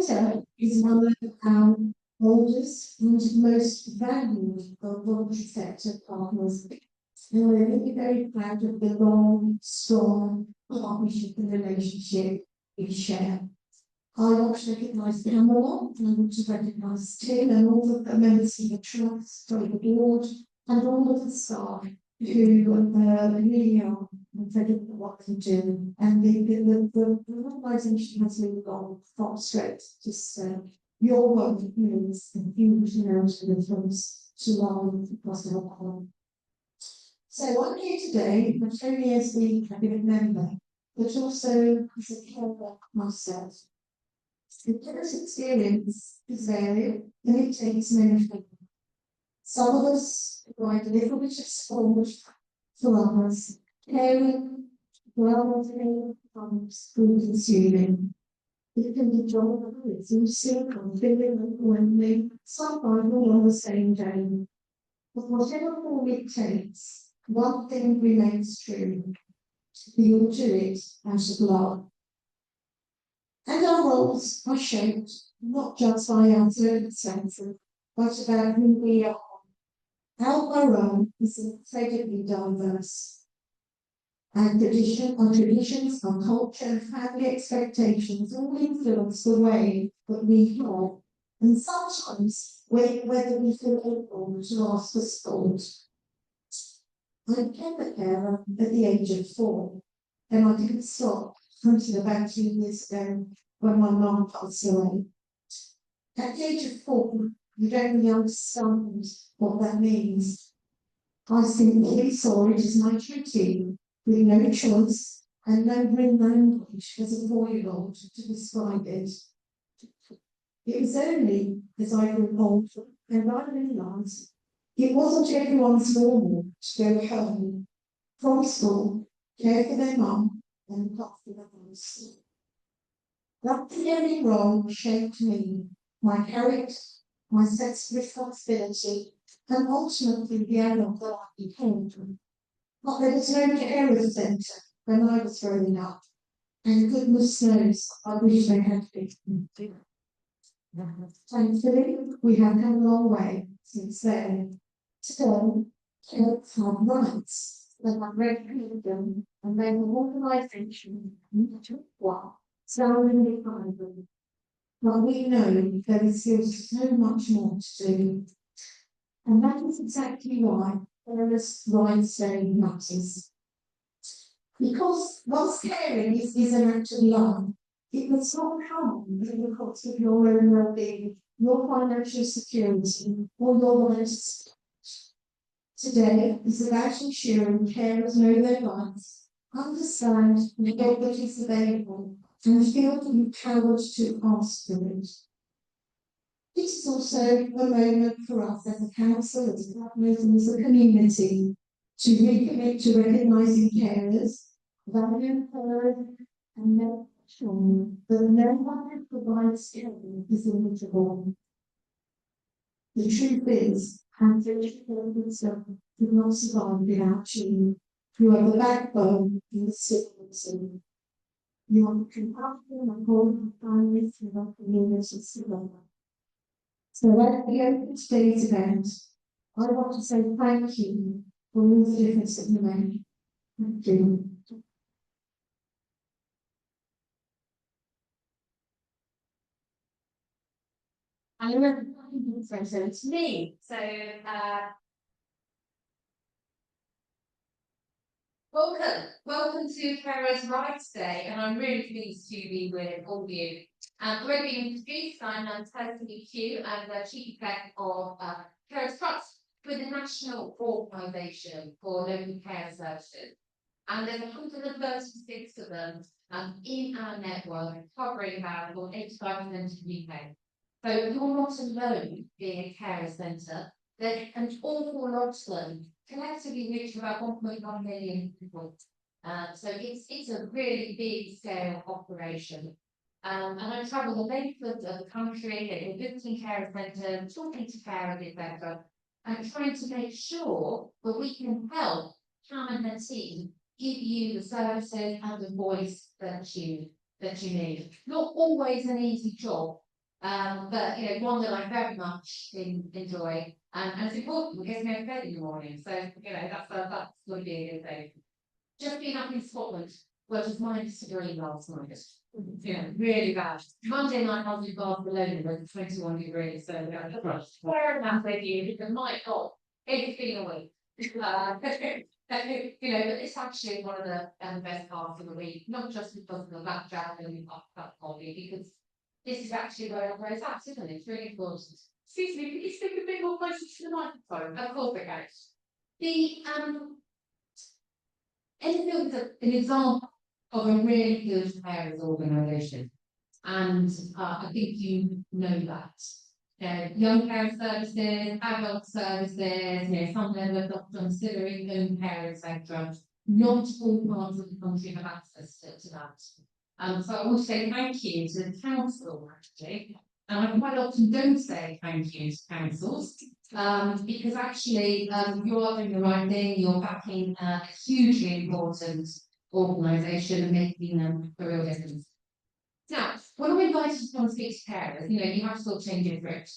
Centre is one of our oldest and most valued of voluntary sector partners. And we're really very proud of the long, strong partnership and relationship we share. I want to recognise Pamela, and I want to recognise Tim and all the members of the trust, the board, and all of the staff who really are incredible at what they do. And the organisation has moved on from straight to your work means a huge amount of influence to life across our home. So I'm here today, not only as the cabinet member, but also as a carer myself. The carer's experience is varied and it takes many things. Some of us provide a little bit of support for others, caring, well-being, food consuming. It can be joyful, it's exhausting, or feeling overwhelming, sometimes all on the same day. But whatever form it takes, one thing remains true: we all do it out of love. And our roles are shaped not just by our circumstances, but about who we are. Our borough is incredibly diverse. Our traditions, our culture, and family expectations all influence the way that we live, and sometimes whether we feel able to ask for support. I became a carer at the age of 4, and I didn't stop until about 2 years ago when my mum passed away. At the age of 4, you don't really understand what that means. I simply saw it as my duty, with no choice and no real language as a 4-year-old to describe it. It was only as I grew older and I realised it wasn't everyone's normal to go home from school, care for their mum, and look after the house. That clearly role shaped me, my character, my sense of responsibility, and ultimately the adult that I became. But there was no carer centre when I was growing up, and goodness knows I wish they had been. Thankfully, we have come a long way since then. Today, kids have rights, they have freedom, and they have an organisation into one, surrounding behind them. But we know there is still so much more to do. And that is exactly why carers' rights day matters. Because whilst caring is an act of love, it does not come at the cost of your own well-being, your financial security, or your right to support. Today is about ensuring carers know their rights, understand the help that is available, and feel empowered to ask for it. It is also a moment for us as a council, as partners, and as a community to recommit to recognising carers, valuing carers, and making sure that no one who provides care is invisible. The truth is, ancestral care itself could not survive without you. You are the backbone in the citizen. You are the compassion and holding kindness in our communities together. So at the end of today's event, I want to say thank you for all the difference that you made. Thank you. I remember so it's me. So welcome to Carers' Rights Day, and I'm really pleased to be with all of you. We're being introduced. I'm Tony Q, and the Chief Exec of Carers Trust, with the National Organisation for Local Care Services. And there's 136 of them in our network, covering about 85% of the UK. So you're not alone being a carer centre. There's an awful lot of them, collectively reach about 1.1 million people. So it's a really big scale operation. And I travel the length of the country, visiting carer centres, talking to carers, etc., and trying to make sure that we can help Pam and her team give you the services and the voice that you need. Not always an easy job, But one that I very much enjoy, and it's important because me out of bed in the morning. So that's going to be a good thing. Just been up in Scotland, where it was -3 last night. Really bad. Monday night I was in Barcelona with 21 degrees, so fair enough with you, because my God, it's been a week. But it's actually one of the best parts of the week, not just because of the blackjack and the cup coffee, because this is actually where I grows up, isn't it? It's really important. Excuse me, could you speak a bit more closer to the microphone? Of course I can. The Enfield is an example of a really good parents organisation, and I think you know that. Young parent services, adult services, some level of considering young parents, etc. Not all parts of the country have access to that. So I want to say thank you to the council, actually. And I quite often don't say thank you to councils, because actually you are doing the right thing, you're backing a hugely important organisation and making them a real difference. Now, when I'm invited to come and speak to carers, you have to sort of change your script.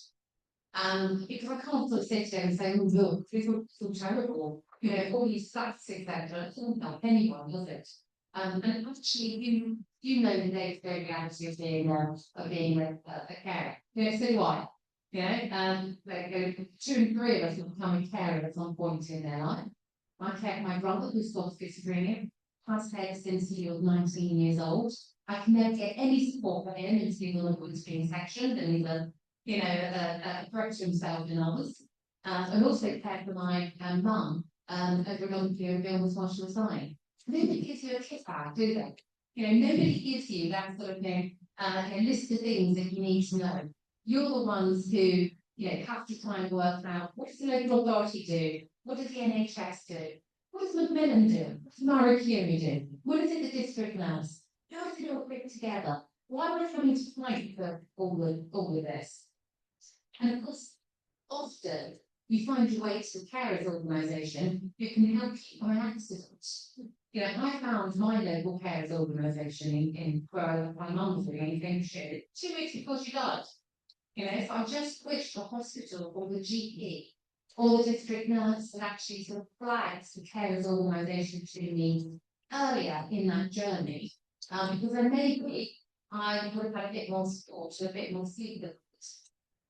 Because I can't sort of sit there and say, oh look, this looks so terrible. All these stats, etc. It doesn't help anyone, does it? And actually, you know the day-to-day reality of being a carer. So do I. Like, 2 and 3 of us will become a carer at some point in their life. I care for my brother who's got schizophrenia, has cared since he was 19 years old. I can never get any support from him until he was being sectioned and he's a threat to himself and others. I've also cared for my mum over a long period of illness while she was dying. Nobody gives you a kick back, do they? Nobody gives you that sort of a list of things that you need to know. You're the ones who have to try and work out what does the local authority do? What does the NHS do? What does Macmillan do? What does Marie Curie do? What is it the district nurse? How does it all fit together? Why are we coming to fight for all of this? And of course, often you find your way to the carers organisation who can help you by accident. I found my local carers organisation in where my mum was living in Cambridgeshire 2 weeks before she died. If I just wished the hospital or the GP or the district nurse had actually sort of flagged the carers organisation to me earlier in that journey, because then maybe I would have had a bit more support, a bit more sleep.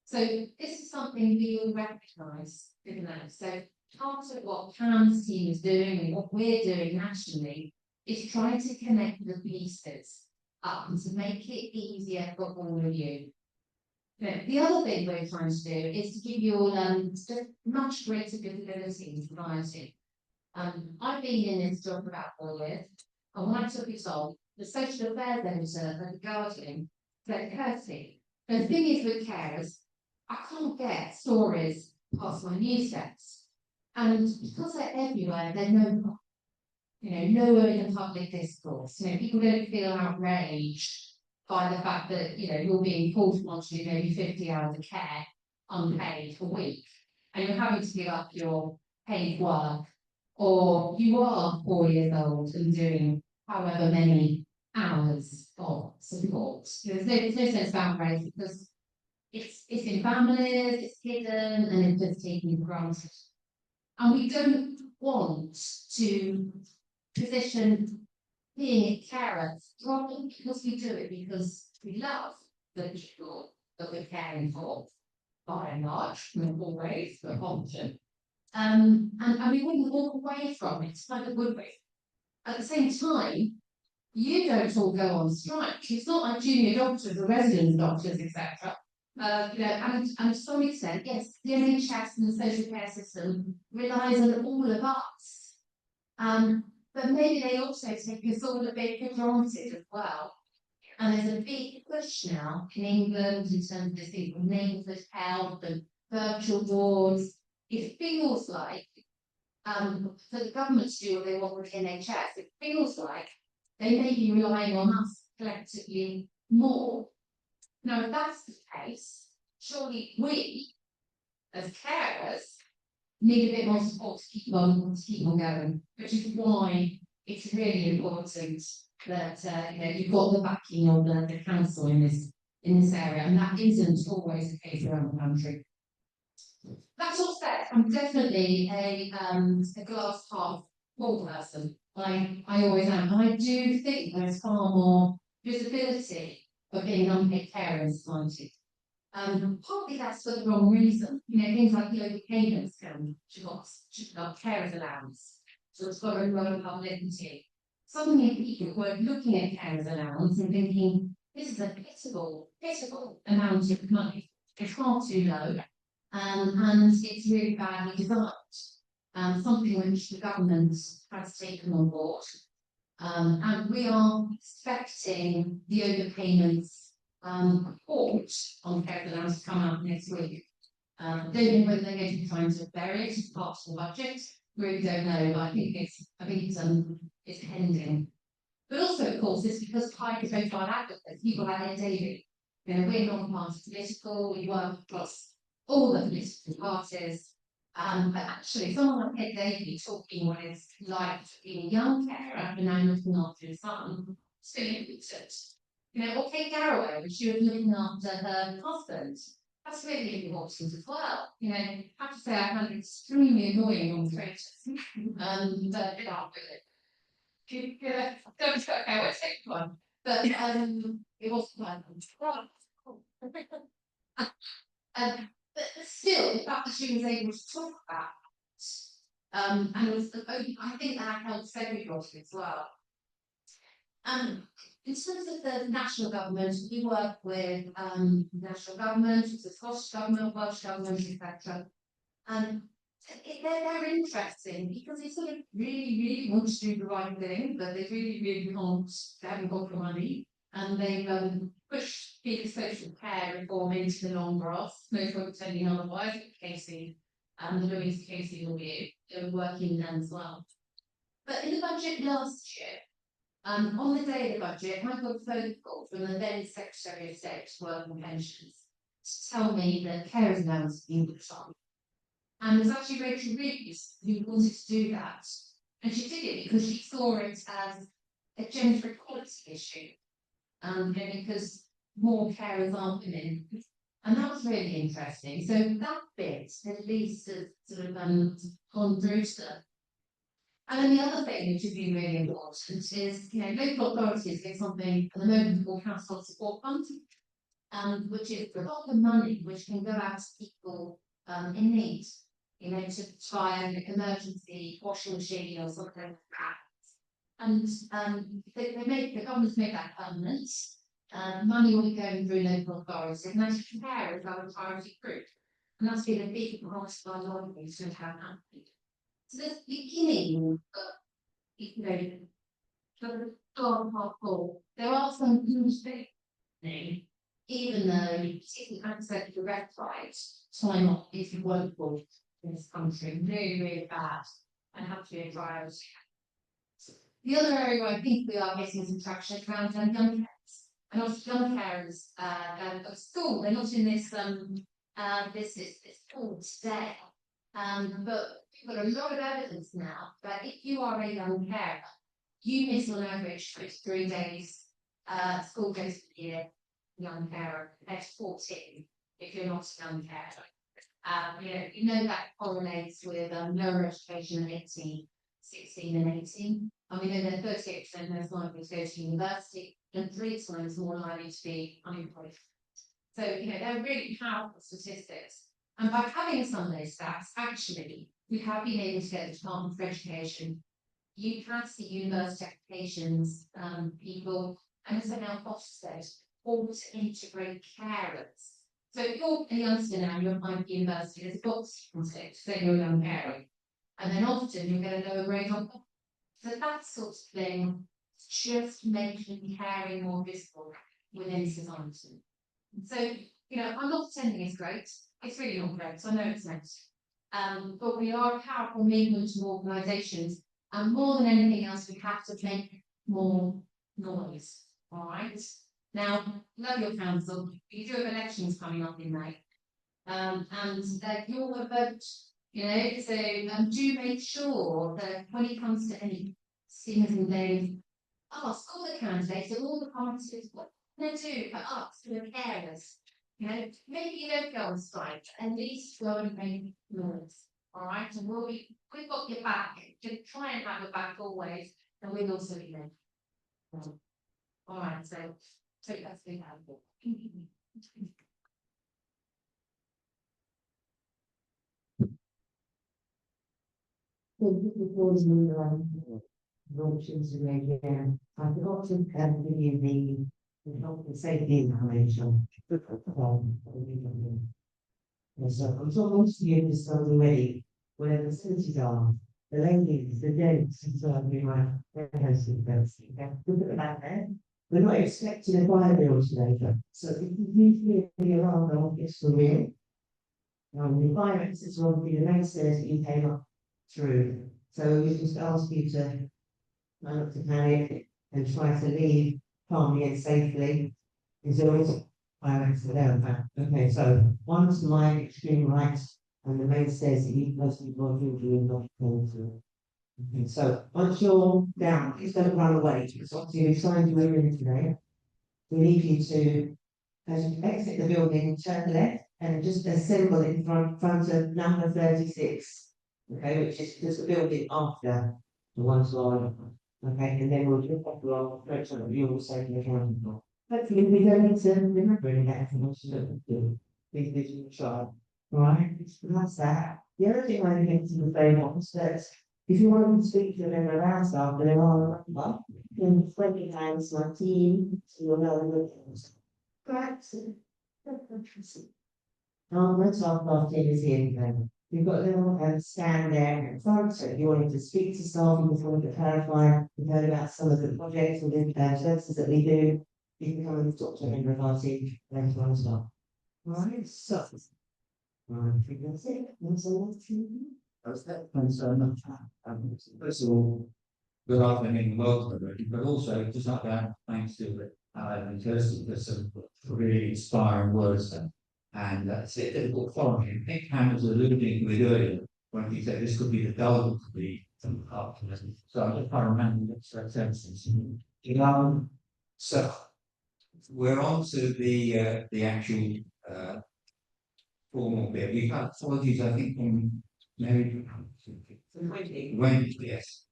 So this is something we all recognise, isn't it? So part of what Pam's team is doing and what we're doing nationally is trying to connect the pieces up and to make it easier for all of you. The other thing we're trying to do is to give you all just much greater visibility in society. I've been in this job for about 4 years, and when I took it on, the social affairs editor at the Guardian said, Kirsty, the thing is with carers, I can't get stories past my news sets. And because they're everywhere, they're nowhere in the public discourse. People don't feel outraged by the fact that, you're being forced to do maybe 50 hours of care unpaid a week, and you're having to give up your paid work, or you are 4 years old and doing however many hours of support. There's no sense of outrage because it's in families, it's hidden, and it's just taken for granted. And we don't want to position being a carer strongly because we do it because we love the people that we're caring for, by and large, not always, but often. And we wouldn't walk away from it, like would we? At the same time, you don't all go on strike. It's not like junior doctors or resident doctors, etc. And to some extent, yes, the NHS and the social care system relies on all of us. But maybe they also take us all a bit for granted as well. And there's a big push now in England in terms of this thing from neighbourhood health and virtual wards. It feels like, for the government to do what they want with the NHS, it feels like they may be relying on us collectively more. Now, if that's the case, surely we, as carers, need a bit more support to keep on going, which is why it's really important that you've got the backing of the council in in this area, and that isn't always the case around the country. That all said, I'm definitely a glass half full person. I always am. And I do think there's far more visibility of being an unpaid carer in society. Partly that's for the wrong reason. You know, things like low payments should not carers allowance. So it's got a lot of publicity. So many people who are looking at carers allowance and thinking, this is a pitiful amount of money. It's far too low. And it's really badly designed. Something which the government has taken on board. And we are expecting the overpayments report on care allowance to come out next week. Don't know whether they're going to be trying to bury it as part of the budget. Really don't know, but I think it's pending. But also, of course, it's because Pike is so far out of this. People like Ed Davey. You know, we're not part of political, we work across all the political parties. But actually, someone like Ed Davey talking what it's like being a young carer and now looking after his son, it's really important. You know, or Kate Garraway, when she was looking after her husband, that's really important as well. You know, I have to say I found it extremely annoying on the but don't I won't take one. But it was fun. But still, the fact that she was able to talk about it, and it was I think that helps everybody as well. In terms of the national government, we work with national government, the Scottish government, Welsh government, etc. And they're interesting because they sort of really want to do the right thing, but they really can't, they haven't got the money. And they've pushed big social care reform into the long grass, no point pretending otherwise. Casey and the Louise Casey review, they were working then as well. But in the budget last year, on the day of the budget, I got a phone call from the then Secretary of State for Work and Pensions to tell me that carers allowance was being put on. And it was actually Rachel Reeves who wanted to do that. And she did it because she saw it as a gender equality issue. Because more carers are women. And that was really interesting. So that bit at least has sort of gone through to them. And then the other thing which has been really important is, you know, local authorities get something at the moment called household support fund, which is a lot of money which can go out to people in need, you know, to try an emergency washing machine or something like that. And the government's made that permanent. Money will be going through local authorities, and that's care as our priority group. And that's been a big part of our lobbying to have happened. So this beginning, you know, the hardcore, there are some huge things, even though you didn't accept the red right, time off if you weren't born in this country, really bad, and have to be a driver. The other area where I think we are getting some traction is around young carers. And also young carers of school, they're not in this this school today. But we've got a lot of evidence now that if you are a young carer, you miss on average 23 days school days per year, young carer, that's 14 if you're not a young carer. You know that correlates with lower education at 18, 16 and 18. I mean, they're 38% less likely to go to university and 3 times more likely to be unemployed. So, you know, they're really powerful statistics. And by having some of those stats, actually, we have been able to get the Department for Education, UCAS, the university applications, people, and as I now Ofsted, all to integrate carers. So if you're a youngster now, you're applying for university, there's a box you can tick to say you're a young carer. And then often you'll get a lower grade on top. So that sort of thing is just making caring more visible within society. So, you know, I'm not pretending it's great. It's really not great, so I know it's not. But we are a powerful movement of organisations, and more than anything else, we have to make more noise. All right. Now, love your council. You do have elections coming up in May, and that you're a vote. You know, so do make sure that when it comes to any things and days, ask all the candidates of all the parties Then too, for us, for the carers, you know, maybe you don't go on strike, at least go and make noise. All right, and we've got your back, to try and have your back always, and we'll also be there. All right, so that's been helpful. Thank you for pausing launches in AGM. I forgot to give you the health and safety information. And so I'm sure most of you have already where the facilities are, the ladies, the gents, and so on, you might hosting those. Look at that there. We're not expecting a fire bill today, so if you usually be around the office for me, the fire exits will be the main stairs that you came up through. So we just ask you to not to panic and try to leave calmly and safely. Is there always fire exit there? Okay, so one to my extreme right and the main stairs that you mostly go through to not going through. Okay, so once you're down, please don't run away because obviously you're trying to move in today. We need you to, as you exit the building, turn left and just assemble in front of number 36. Okay, which is just the building after the one slide. Okay, and then we'll just pop along, approach on the view, will say the accountable. Hopefully we don't need to remember any of that information that we do. Please do try. Alright, that's that. The other thing I think to the very was that if you want to speak to a member of our staff, there are in 20 hands my team, so you'll know the things. Perhaps. Most of our team is here then. We've got a little stand there in front, so if you wanted to speak to staff, you just wanted to clarify, you've heard about some of the projects and the services that we do, you can come and talk to a member of our team later on as well. Alright, so. I think that's it. That's all. Okay, thanks very much. First of all, good afternoon, welcome, everybody, but also just like that, thanks to Alan and Kirsty for some really inspiring words there. And it's a difficult forum. I think Pam was alluding with earlier when he said this could be the goal to be some optimism. So I just can't remember that sentence. So we're on to the actual formal bit. We've had apologies, I think, from Mary. Wendy, yes.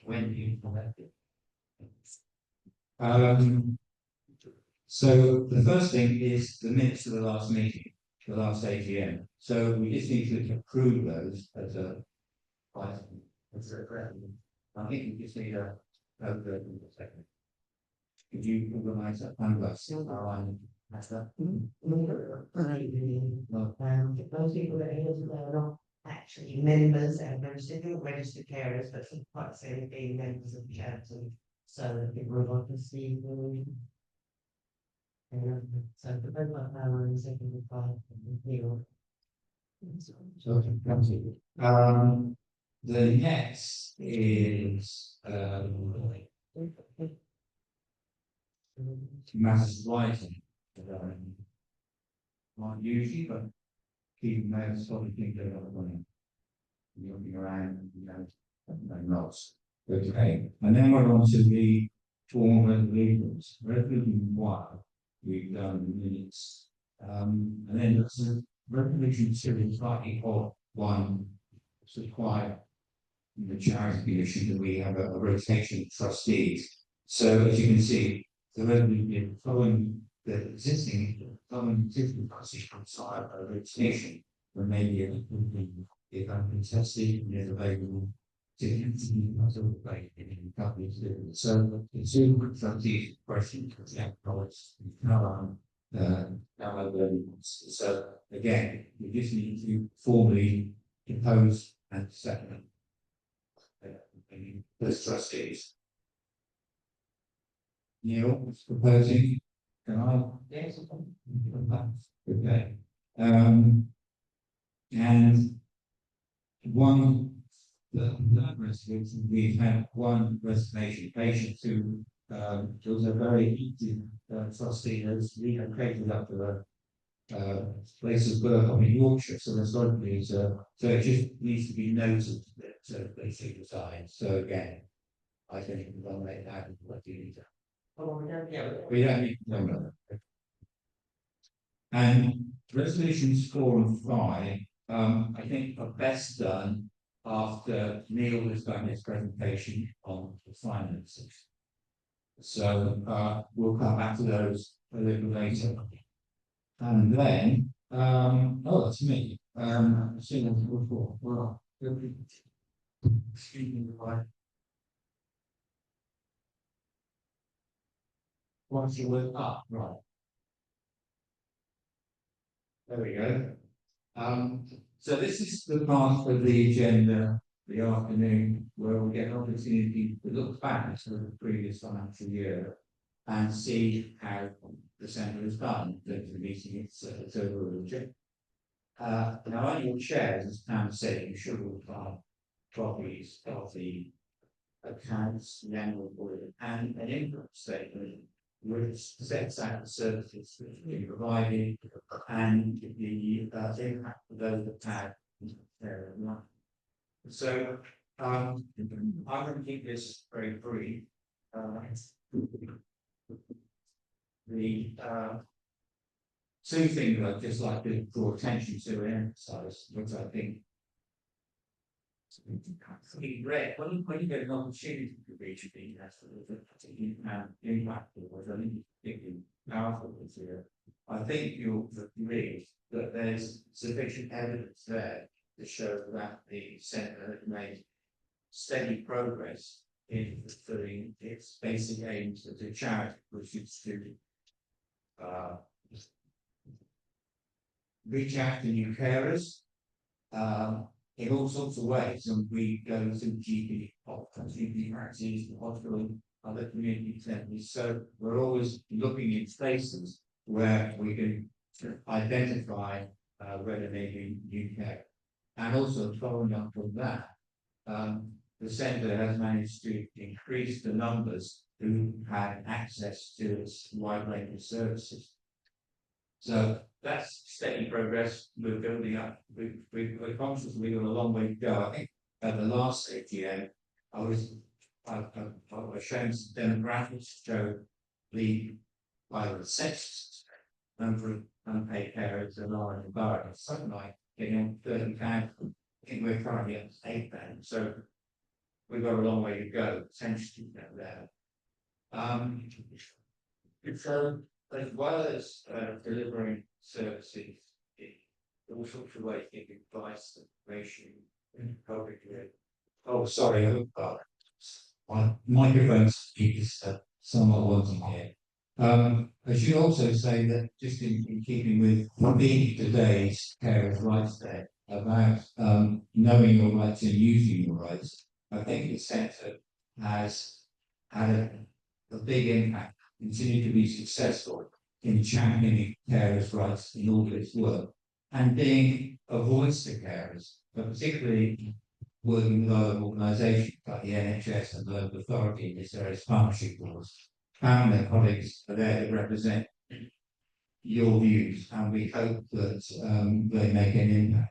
Wendy. So the first thing is the minutes of the last meeting, the last AGM. So we just need to approve those as a item. I think we just need a second. Could you organise that? Master? Those people that are here today are not actually members and registered carers, but quite say being members of the council, so that people are to see the. So the vote by power and second by Neil. The next is matters writing. Not usually, but keeping those sort of things that are running. Looking around, no notes. Okay, and then we're on to the formal resolutions. Resolution 1, we've done minutes. And then there's a resolution 2, slightly odd one. It's required in the charity commission that we have a rotation of trustees. So as you can see, the resolution following the existing trustee outside a rotation, there may be a if I'm contested and is available to continue as a way in companies. So the two trustees question because the acknowledged now so again, we just need to formally impose and second those trustees. Neil is proposing. Can I? Yes. Okay. And one the resolution, we've had one reservation patient who was a very active trustee has relocated up to a place of birth in Yorkshire, so there's not really so it just needs to be noted that basically resigned. So again, I think we'll make that what you need to We don't need to know that. And resolutions 4 and 5, I think are best done after Neil has done his presentation on the finances. So we'll come back to those a little later. And then, oh, that's me. Single report. Well, excuse me, right. Once you work up, right. There we go. So this is the part of the agenda the afternoon where we get an opportunity to look back to the previous financial year and see how the centre has done in terms of meeting its overall objective. Now, on your chairs, as Pam said, you should all find copies of the accounts, the annual report, and an income statement which sets out the services that are being provided and the impact of those that have their life. So I'm going to keep this very brief. The two things I'd just like to draw attention to and emphasize, which I think when you get an opportunity to reach a big impact or I think particularly powerful this year, I think you'll agree that there's sufficient evidence there to show that the centre has made steady progress in fulfilling its basic aims as a charity, which is to reach out to new carers in all sorts of ways, and we go to GP practices, hospital, other community centres. So we're always looking in spaces where we can identify where there may be new care, and also following up from that, the centre has managed to increase the numbers who had access to its wide range of services. So that's steady progress. We're building up. We're conscious we've got a long way to go. I think at the last AGM, I was showing some demographics to show the either sex number of unpaid carers in our environment. Something like getting 30,000. I think we're currently at 8,000. So we've got a long way to go, potentially there. So as well as delivering services in all sorts of ways, giving advice, information, helping with. Oh, sorry, my microphone's is somewhat wanting here. I should also say that just in keeping with being today's Carers' Rights Day about knowing your rights and using your rights, I think the centre has had a big impact, continue to be successful in championing carers' rights in all its work and being a voice to carers, but particularly working with other organisations like the NHS and local authority in its various partnership boards. And their colleagues are there to represent your views, and we hope that they make an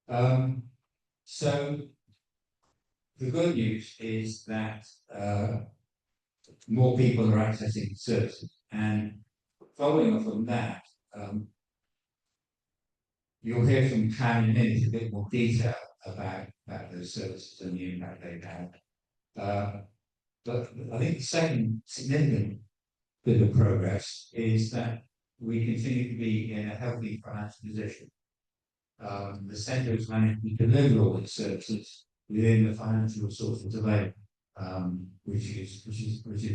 impact. So the good news is that more people are accessing services, and following on from that, you'll hear from Karen in a minute a bit more detail about those services and the impact they've had. But I think the second significant bit of progress is that we continue to be in a healthy financial position. The centre has managed to deliver all its services within the financial resources available, which is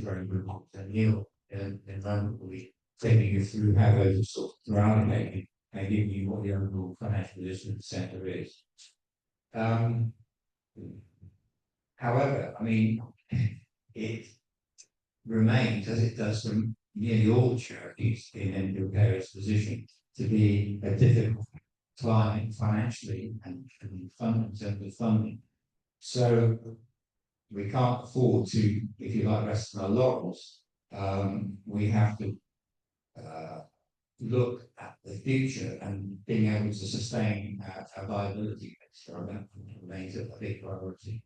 very good. And Neil and Rand will be taking you through how those resources are allocated and giving you what the overall financial position of the centre is. However, I mean, it remains, as it does from nearly all charities in NPL carers' position, to be a difficult climate financially and in terms of funding. So we can't afford to, if you like, rest on our laurels. We have to look at the future and being able to sustain our viability. So that remains a big priority.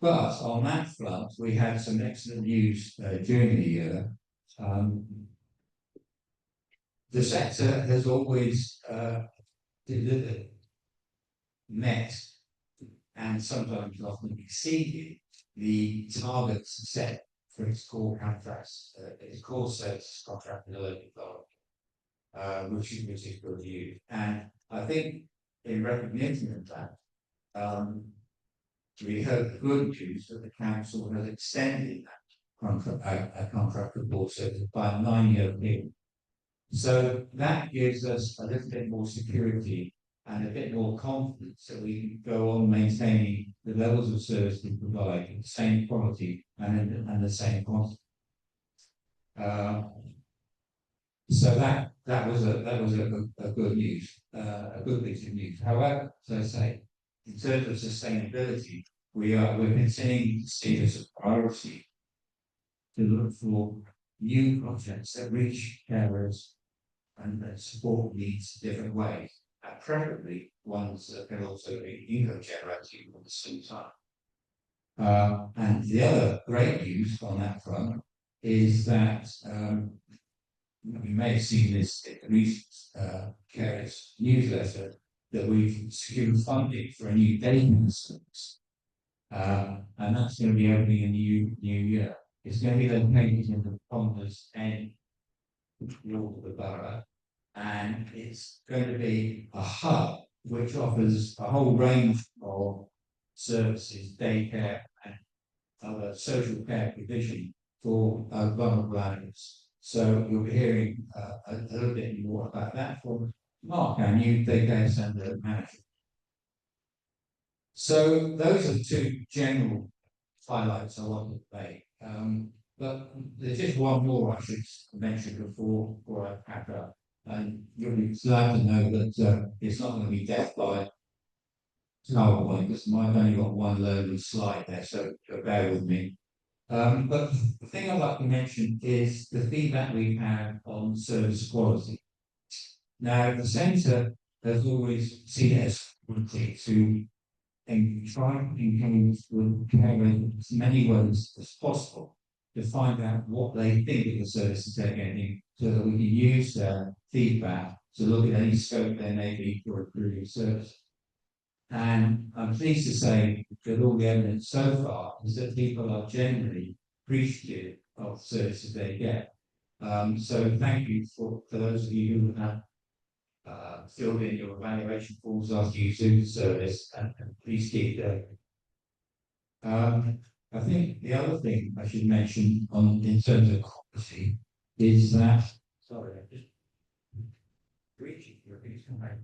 But on that front, we had some excellent news during the year. The sector has always delivered, met, and sometimes often exceeded the targets set for its core contracts, its core services contract in the local authority, which is good news. And I think in recognition of that, we heard the good news that the council has extended that contract of core services by a 9-year period. So that gives us a little bit more security and a bit more confidence that we can go on maintaining the levels of service we provide with the same quality and the same quantity. So that was a good news, a good piece of news. However, as I say, in terms of sustainability, we're continuing to see this as a priority to look for new projects that reach carers and that support needs different ways, and preferably ones that can also be income generating at the same time. And the other great news on that front is that you may have seen this in the recent carers newsletter that we've secured funding for a new dating service, and that's going to be opening in the new year. It's going to be located in the Ponders end north of the borough, and it's going to be a hub which offers a whole range of services, daycare and other social care provision for vulnerable animals. So you'll be hearing a little bit more about that from Mark, our new daycare centre manager. So those are two general highlights I wanted to make. But there's just one more I should mention before I pack up. And you'll be glad to know that it's not going to be death by PowerPoint, because I've only got one lonely slide there, so bear with me. But the thing I'd like to mention is the feedback we've had on service quality. Now, the centre has always seen it as quality to try and engage with carers in as many ways as possible to find out what they think of the services they're getting, so that we can use their feedback to look at any scope there may be for improving service. And I'm pleased to say that all the evidence so far is that people are generally appreciative of the services they get. So thank you for those of you who have filled in your evaluation forms after you do the service, and please keep going. I think the other thing I should mention in terms of quality is that, sorry, I'm just reaching here, please come back.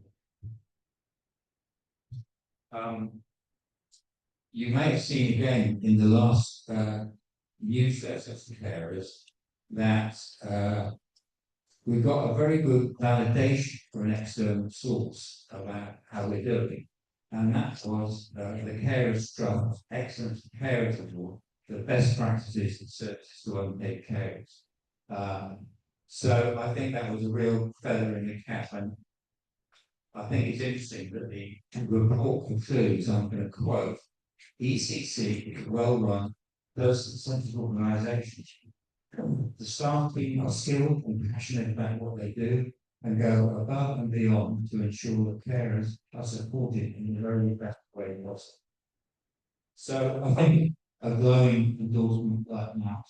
You may have seen again in the last newsletter for carers that we've got a very good validation for an external source about how we're doing. And that was the Carers Trust Excellent Carers Award, the best practices and services to unpaid carers. So I think that was a real feather in the cap, and I think it's interesting that the report concludes, I'm going to quote, ECC is a well-run, person-centered organisation. The staff team are skilled and passionate about what they do, and go above and beyond to ensure that carers are supported in the very best way possible. So I think a glowing endorsement like that,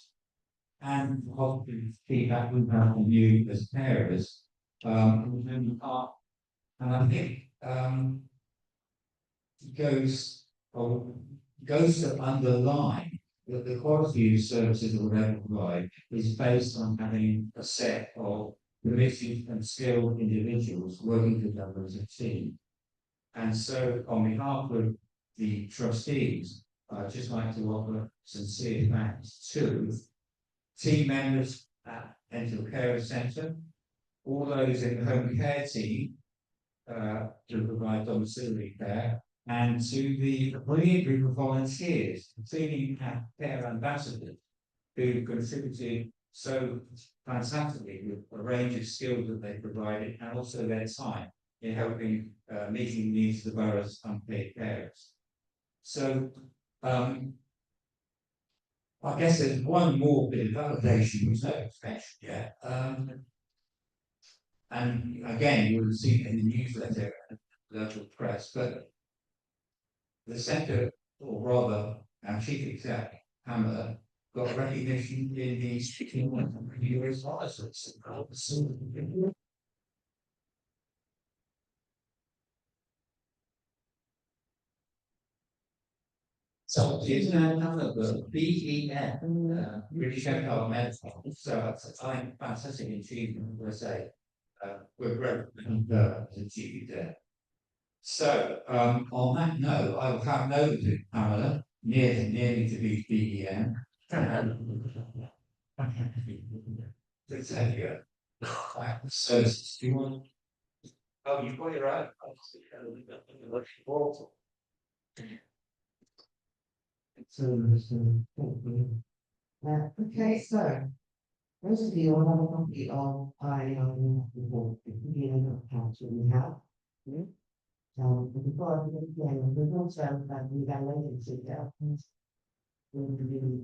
and positive feedback we've had from you as carers, was in part, and I think goes to underline that the quality of services that we're able to provide is based on having a set of committed and skilled individuals working together as a team. And so on behalf of the trustees, I'd just like to offer sincere thanks to team members at Enfield Carers Centre, all those in the home care team to provide domiciliary care, and to the brilliant group of volunteers, including our care ambassadors, who contributed so fantastically with a range of skills that they provided, and also their time in helping meeting the needs of the borough's unpaid carers. So I guess there's one more bit of validation which no one's mentioned yet. And again, you would have seen it in the newsletter, local press, but the centre, or rather, our chief exec, Pamela, got recognition in the US license. So she's now another BEM, British Empire Medical. So that's a fantastic achievement, I say. We're very as a chief exec. So, on that note, I will hand over to Pamela, nearly to be BEM. To tell you, services, do you want? Oh, you've got your own. Okay, so most of you will have a copy of report, the beginning of council we have. But before I begin, we've also the evaluation systems. We really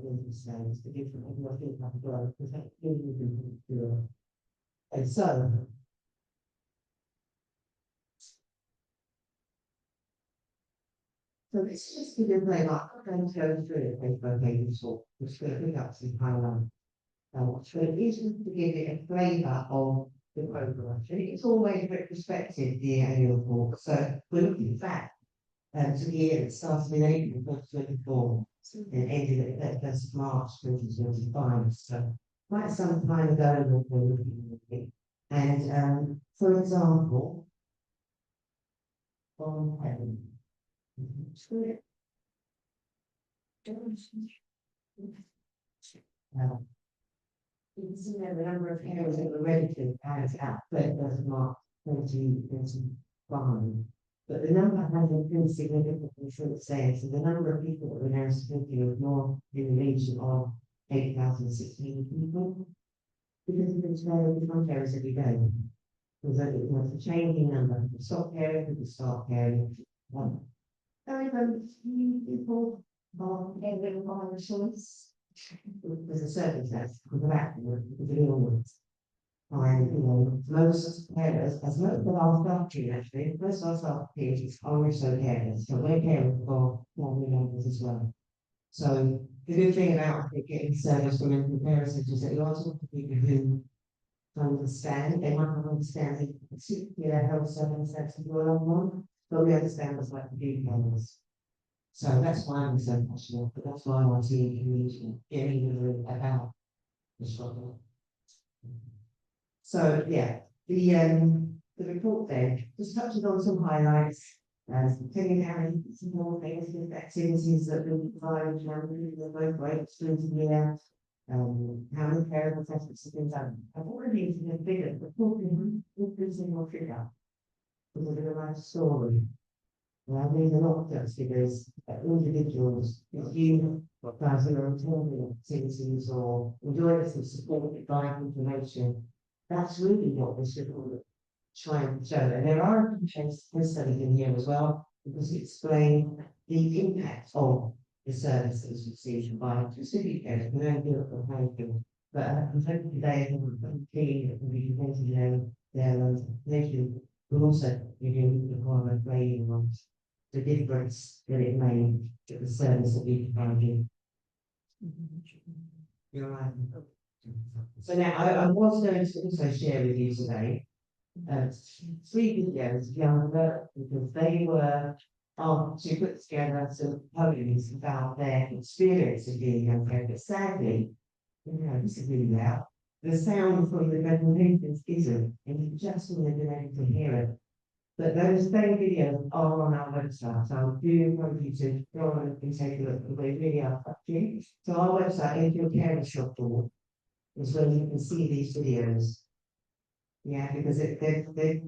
business names, the different what you have to grow, because that gives you the do. And so this is just to give them up, I'm going to go through it page by page, so just going to pick up some highlights. So it is to give it a flavour of the program. It's always retrospective, the annual report. So we're looking back to the year that started in April 2024 and ended at 1st of March 2025. So quite some time ago we're looking at it. And for example, on heaven. You can see there the number of areas that were registered as at 1st of March 2025. But the number has increased significantly since then. So the number of people that were now speaking was more in the region of 8,016 people. Because of the trail of areas every day. Because it was a changing number. The stop area, the start area. Very, very few people are able to buy insurance. There's a circumstance because of that, because of illness. And most parents, as most of our staff team actually, most of our staff teams are also carers, so we're caring for family members as well. So the good thing about getting service from the parents is that you also have people who understand, they might not understand the particular health circumstances of your loved one, but we understand what's like to be parents. So that's why I'm so passionate, but that's why I want to see the community getting about the struggle. So yeah, the report there just touches on some highlights, telling how some more famous activities that we provide, the both rates through the year, how many care assessments have been done. I've already seen a figure, the 14 single figure was a real life story. I mean, a lot of those figures, individuals, if you guys are attending activities or enjoying some supported by information, that's really what we should try and show. And there are case studies in here as well, because we explain the impact of the services received by specific areas. We don't do it for painting, but I'm hoping today I'm keen that we can mention their nation, but also begin the requirement of training on the difference that it made to the service that we provided. You're right. So now I was going to also share with you today 3 videos of younger because they were to put together some poems about their experience of being young, but sadly, this is really loud. The sound from the recommendations isn't, and you just want to be able to hear it. But those same videos are on our website, so I do encourage you to go on and take a look, because they really are touching. So our website, if you're parent shop door, is where you can see these videos. Yeah, because they're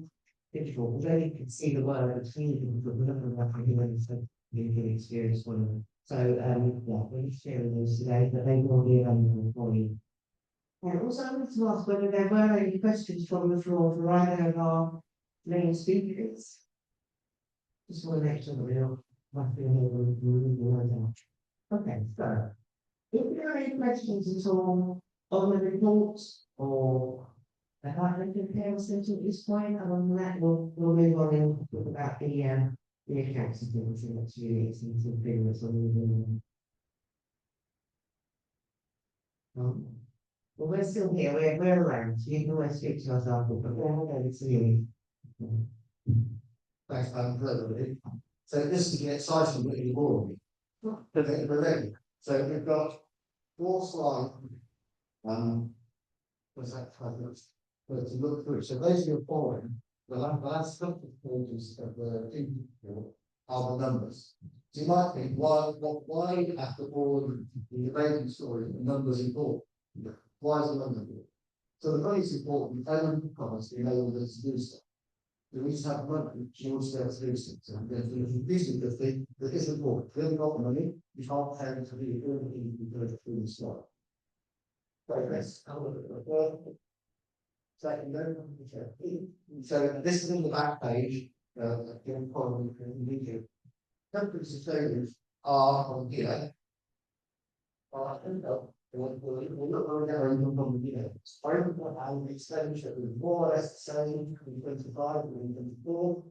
digital, although you can see the word between them, but we're not going to have anyone so you can experience one of them. So yeah, we're sharing those today, but they will be available for you. And also I wanted to ask whether there were any questions from the floor for either of our main speakers. Just want to make sure that we don't have to hear them. Okay, so If there are any questions at all on the reports or the Heartland Care Centre at this point, and on that, we'll move on and talk about the accounts and things in the next few weeks and some figures on the. Well, we're still here, we're around, so you can always speak to us after, but we're going to you. Thanks, Madam President. So this is the exciting bit of the board. We're ready. So we've got 4 slides. Was that 5 minutes? To look through. So those who are following, the last couple of pages of the team report are the numbers. So you might think, why after all the debating story, the numbers important? Why is the number important? So the money is important, element of commerce enable us to do stuff. We need to have money, she wants to be able to do things. And this is the thing that is important. If we haven't got the money, we can't pay to the ability to go through the slide. So let's have a look at the so this is in the back page, in column video. Countries and failures are on here. We'll look over there and look on the video. And the expenditure is more or less the same in 25 and 24.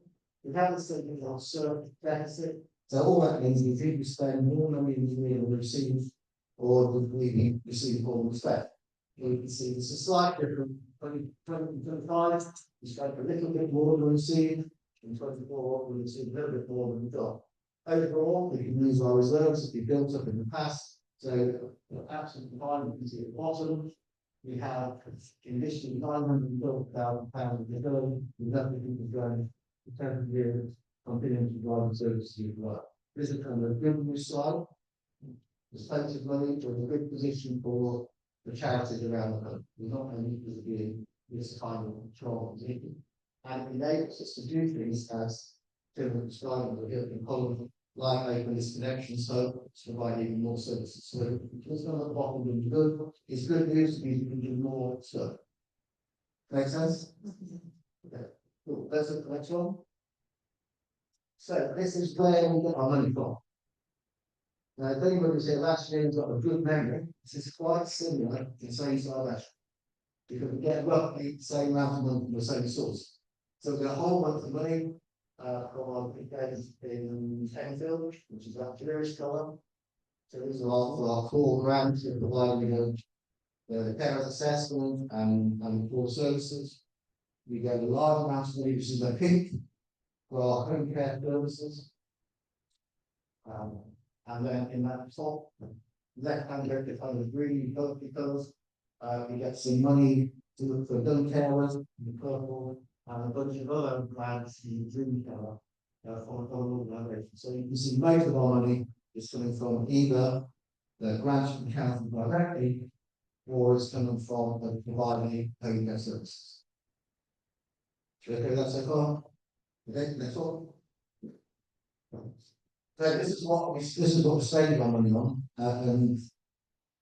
We haven't said we are certain deficit. So all that means is if we spend more money than we will receive, or we receive all the spend. We can see there's a slight difference. 2025, we spent a little bit more than we received. In 24, we received a little bit more than we got. Overall, we can use our reserves that we built up in the past. So absolutely fine, we can see at the bottom. We have conditionally £912,000 of reserve. We have to keep going for 10 years, continuing to drive the services as well. This is kind of a good news slide. The state of money for a good position for the charities around the country. We're not only because of being this kind of control position. And it enables us to do things as Tim described in column, like open disconnection, so to provide even more services. So it's not at the bottom being good. It's good news means we can do more stuff. Make sense? Okay. Cool. Let's look at the next one. So this is where we get our money from. Now, if anybody say last year's got a good memory, this is quite similar in same salvation. Because we get roughly the same amount of money from the same source. So we get a whole bunch of money from our weekends in Enfield, which is that Jewish colour. So these are all for our core grants in providing the parent assessment and core services. We get a large amount of money, which is the pink, for our home care services. And then in that top left hand area, kind of green because we get some money to look for dumb carers in the purple and a bunch of other grants in the green colour from organisation. So you can see most of our money is coming from either the grants from the council directly or it's coming from providing home care services. Should I go that so far? Okay, next one. So this is what we're spending our money on, and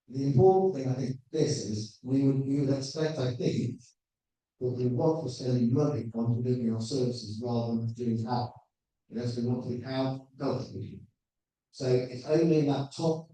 the important thing I think this is we would expect, I think, that we want to spending money on delivering our services rather than doing that. Because we want to be out healthy. So it's only in that top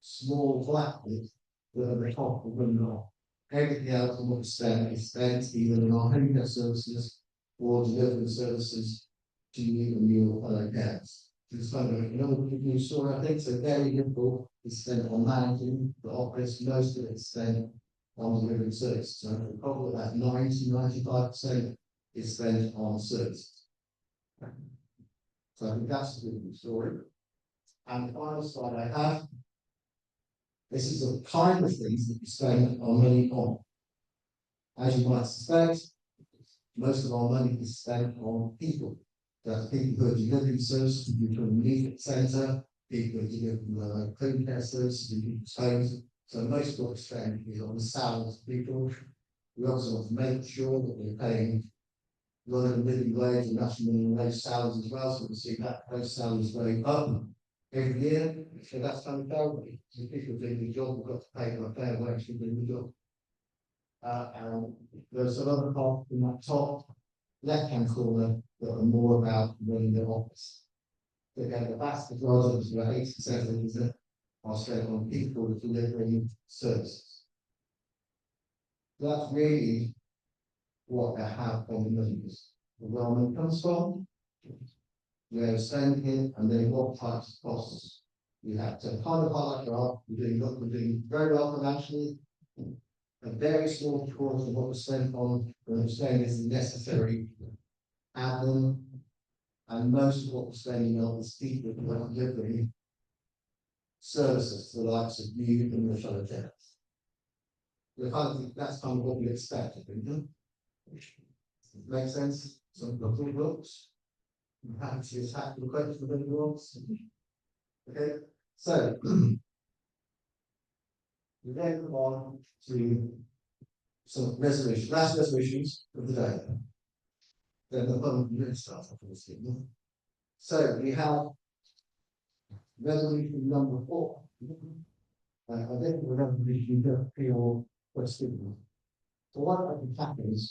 small black bit that at the top of the off. Everything else we want to spend is spent either in our home care services or delivering services to you and your fellow carers. It's kind of another good news story, I think. So very little is spent on managing the office, most of it is spent on delivering services. So probably about 90–95% is spent on services. So I think that's the good news story. And the final slide I have, this is the kind of things that we spend our money on. As you might suspect, most of our money is spent on people. That's people who are delivering services to a immediate centre, people who are delivering home care services in people's homes. So most of what we spend is on the salaries of people. We also want to make sure that we're paying London living wage and national minimum wage salaries as well. So we see that those salaries going up every year. So that's kind of fair. So people doing the job, we've got to pay them a fair wage for doing the job. And there's some other costs in that top left-hand corner that are more about running the office. So again, the vast majority, about 80% of it, are spent on people delivering services. That's really what they have on the news. Where money comes from, where it's spending it, and then what types of costs. You have to kind of highlight we're doing very well financially. A very small proportion of what we're spending on, what we're spending is necessary admin, and most of what we're spending on is people who are delivering services to the likes of you and your fellow tenants. That's kind of what we expect, Makes sense? Some of the books. I'm happy to attack the question of anyone else. Okay, so we then move on to some resolutions, last resolutions of the day. Then the fun minutes start off with this. So we have resolution number 4. I think the resolution that feel question. So what I can tackle is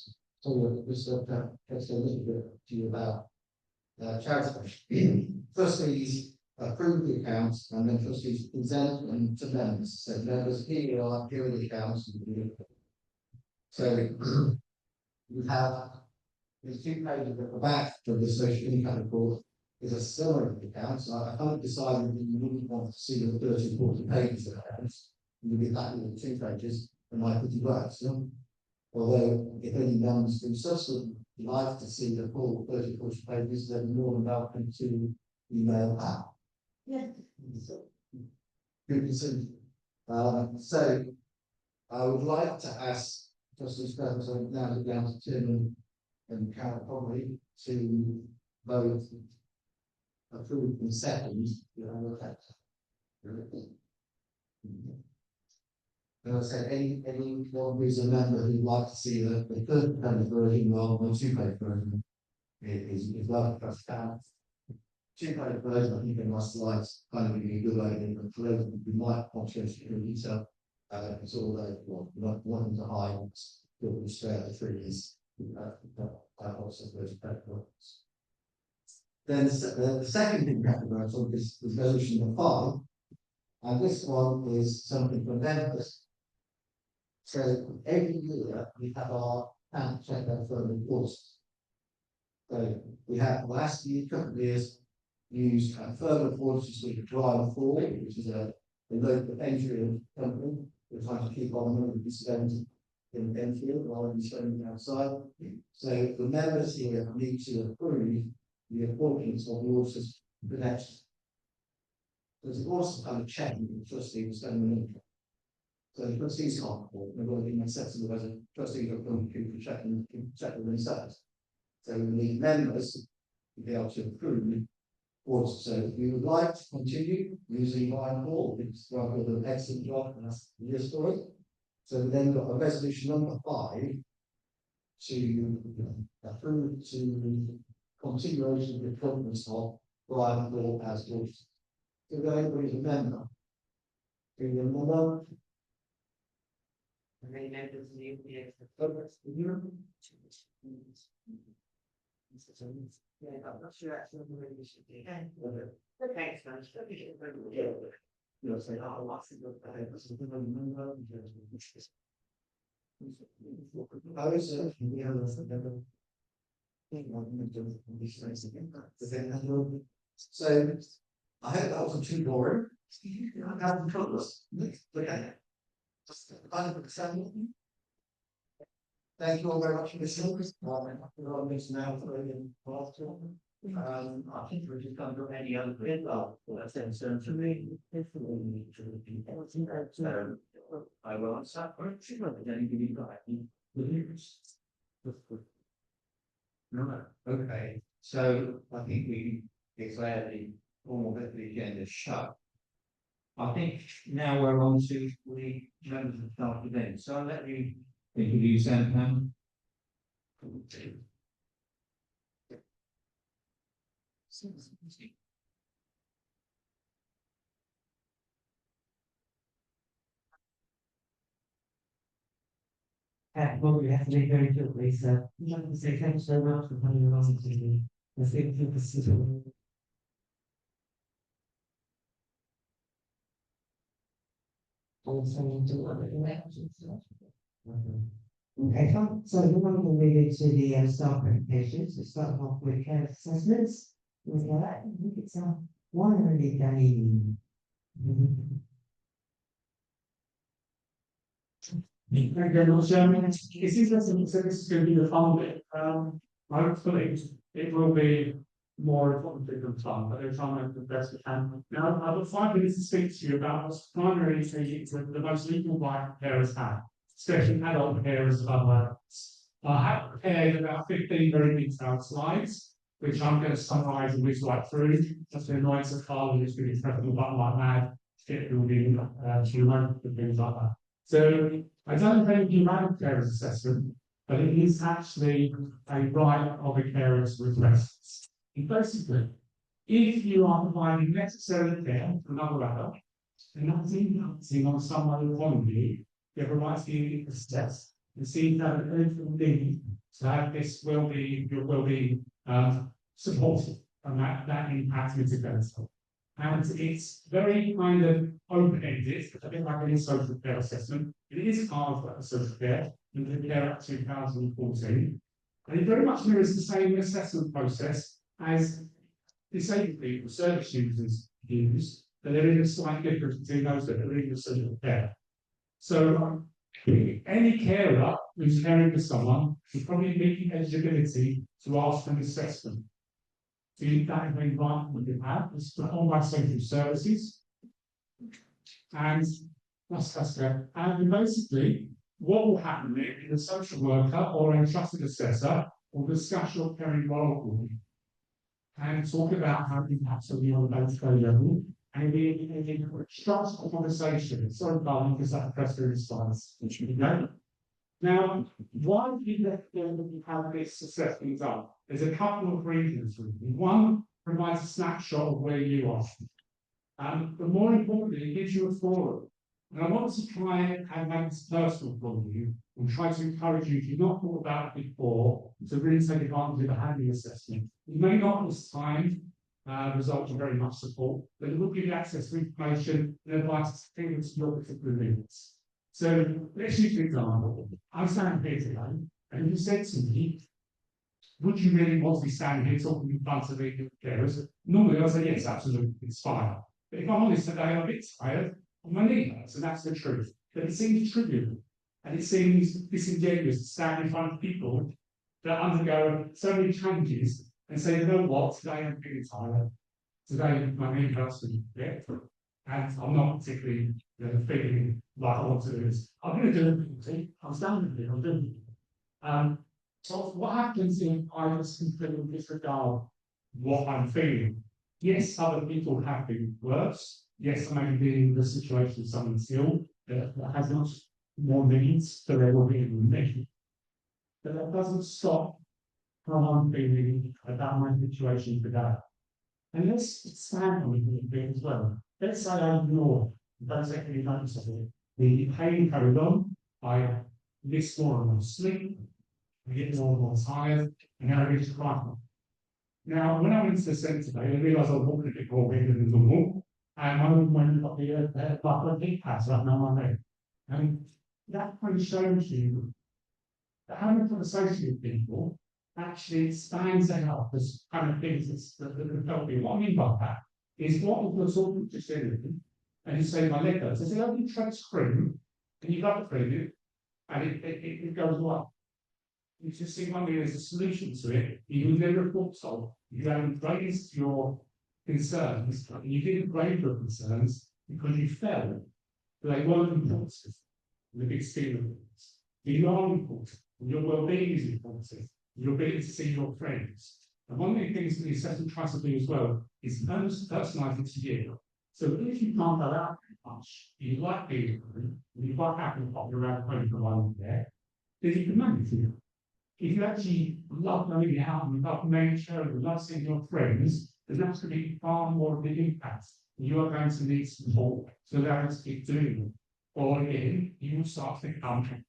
just a little bit to you about charity. Firstly, is approve the accounts, and then trustees present them to members. So members, here are the accounts. So we have these 2 pages at the back of the social income report is a summary of the accounts. I haven't decided that you wouldn't want to see the 30 or 40 pages of accounts. You'll be happy with the 2 pages and my pretty works. Although if any members do subsequently like to see the full 30 or 40 pages, then more than welcome to email out. Yeah. Good decision. So I would like to ask Justice President now to down to Tim and Carol probably to both approve and second. And I said, anyone who's a member who'd like to see the 30-page version rather than the 2-page version is welcome to us down. 2-page version, I think in my slides kind of give you a good idea, but for those who might want to go through detail, it's all like wanting to hide the straight the trees. Also those paperworks. Then the second thing we have to vote on is resolution number 5, and this one is something for members. So every year we have our town check our further reports. So we have last year, couple of years, used further reports to sort of drive forward, which is a local engineering company. We're trying to keep on money we spend in Enfield rather than spending outside. So the members here need to approve the appointments of the auditors for next. There's also kind of checking the trustee was spending money. So the trustees can't afford, they're going to be acceptable as a trustee of people checking themselves. So we need members to be able to approve audits. So if you would like to continue using Ryan Hall, it's rather an excellent job, and that's the year story. So we then got a resolution number 5 to approve to continuation of the appointments of Ryan Hall as auditor. So if anybody's a member, do you remember? And then members of the yeah, I'm not sure that's what we should do. Thanks, man. You know, say, oh, lots of good. I was we have a so I hope that wasn't too boring. I haven't told us. Okay. Just kind of exciting. Thank you all very much for listening. I think we're just going to do any other bit of that's concerned to me. I will answer. Anybody got any? No. Okay. So I think we declare the formal bit of the agenda shut. I think now we're on to the members of the staff event. So I'll let you introduce them, Pam. Well, we have to be very quickly, so I'd like to say thank you so much for coming along to the thing for And so you do what it is. Okay, fine. So we're going to move into the staff presentations. We start off with care assessments. We go, I think it's a 100 day. Thank you very much, Chairman. It's interesting, so this is going to be the fun bit. Hopefully, it will be more informative than fun, but they're trying to make the best we can. Now, I've got 5 minutes to speak to you about what's primarily the most legal right carers have, especially adult carers of other adults. I have prepared about 15 very detailed slides, which I'm going to summarise and whiz right through, just to annoy the Carl who's going to be pressing the button like mad, to get through the human and things like that. So I don't think you have a carer's assessment, but it is actually a right of a carer to request. Basically, if you are providing necessary care to another adult, and that's impacting on someone upon you, you have a right to be assessed and see if that anything need to have this your well-being supported and that impact mitigated. And it's very kind of open-ended, a bit like any social care assessment. It is part of social care, in the Care Act 2014. And it very much mirrors the same assessment process as disabled people, service users use, but there is a slight difference between those that are in the social care. So any carer who's caring for someone should probably meet the eligibility to ask for an assessment. The that environment we have is performed by social services, and that's there. And basically, what will happen is a social worker or a trusted assessor will discuss your caring role with you and talk about how it impacts on you on a day-to-day level, and it starts a conversation. Sorry, darling, because that press response, which we know. Now, why do you have this assessment done? There's a couple of reasons. One provides a snapshot of where you are. But more importantly, it gives you a forum. And I want to try and make this personal from you and try to encourage you, if you've not thought about it before, to really take advantage of the handling assessment. It may not at this time result in very much support, but it will give you access to information and advice to your particular needs. So let's use an example. I'm standing here today, and if you said to me, would you really want to be standing here talking in front of the carers? Normally I'll say yes, absolutely, it's fine. But if I'm honest today, I'm a bit tired, and my knee hurts, and that's the truth. But it seems trivial, and it seems disingenuous to stand in front of people that undergo so many changes and say, you know what, today I'm feeling tired. Today my knee hurts me, yeah? And I'm not particularly feeling like I want to do this. I'm going to do it, see? I'm standing here, I'm doing it. So what happens if I just completely disregard what I'm feeling? Yes, other people have been worse. Yes, I may be in the situation of someone's ill that has much more needs to their well-being than me. But that doesn't stop how I'm feeling about my situation today. And let's expand on it as well. Let's say I ignore, don't take any notice of it. The pain carried on, I miss more and more sleep, I get more and more tired, and now I reach crying. Now, when I went to the centre today, I realised I was walking a bit more regular than normal, and I went and got the knee pads up on my leg. And that kind of shows you that having a conversation with people actually expands out this kind of things that help you. What I mean by that is what was talking to Sheridan, and you say my leg hurts. I say, oh, you try cream, and you got the cream, and it goes well. You just see one way there's a solution to it. You never report solve. You haven't raised your concerns, and you didn't raise your concerns because you felt that they weren't important in the big scheme of things. You are important, and your well-being is important. Your ability to see your friends. And one of the things that the assessment tries to do as well is personalise it to you. So if you can't go out very much, you like being home, and you quite happy to pop around home for one there, then you can manage it. If you actually love going out and love nature and love seeing your friends, then that's going to be far more of the impact. You are going to need support to allow you to keep doing it. Or again, you will start to become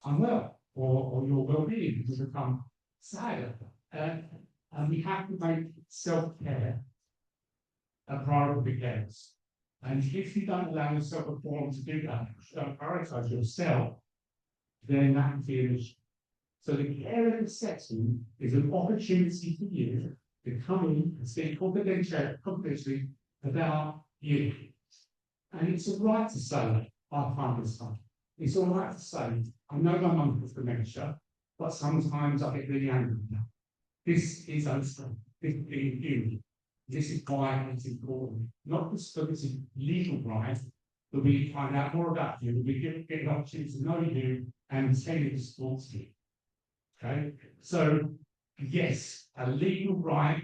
unwell, or your well-being will become sadder. And we have to make self-care a priority for carers. And if you don't allow yourself a forum to do that, if you don't prioritise yourself, then that can be an issue. So the care of the setting is an opportunity for you to come in and speak confidentially about you. And it's all right to say, I find this fun. It's all right to say, I know my mum has dementia, but sometimes I get really angry now. This is okay. This is being human. This is why it's important. Not just because it's legal right, but we find out more about you, we get an opportunity to know you and tailor the support to you. Okay, so yes, a legal right,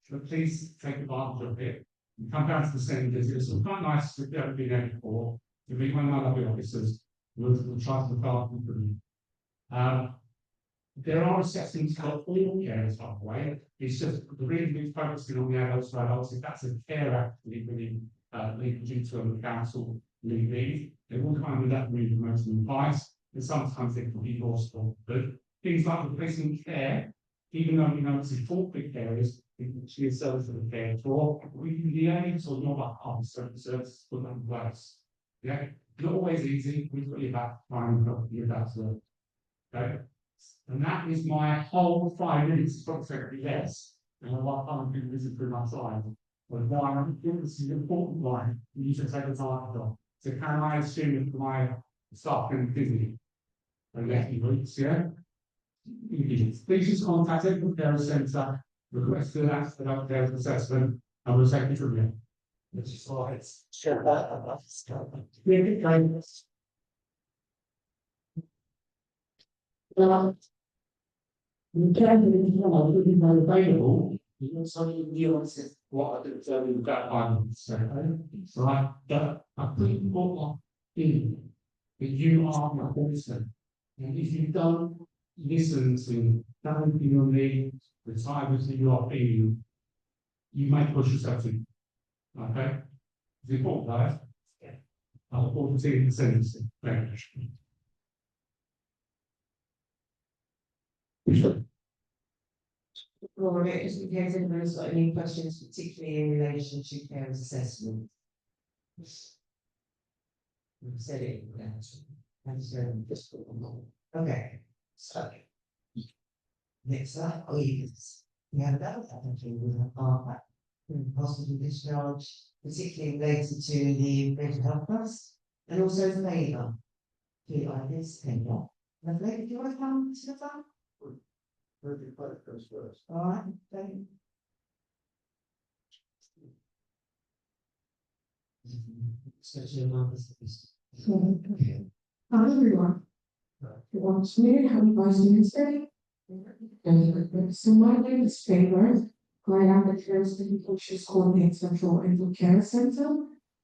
but please take advantage of it. And come down to the same visit. It's quite nice to have been there before, to meet one of my lovely officers, we'll try to look after them. There are assessments for all carers, by the way. It's just the reason we're focusing on the adults for adults, if that's a care act within legal duty on the council legally, they will come with that really promoting advice, and sometimes it can be lost or good. Things like replacing care, even though we know it's important for carers, it can be a service of the care for, we can liaise or not about certain services put in place. Yeah, not always easy, we've really about finding help with that service. Okay. And that is my whole 5 minutes, approximately less. And a lot of time people visit through my side. But why I think this is an important line, you need to take advantage of. So can I assume that my staff can be busy? And let me weeks, yeah? Please just contact the care centre, request an accident care assessment, and we'll take it from there. Which is why it's sure that. Yeah, good kindness. You can be available, you know, some of the nuances, what I did tell you that one, right, but I couldn't put one in, that you are my person. And if you don't listen to everything you need, the time that you are feeling, you might push yourself in. Okay? It's important, right? Yeah. I look forward to seeing the sentencing. Thank you. Laura, just in case anybody's got any questions, particularly in relation to carers assessment. We've said it, okay, so. Next up, we have that, I think we have our hospital discharge, particularly related to the mental health trust, and also the labour. Do you like this? Lovely, do you want to come to the front? All right, thank you. Hi everyone. Good afternoon, how are you guys doing today? So my name is Favor. I am the Care Education Coordinator for Infant Care Centre.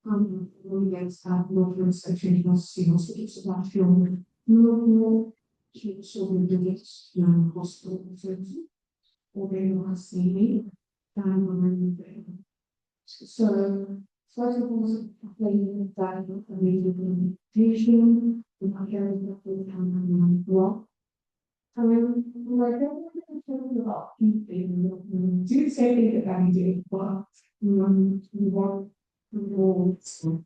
We get local section hospital, so it's about film, local, children visits, hospital services, or they will see me. So, first of all, playing that amazing presentation, and I'm hearing that we can block. Like, I don't want to tell you about anything, do say that I do, but we want to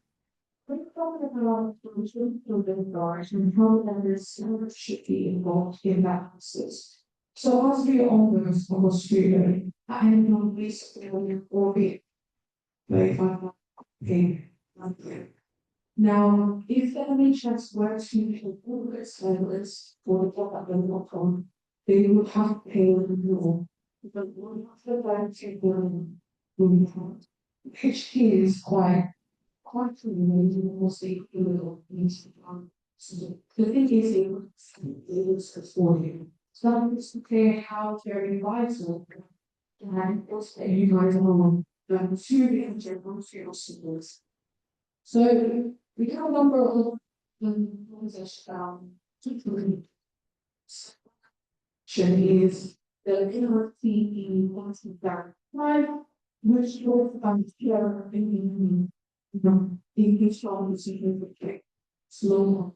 we're talking about children guards and how others should be involved in that process. So as we all know, as Australia, I am not basically or be like okay. Now, if the NHS were to improve its levels for the job that they're not on, they would have to pay more. But one of the banks which is quite amazing, mostly so the thing is, it was for you. So that is to clear how very vital and also you guys are on to the international schools. So we have a number of organizations is the NRC policy that which goes here in the strong significant slow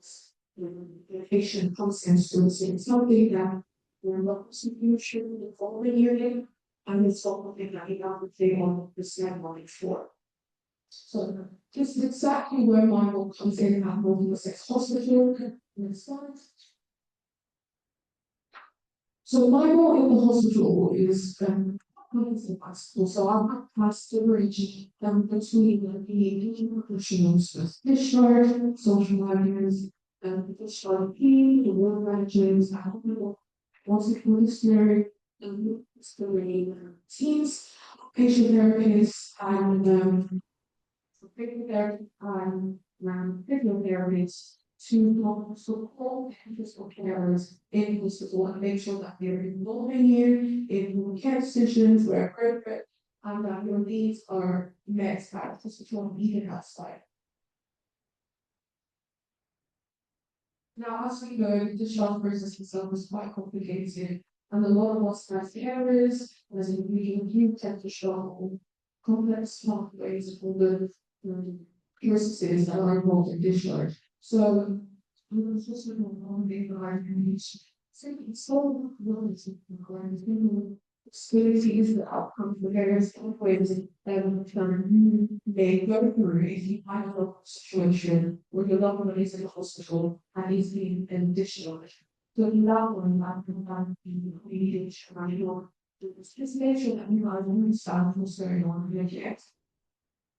education process to it's something that we're not institution the following unit and it's something that we have to say on the ceremony for. So this is exactly where my role comes in at Middlesex Hospital. Next slide. So my role in the hospital is hospital. So I'm past the bridge between the professionals, discharge, social workers, discharge team, the ward managers, multidisciplinary disciplinary teams, patient therapists, and physiotherapists to help support physical carers in hospital and make sure that they're involving you in care decisions where appropriate and that your needs are met at the hospital and even outside. Now, as we know, the discharge process itself is quite complicated, and a lot of us as carers, as in we tend to struggle complex pathways for the processes that are involved in discharge. So, I'm just looking at one thing that I can reach. So, it's so relative to quarantine. Stability is the outcome for various pathways they go through if you find a situation where your loved one is in the hospital and is being discharged. So, the loved one might be needed to just make sure that you guys understand what's going on here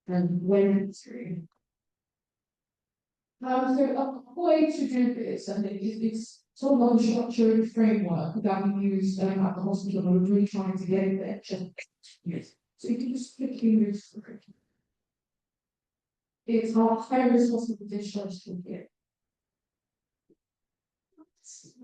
and when it's through. So a way to do this, and it's sort of a structured framework that we use at the hospital, and we're really trying to get it there. Yes. So you can just quickly move through. It's our high risk hospital discharge toolkit.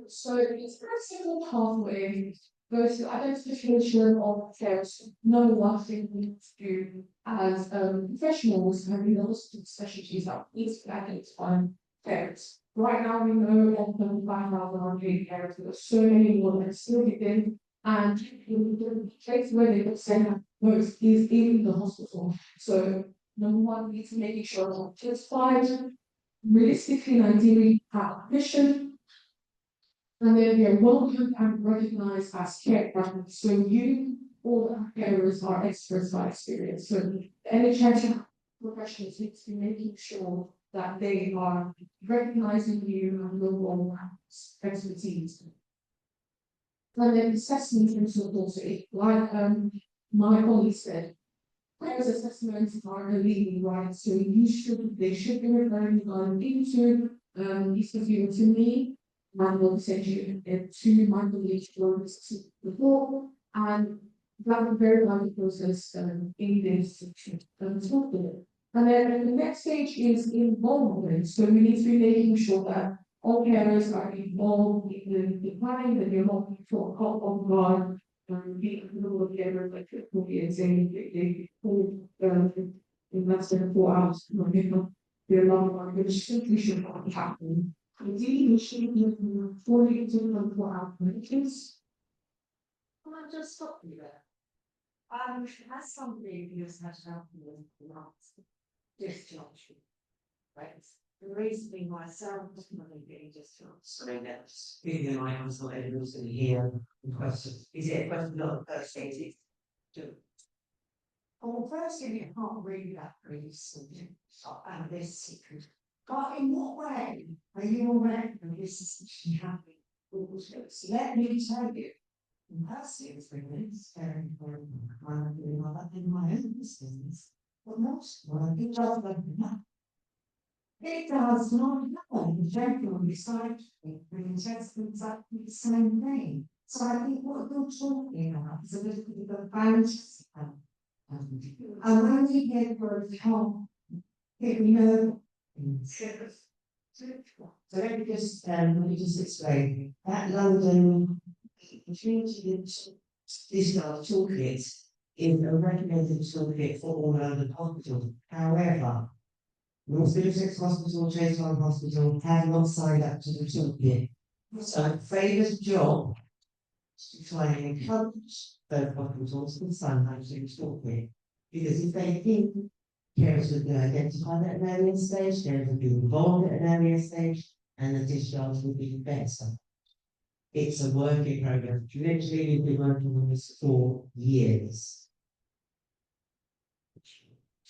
So it's a very simple pathway. Goes to identification of cares. Number one thing we need to do as professionals having the hospital specialties that is to identify cares. Right now we know of the 5,000 cares, there are so many more that are still within, and the place where they would send out most is in the hospital. So number one, we need to make sure that identified realistically and ideally have permission. And then they're welcome and recognized as care partners. So you, all the carers are experts by experience. So the NHS professionals need to be making sure that they are recognizing you and your role and expertise. And then assessment and so also, like my colleague said, those assessments are illegal, right? So they should be referring into these review to me. And will send you to my colleagues before, and that was very long process in this talk. And then the next stage is involvement. So we need to be making sure that all carers are involved in the planning, that you're not for call on guard, being a little carer like it will be saying they pull in less than 4 hours, they're not going to simply should not happen. Ideally, we should be 40 to 24 hour minutes. Well, I'll just stop you there. As somebody who has had help with discharge, right? The reason being myself personally being discharged. So that's feeling like I was not able to hear the question. Is it a question of the first aid? Well, first thing, you can't read that pretty simple. And this secret. But in what way are you aware of this is happening? Let me tell you. That's seriously, it's very important. I'm doing all that in my own business. But most of all, it does not. It does not happen. Generally, besides just exactly the same thing. So I think what you're talking about is a little bit of a balance. And when we get word help, if we know. So let me just explain that London opportunity discharge toolkit is a recommended toolkit for all London hospitals. However, Middlesex Hospital, Chase Hospital have not signed up to the toolkit. So Favour's job is to try and encourage those hospitals to sign up to the toolkit. Because if they think carers would be identified at an earlier stage, carers would be involved at an earlier stage, and the discharge would be better. It's a work in progress. Literally, we've been working on this for years.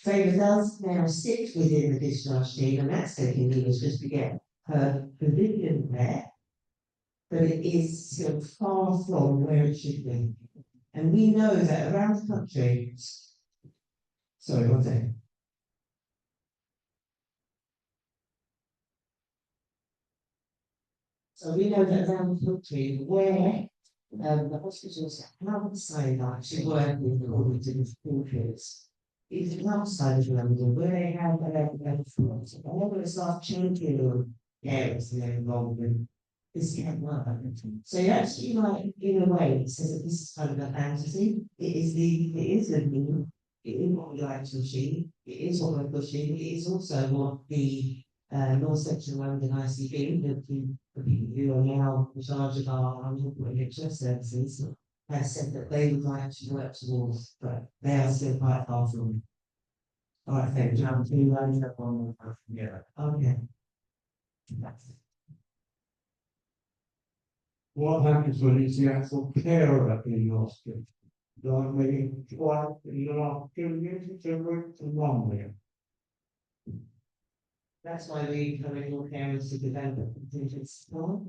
Favour does now sit within the discharge team, and that's taking years just to get her position there. But it is sort of far from where it should be. And we know that around the country, sorry, one second. So we know that around the country where the hospitals outside actually work with all the different supporters. It's outside of London where they have their floors. Whenever it's not changing areas they're involved with, this can't work. So actually, like, in a way, it says that this is kind of a fantasy. It is the new, it is what we like to achieve, it is what we're pushing, it is also what the North Section London ICB, the people who are now in charge of our NHS services, has said that they would like to work towards, but they are still quite far from. All right, thank you. Yeah. Okay. What happens when it's the actual carer in the hospital? Like maybe twice in the last 2 years, it's a week to 1 week. That's why we encourage all parents to develop contingent support.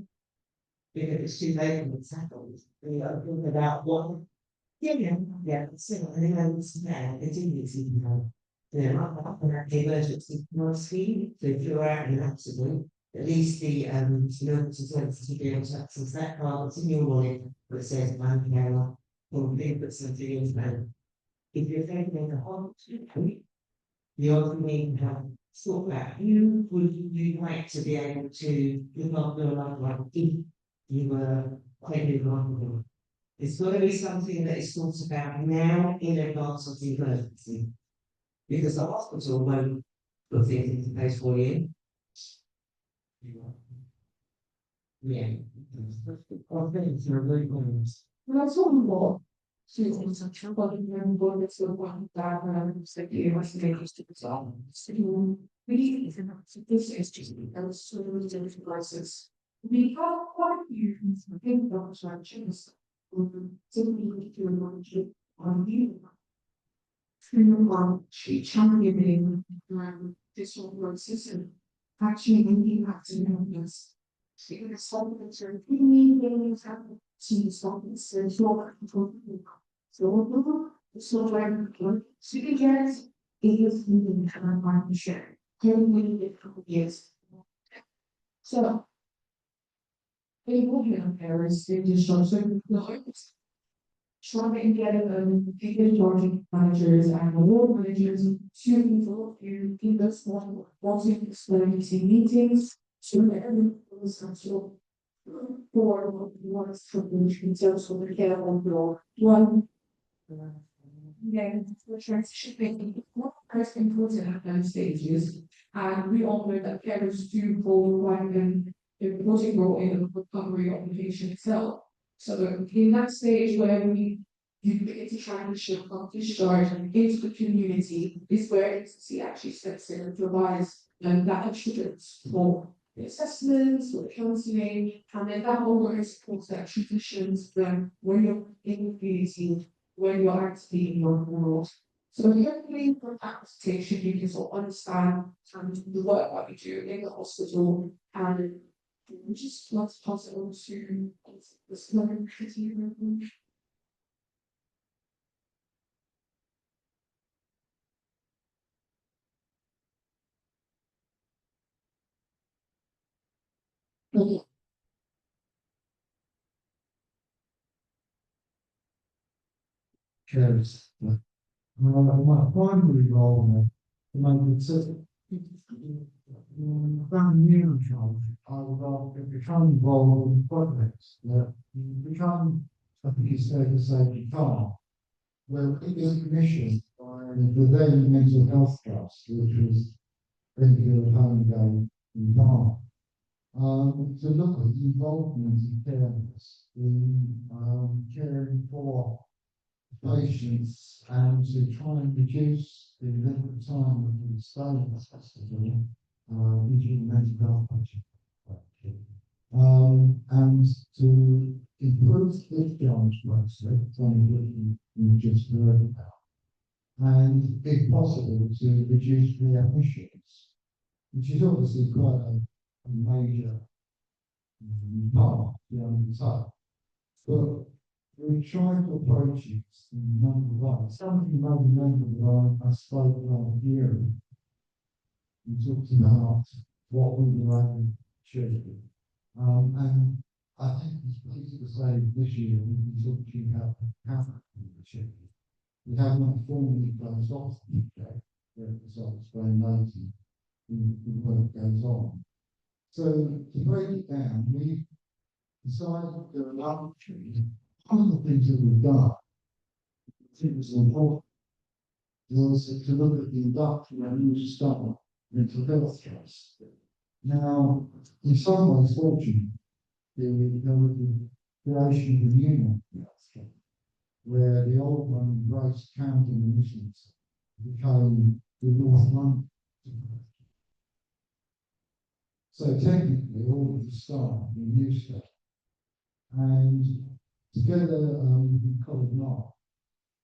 Because it's too late when it's happened. We are talking about one. Yeah, so I think I was there, it didn't even know. The emergency scheme, so if you're out in an accident, at least the emergency services will be able to access that card, it's in your wallet, that says man carer, or they put something in there. If you're taking a hospital, the other thing have thought that you would you like to be able to look after a loved one if you were taken along. It's got to be something that is thought about now in advance of the emergency. Because the hospital won't put things into place for you. Yeah. Well, that's all more. So it's a trouble in your body, it's the one that it's like you must make us to resolve. So we is enough. So this is just a sort of different process. We have quite a few things to think about, so I choose. So we do a launch on you. Championing this whole system. Actually, we have to know this. Because some of it's really happen to stop this and floor control. So when city gas is moving to our market share, can we get years? So they will have Paris, they just show certain lawyers. Trying to get people charging managers and award managers to people who in this one wanting to explain meetings to everyone essential for what is privilege in terms of the care of your one. Yeah, the transition being one person important at those stages, and we all know that carers do hold quite an important role in the recovery of the patient itself. So in that stage where you begin to transition from discharge into the community is where agency actually steps in and provides that extra support, the assessments, for the counselling, and then that overall supports that transitions from when you're in the community, when you're actually in your world. So hopefully from that presentation you can sort of understand the work that we do in the hospital and just let's pass it on to the smaller criteria. Because my primary role when I consider brand new job, I would become involved in projects that become, I think it's fair to say, become. Well, it was commissioned by the then Mental Health Trust, which was Greenfield Home Day in March. To look at the involvement of parents in caring for patients and to try and reduce the length of time that we stay in the hospital, using mental health patient. And to improve discharge mostly, something that you just heard about. and if possible to reduce the emissions, which is obviously quite a major part to undertake. But we're trying to approach it in number one. Some of you may remember that I spoke last year and talked about what we were aiming to achieve. And I think it's pleased to say this year we've been talking about how we achieve. We have not formally closed off the project, where the results very later, the work goes on. So to break it down, we decided there are one of the things that we've done, I think was important, was to look at the induction and new start mental health trust. Now, in some ways, fortunately, there was the creation of the new one, where the old one, Grace County Missions, became the North London. So technically, all of the staff were new staff. And together with Colin Mark,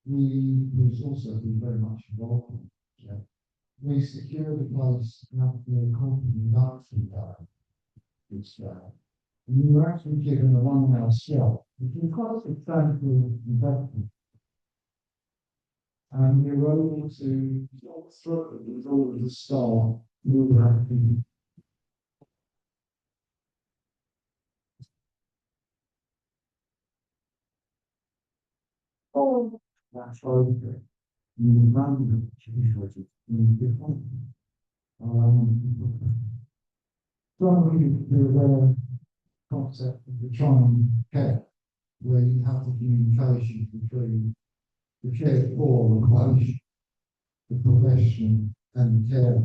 we was also been very much involved in it. Yeah. We secured a place at the company induction day. And we were actually given a 1 hour slot, which was quite a substantial investment. And we were able to talk through it with all of the staff who were actually. Oh, that's okay. You run the the concept of the triangle care, where you have the communication between the care for the patient, the profession, and the care.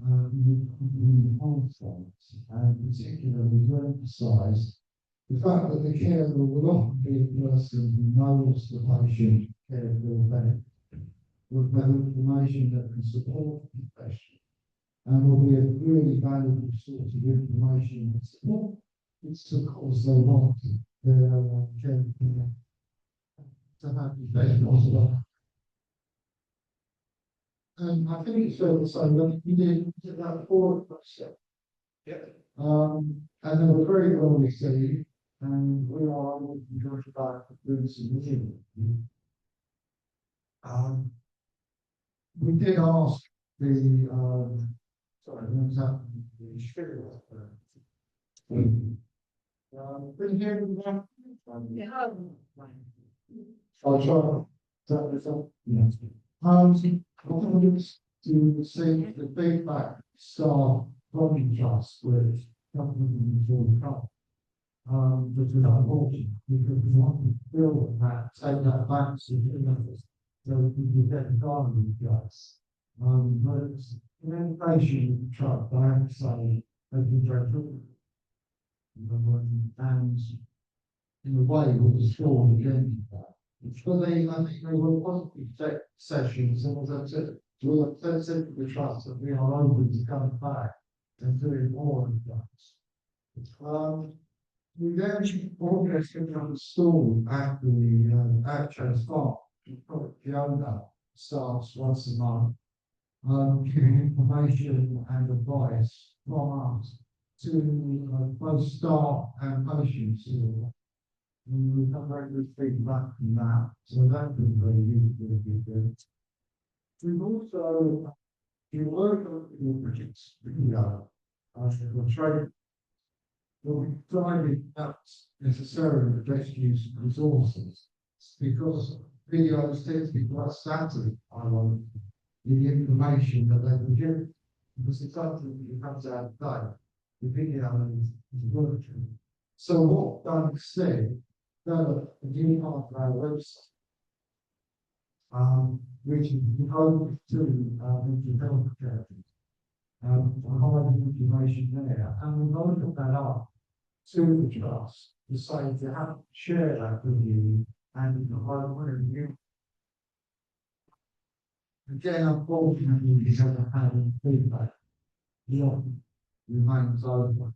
In concepts, and particularly to emphasise the fact that the carer will often be a person who knows the patient cares for better, with better information that can support the profession, and will be a really valuable source of information and support. It's of course they want their care to have the best possible. And I think it's fair to say that we did about 4 steps. Yeah. And they were very well received, and we are able to go back to doing some meeting. We did ask the sorry, what's happening? The schedule. Been here with that? Yeah. I'll try. Yes. To see the feedback staff bonding trust with government before the car. Which was unfortunate because we want to build that, take that back to the members, so we can get the garden guys. But communication with the truck, I have to say, has been very good. And in a way, we'll destroy the end of that. But I think they will positive sessions, and as I said, we'll have the trust that we are open to come back and doing more of that. We then organized a stall at the Atchos Farm. The owner starts once a month, giving information and advice from us to both staff and patients. And we've got very good feedback from that, so that's been very useful. We've also been working on the projects for trade. But we decided not necessarily the best use of resources because videos tend to be quite static on the information that they produce, because it's something that comes out of date. The video is working. So what done instead, developed a new part of our website, which is devoted to mental health charities. Providing information there, and we've opened that up to the trust to say to have to share that with you and provide one of you. Again, unfortunately, we haven't had any feedback. The often remains open.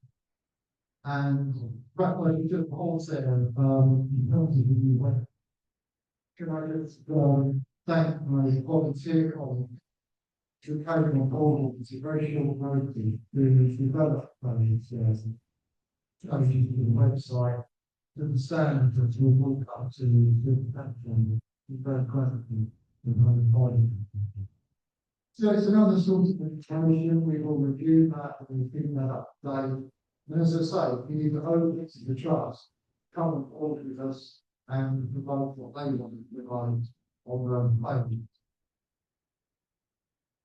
And that way, we just pause there, in terms of the new web. Can I just thank my volunteer colleagues who came on board with a very short notice to develop those changes to the website to the standards that will walk up to the platform very quickly and very quickly. So it's another sort of information, we will review that and we'll pick that up today. And as I say, we need to open it to the trust, come on board with us and provide what they want to provide on their own page.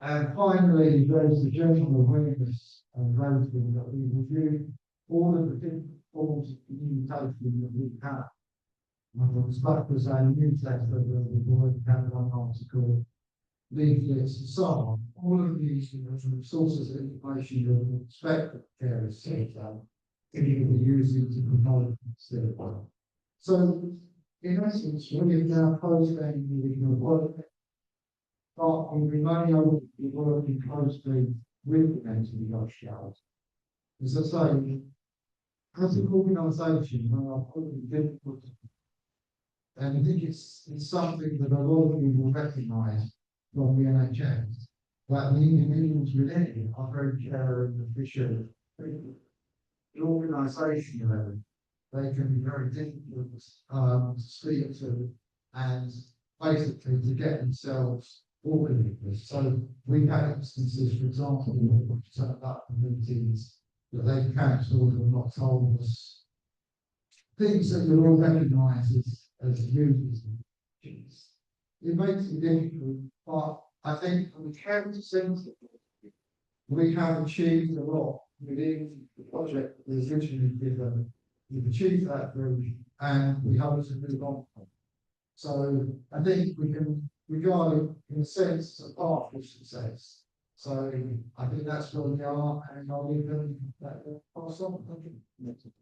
And finally, there's the general awareness and rating that we review all of the different forms of communication that we have. And the stuff was our newsletter, the word one article, leaflets and so on. All of these sources of information that we expect that carers set up, if you can use it to promote their work. So, in essence, we have now posting the work, but we remain able to be working closely with the mental negotiators. As I say, as an organisation, we are putting difficult, and I think it's something that a lot of people recognise from the NHS, that the individuals within it are very caring and efficient. The organisation level, they can be very difficult to speak to and basically to get themselves organised. So we had instances, for example, we've set up meetings that they've cancelled and not told us things that we all recognise as users. It makes it difficult, but I think from the character sense, we have achieved a lot within the project that was originally given. We've achieved that very, and we hope to move on. So I think we can regard it in a sense as a path of success. So I think that's where we are, and I'll leave them that pass on. Thank you.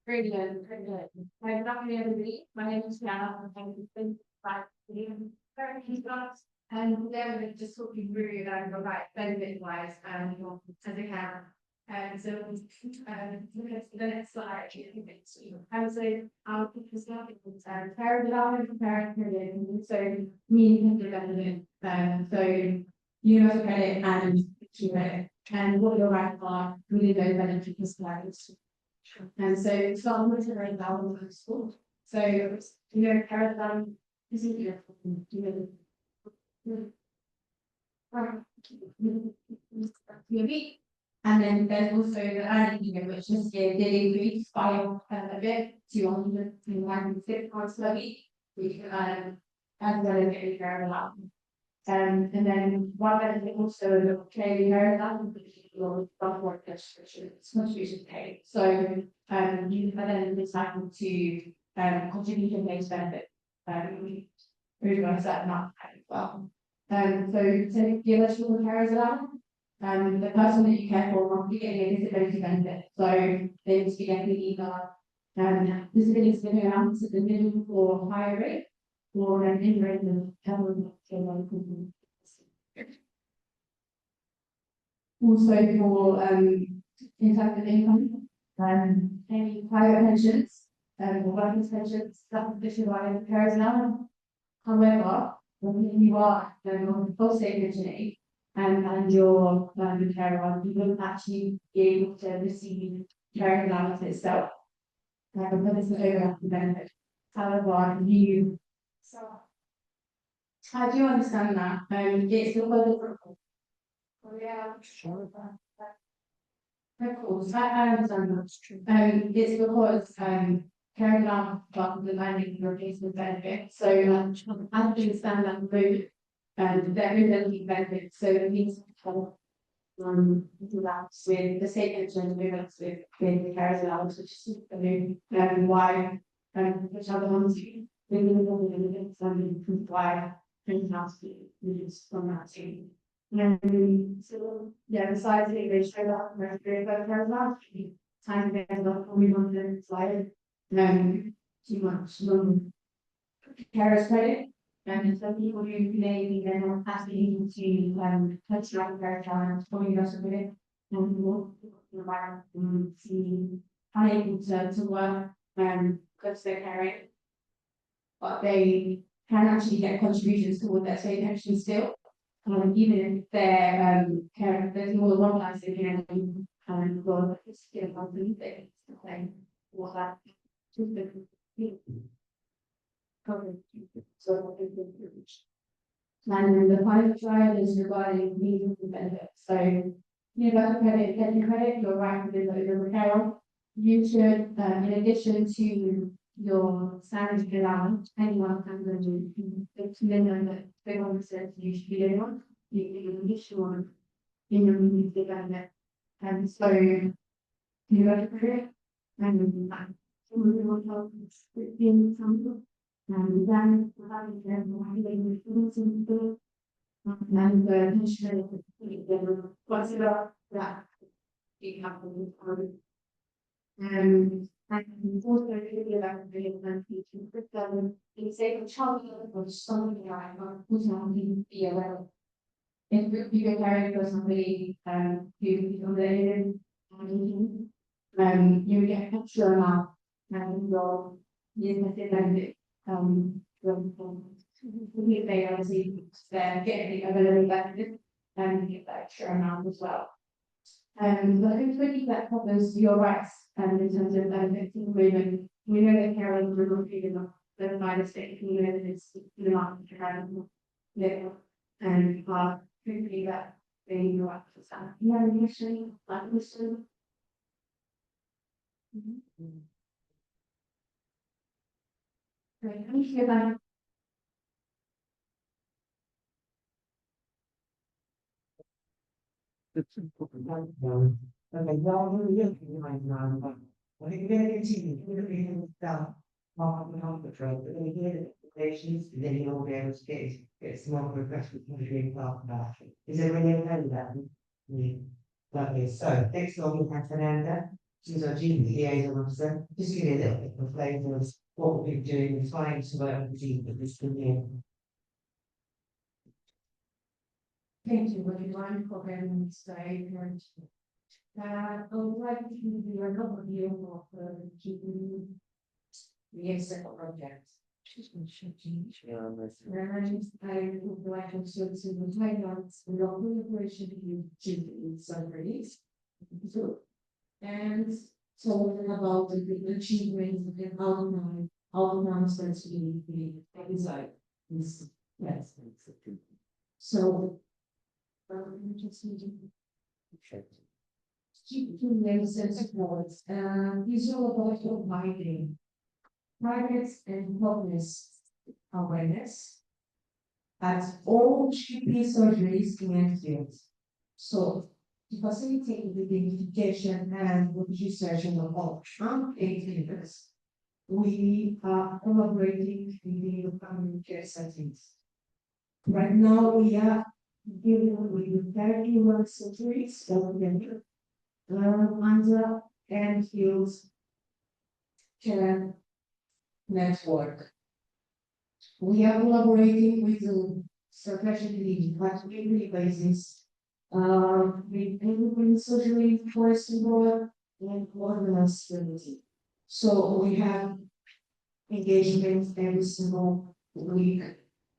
Brilliant, brilliant. Good afternoon, everybody. My name is Jana. I'm the currently class, and today I'm going to just talk you through about benefit wise and as I can. And so, look at the next slide. So, I'll put this up. Parent development for parent credit. So, meaning development. So, universal credit and credit, and what your rights are within those benefits plans. And so some of the very valuable in school. So paradigm isn't and then there's also the earning unit, which is did increase by a bit to 106 pounds per week, which as well as getting care allowance. And then one benefit also clearly very valuable work contribution pay. So you are then entitled to contribution based benefit over a certain amount of time as well. So to the eligible carers allowance, the person that you care for will be getting a disability benefit. So they must be getting either disability allowance at the minimum or higher rate, or an in-rate of also for in terms of income, any private pensions, or workers' pensions, that would be provided by the carers allowance. However, when you are on the full state pension and your carer, you wouldn't actually be able to receive care allowance itself. Because it's an overlapping benefit. However, you I do understand that. It's a little. Yeah, sure. Of course, I understand that's true. It's because, carrying on about the landing replacement benefit, so, I understand that move. There is a lead benefit, so it means, lapse with the state pension, lapse with the carers allowance, which is, why, which other ones, we need to benefits, why, house reduced from that team. So, yeah, besides the English, I got very good paragraph, time to get up, we want to slide, too much, carers credit. And some people who maybe they're not asking to, touch like their talent, for the rest of it. And work, see, unable to work, because they're caring. But they can actually get contributions toward their state pension still. Even if they're, there's more than one person in, well, it's still something they claim for that. Just the. So. And the final slide is regarding means and benefits. So, universal credit, getting credit, you're right with the referral. You should, in addition to your salary allowance, anyone can go to the minimum that they want to say you should be doing one. You get an additional one in your means of benefit. And so, universal credit, and we will help with the example. And then having them having the and the consider that it happened. And also really about the teaching for them in sake of child or something like who's not be aware of. If you can carry for somebody who related you get extra amount and your benefit if they obviously then get the available benefit and get that extra amount as well. But hopefully that covers your rights in terms of benefits including we know that Carol will not be enough the United States, we know that it's the market level and hopefully that they know up to that. Yeah, initially, like listen. Great, thank you, bye. Okay, well, we're looking right now, but I think we're going to continue, we're going to be down, market control, but then here the implications, then you'll be able to get some more progressive country about that. Is there any other that? Okay, so next on we have Fernanda, she's our GP liaison officer, just give you a little bit of a flavour of what we've been doing, trying to work with you, but this could be. Thank you, everyone, for having me today. I would like to do an overview of the keeping the external projects. And I would like to show some highlights of the operation in summaries. And so about the achievements and outcomes that we inside this. Yes. So just need to keep two names and supports. These are about providing private and public awareness at all GP surgeries in Enfield. So to facilitate the identification and research of all cases, we are collaborating with the primary care settings. Right now, we are dealing with 31 surgeries altogether under Enfield's care network. We are collaborating with the suppression league on a weekly basis. With every surgery first involved and organized strategy. So we have engagements every single week.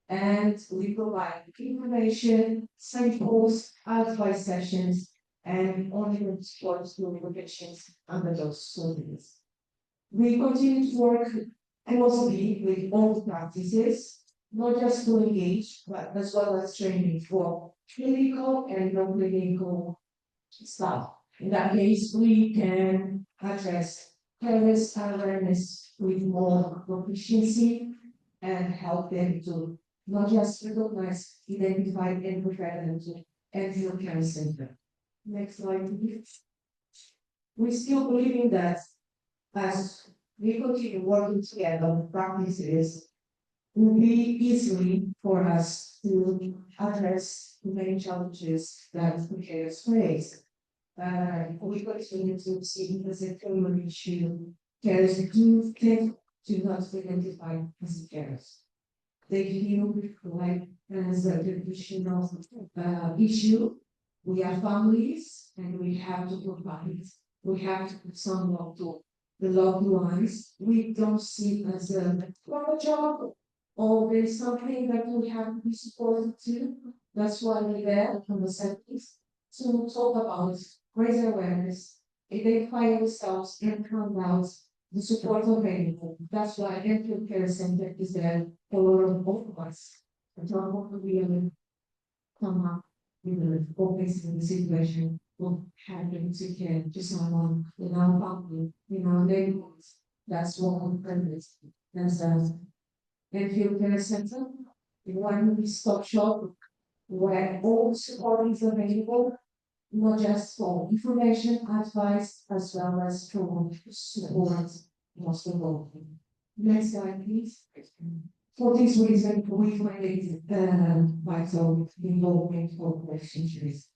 And we provide information, samples, advice sessions, and ongoing support to patients under those surgeries. We continue to work closely with all practices, not just to engage, but as well as training for clinical and non-clinical staff. In that case, we can address careless awareness with more proficiency and help them to not just recognize, identify, and prepare them to enter care center. Next slide, please. We still believe in that as we continue working together, practices will be easily for us to address the main challenges that the carers face. We continue to see as a common issue, carers do tend to not identify as carers. They feel like as a traditional issue. We are families and we have to provide, we have to put some love to the loved ones. We don't see it as a job or there's something that we have to be supported to. That's why we're there from the settings to talk about, raise awareness, identify ourselves and come out the support available. That's why Enfield Care Center is there for both of us. I don't want to really come up with a focus in the situation of having to care to someone in our family, in our neighborhoods. That's what our purpose. That's Enfield Care Center, one stop shop where all support is available, not just for information, advice, as well as for support, most of all. Next slide, please. For this reason, we find it vital involvement for questions.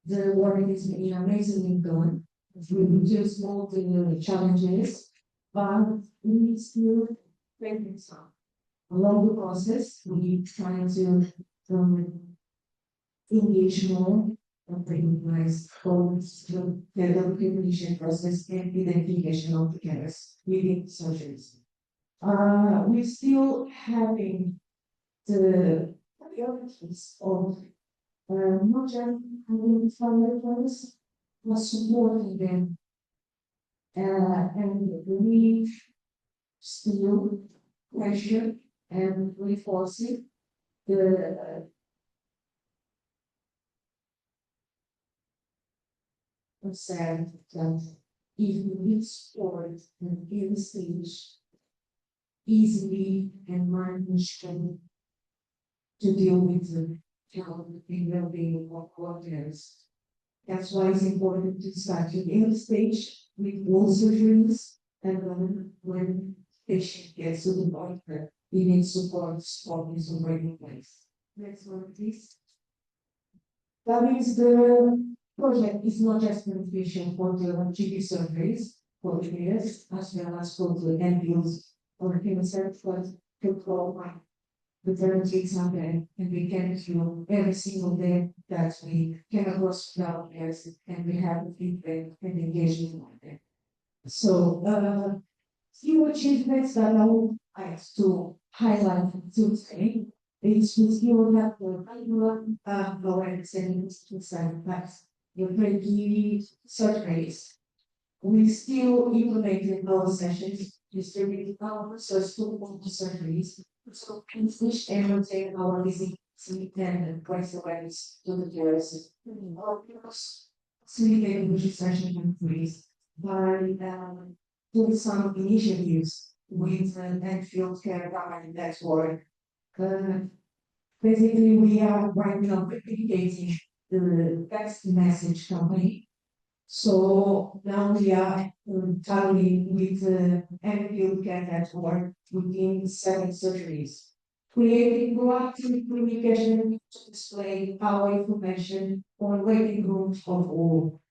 The work is being amazingly done. We reduce all the challenges, but we still facing some. Along the process, we try to engage more and recognize goals to the recognition process and identification of the carers within surgeries. We're still having the priorities of not just identifying the carers, but supporting them. And we still question and reinforcing the concern that if we support and in stage easily and manage to deal with the health and well-being of workers. That's why it's important to start at the stage with all surgeries and then when patient gets to the point where we need support is already in place. Next one, please. That means the project is not just beneficial for the GP surgeries, for the payers, as well as for the NPOs or cancer, but to provide the therapies out there, and we can feel every single day that we came across with our players and we have feedback and engagement on them. So, few achievements that I would like to highlight today is we still have the regular awareness and inside facts. Your pretty surgeries. We still implemented our sessions, distributed our resources to all the surgeries. So finish and maintain our busy and price awareness to the carers. Our facilitating which session increase by doing some initiatives with Enfield Care Government Network. Basically, we are right now replicating the text message company. So now we are targeting with the Enfield Care Network within 7 surgeries, creating proactive communication to display our information on waiting rooms of all,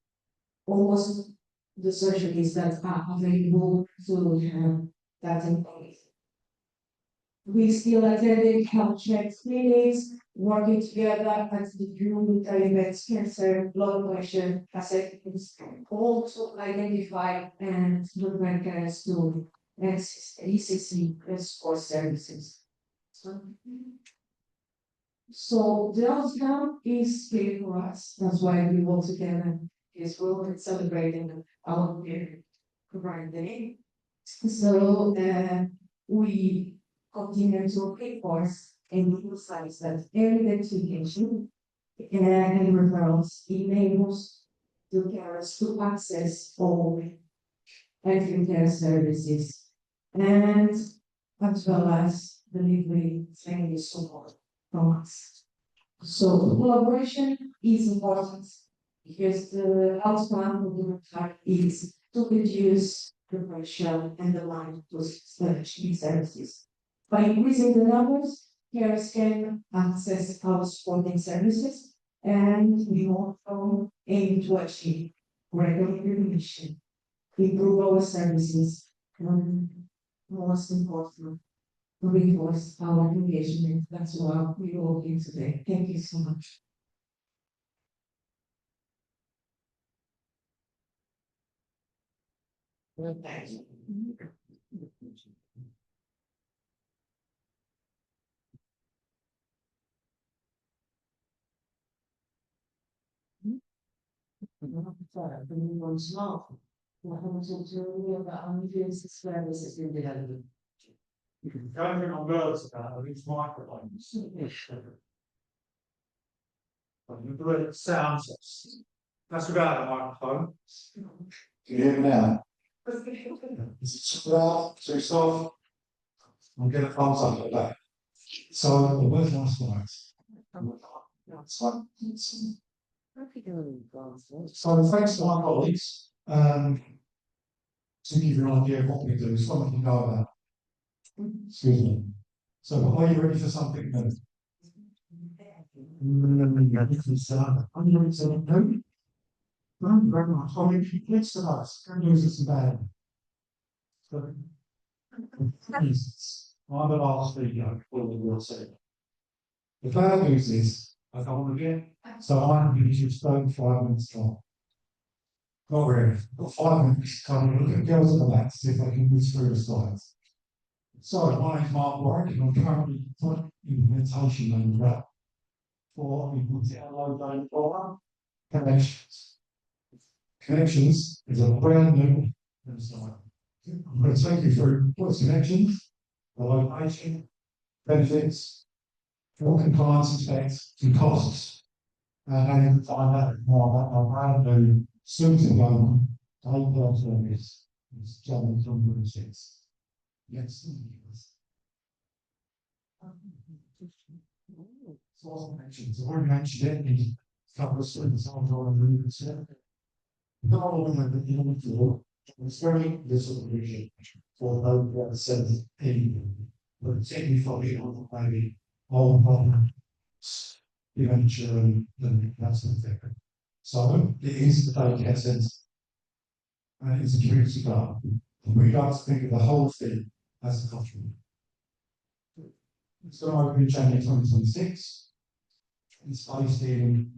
almost the surgeries that are available to have that in place. We still attended health check clinics, working together at the June events, cancer, blood pressure, assessments, all to identify and prevent carers to ECC support services. So the outcome is clear for us. That's why we work together is we're celebrating our Pride Day. So we continue to reinforce and emphasize that early identification and referrals enables to carers to access all health care services and as well as delivery training support from us. So collaboration is important because the outcome of the attack is to reduce the pressure and the line to services. By increasing the numbers, carers can access our supporting services and we also aim to achieve greater recognition, improve our services, and most important, reinforce our engagement. That's why we all here today. Thank you so much. Going on girls about these microphones. The word sounds. That's without a microphone. Can you hear me now? Is it too loud, too soft? I'm gonna find something like that. So, the word last slides. So, thanks to my colleagues, to give you an idea of what we do, so we can go about. Excuse me. So, are you ready for something new? I'm going to no. Thank you very much. I mean, it's to us. Good news is bad. So, I'm the last video for the World Series. The bad news is, I don't want to get, so I'm going to stone 5 minutes long. Not really, got 5 minutes, come and look at girls at the back to see if I can move through the slides. So, my name's Mark Warwick, and I'm currently implementation manager for the download program, Connections. Connections is a brand new website. I'm going to take you through what's Connections, the location, benefits, what compliance expects, and costs. And how you can find out more about our brand new soon to go take service. It's January 2026. Yes. So Connections, I've already mentioned it in a couple of students on the not only have the individual, it's very little region for over 70, but particularly for the other maybe all problems eventually then that's the thing. So it is the daycare centre and it's a community garden. We like to think of the whole thing as a cultural. It's going to open in January 2026. It's based in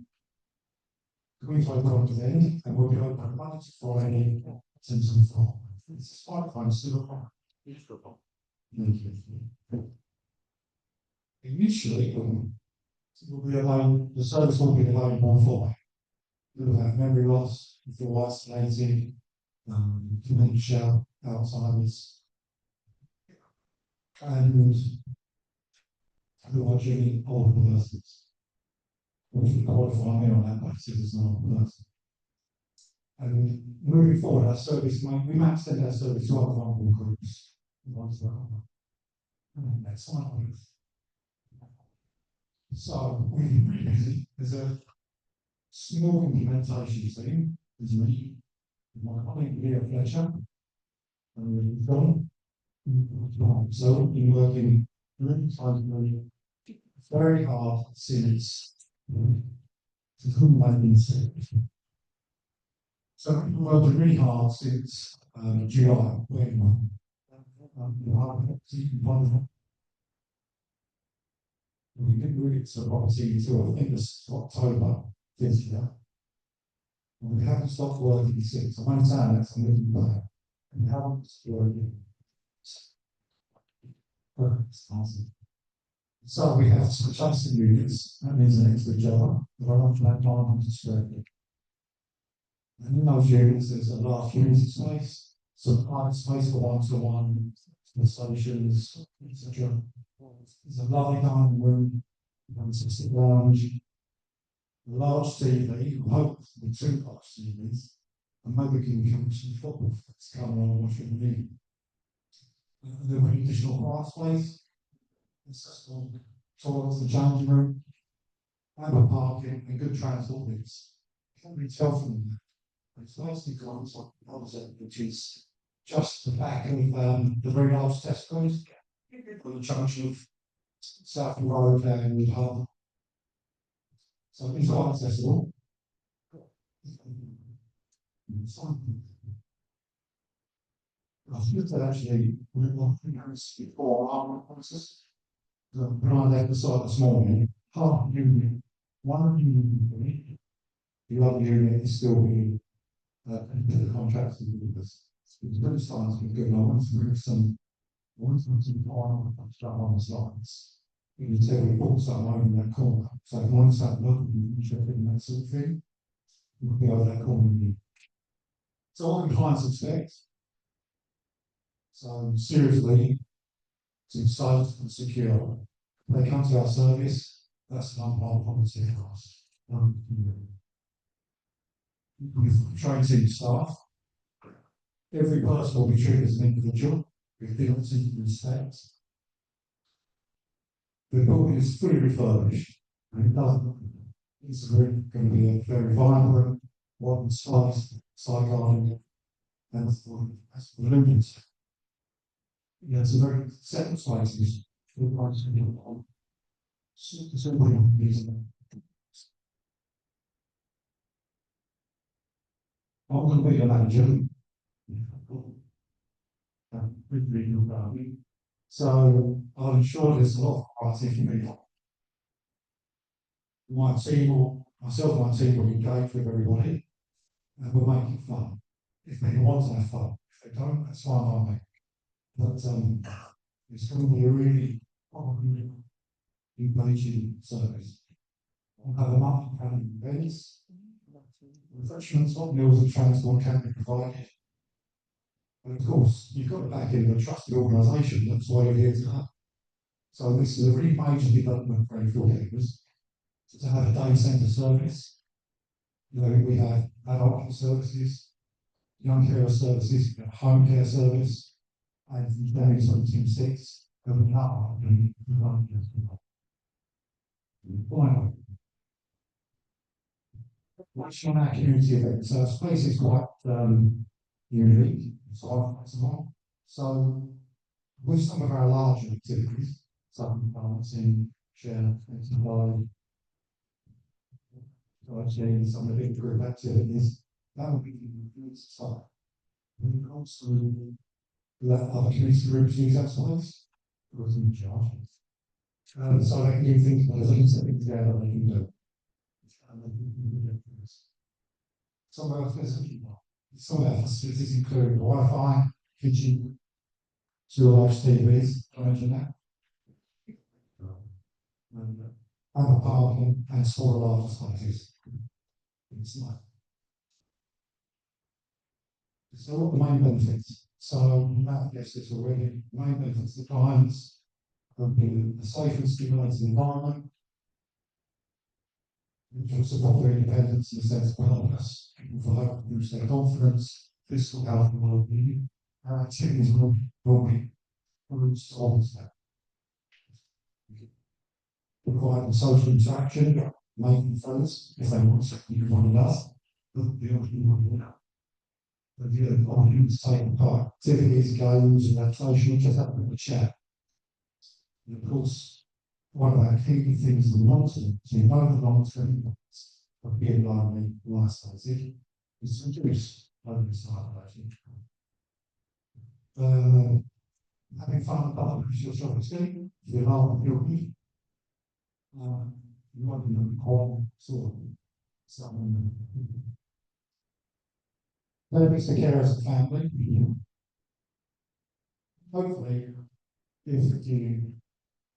Queensland College End, and we'll be open Monday to Friday, 10 to 4. It's a smartphone, still a Thank you. Initially, will be alone, the service will be available for people who have memory loss, if you're isolated, dementia, Alzheimer's, and who are generally older persons. We can qualify me on that basis as an older person. And moving forward, our service, we might extend our service to other vulnerable groups. Next slide, please. So, we've been busy. There's a small implementation team. There's me, my colleague Leah Fletcher, and we've gone. So, we've been working very hard since to whom I've been sick. So we've worked really hard since July, when we didn't really so obviously until I think it's October this year. And we haven't stopped working since. I'm only saying that I'm looking back. And we haven't stopped working. So we have some adjusting units, that means an extra job, but I'm not that 900 square feet. And in those units, there's a large unit space, some private space for one-to-one, stations, etc. There's a lovely dining room, assisted lounge, a large TV, hopefully two large TVs, and maybe we can come some football to come on watching the league. There will be additional class space, accessible toilets, the changing room, ample parking, and good transport links. Can't really tell from that. It's nicely got opposite, which is just the back of the very large Tesco's on the junction of South Road and Wood Hub. So it's quite accessible. I think that actually we want to before our process. When I left the site this morning, half union, one union, the other unit is still being the contracts with us. It's very starting to be good. I want to bring some final stuff on the slides. You can tell we bought some over in that corner. So if one side look, you interested in that sort of thing, we'll be over that corner. So what the clients expect. So seriously, it's safe and secure. They come to our service, that's an unpaid policy for us. With trained team staff, every person will be treated as an individual with dignity and respect. The building is fully refurbished and it doesn't. It's going to be a very vibrant, modern space, side garden, and that's for lumens. Yeah, it's a very settled spaces. Simply reason. I'm going to be a manager. So I'll ensure there's a lot of quality for me. My team will, myself and my team will engage with everybody and we'll make it fun. If they want to have fun, if they don't, that's fine by me. But it's going to be a really engaging service. We'll have a monthly planning events, refreshments, hot meals and transport can be provided. And of course, you've got to back in a trusted organisation, that's why you're here to have. So this is a really major development for Enfield Acres. To have a day centre service, we have adult services, young care services, home care service, and then it's on team 6, and we now finally, what's on our community event? So space is quite unique, so flexible. So with some of our larger activities, some balancing, share, exercise, actually some of the big group activities, that would be the start. We can also let other community groups use that space, because in charge. So they can do things, but there's things together they can do. Some of our facilities include Wi-Fi, kitchen, 2 large TVs, I mentioned that. Other parking and smaller larger spaces. It's like. So what are the main benefits? So Matt gets this already. The main benefits to clients would be a safe and stimulating environment, which will support their independence and sense of purpose, for help boost their confidence, physical health and well-being. Our activities will be solved that. Providing social interaction, making friends, if they want to, you want enough, but the option will be out. But the opportunity to take part, activities, games, and relaxation, just have a bit of a chat. And of course, one of our key things we want to know the long-term impacts of being lonely lifestyle is to reduce isolation. Having fun and fun is your self-esteem, you're not guilty. You want to call someone. Benefits to care as a family. Hopefully, if you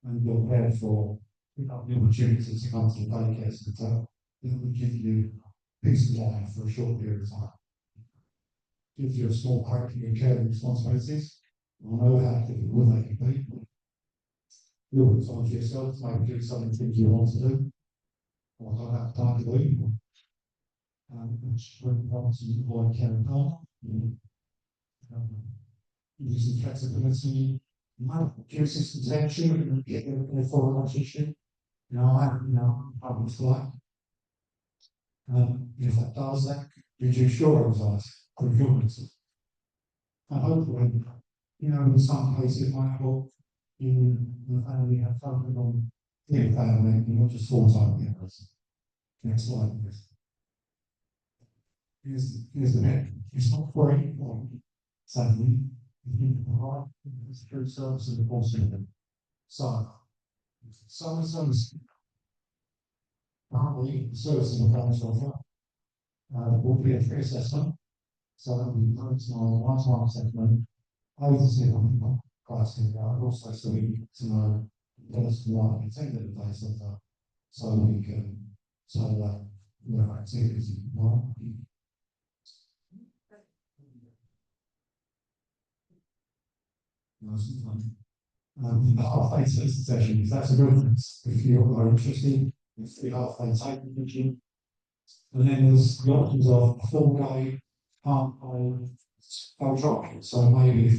and you're cared for, pick up the opportunity to come to the daycare centre, it will give you peace of mind for a short period of time. Gives you a small break from your care responsibilities. I know how difficult they can be. You'll respond to yourself, maybe do something you want to do. Or I have time to leave. Which would obviously avoid carrying on. Using flexibility, reduces tension, in a foreign position. Problems like. If that does that, reduce your anxiety, fulfillment. And hopefully, in some cases, it might help the family have something on their family, not just full time members. Next slide, please. Here's the net. It's not free, sadly. You need to provide through services and also so some services currently servicing the financial account will be a free assessment. So that we know it's not a one-time assessment. I would say pricing also so we need to know those who are attending the day center so we can activities the half-day session, if that's a reference, if you are interested, it's the half-day taking teaching. And then there's the options of a full day, half-day, I'll drop it. So maybe if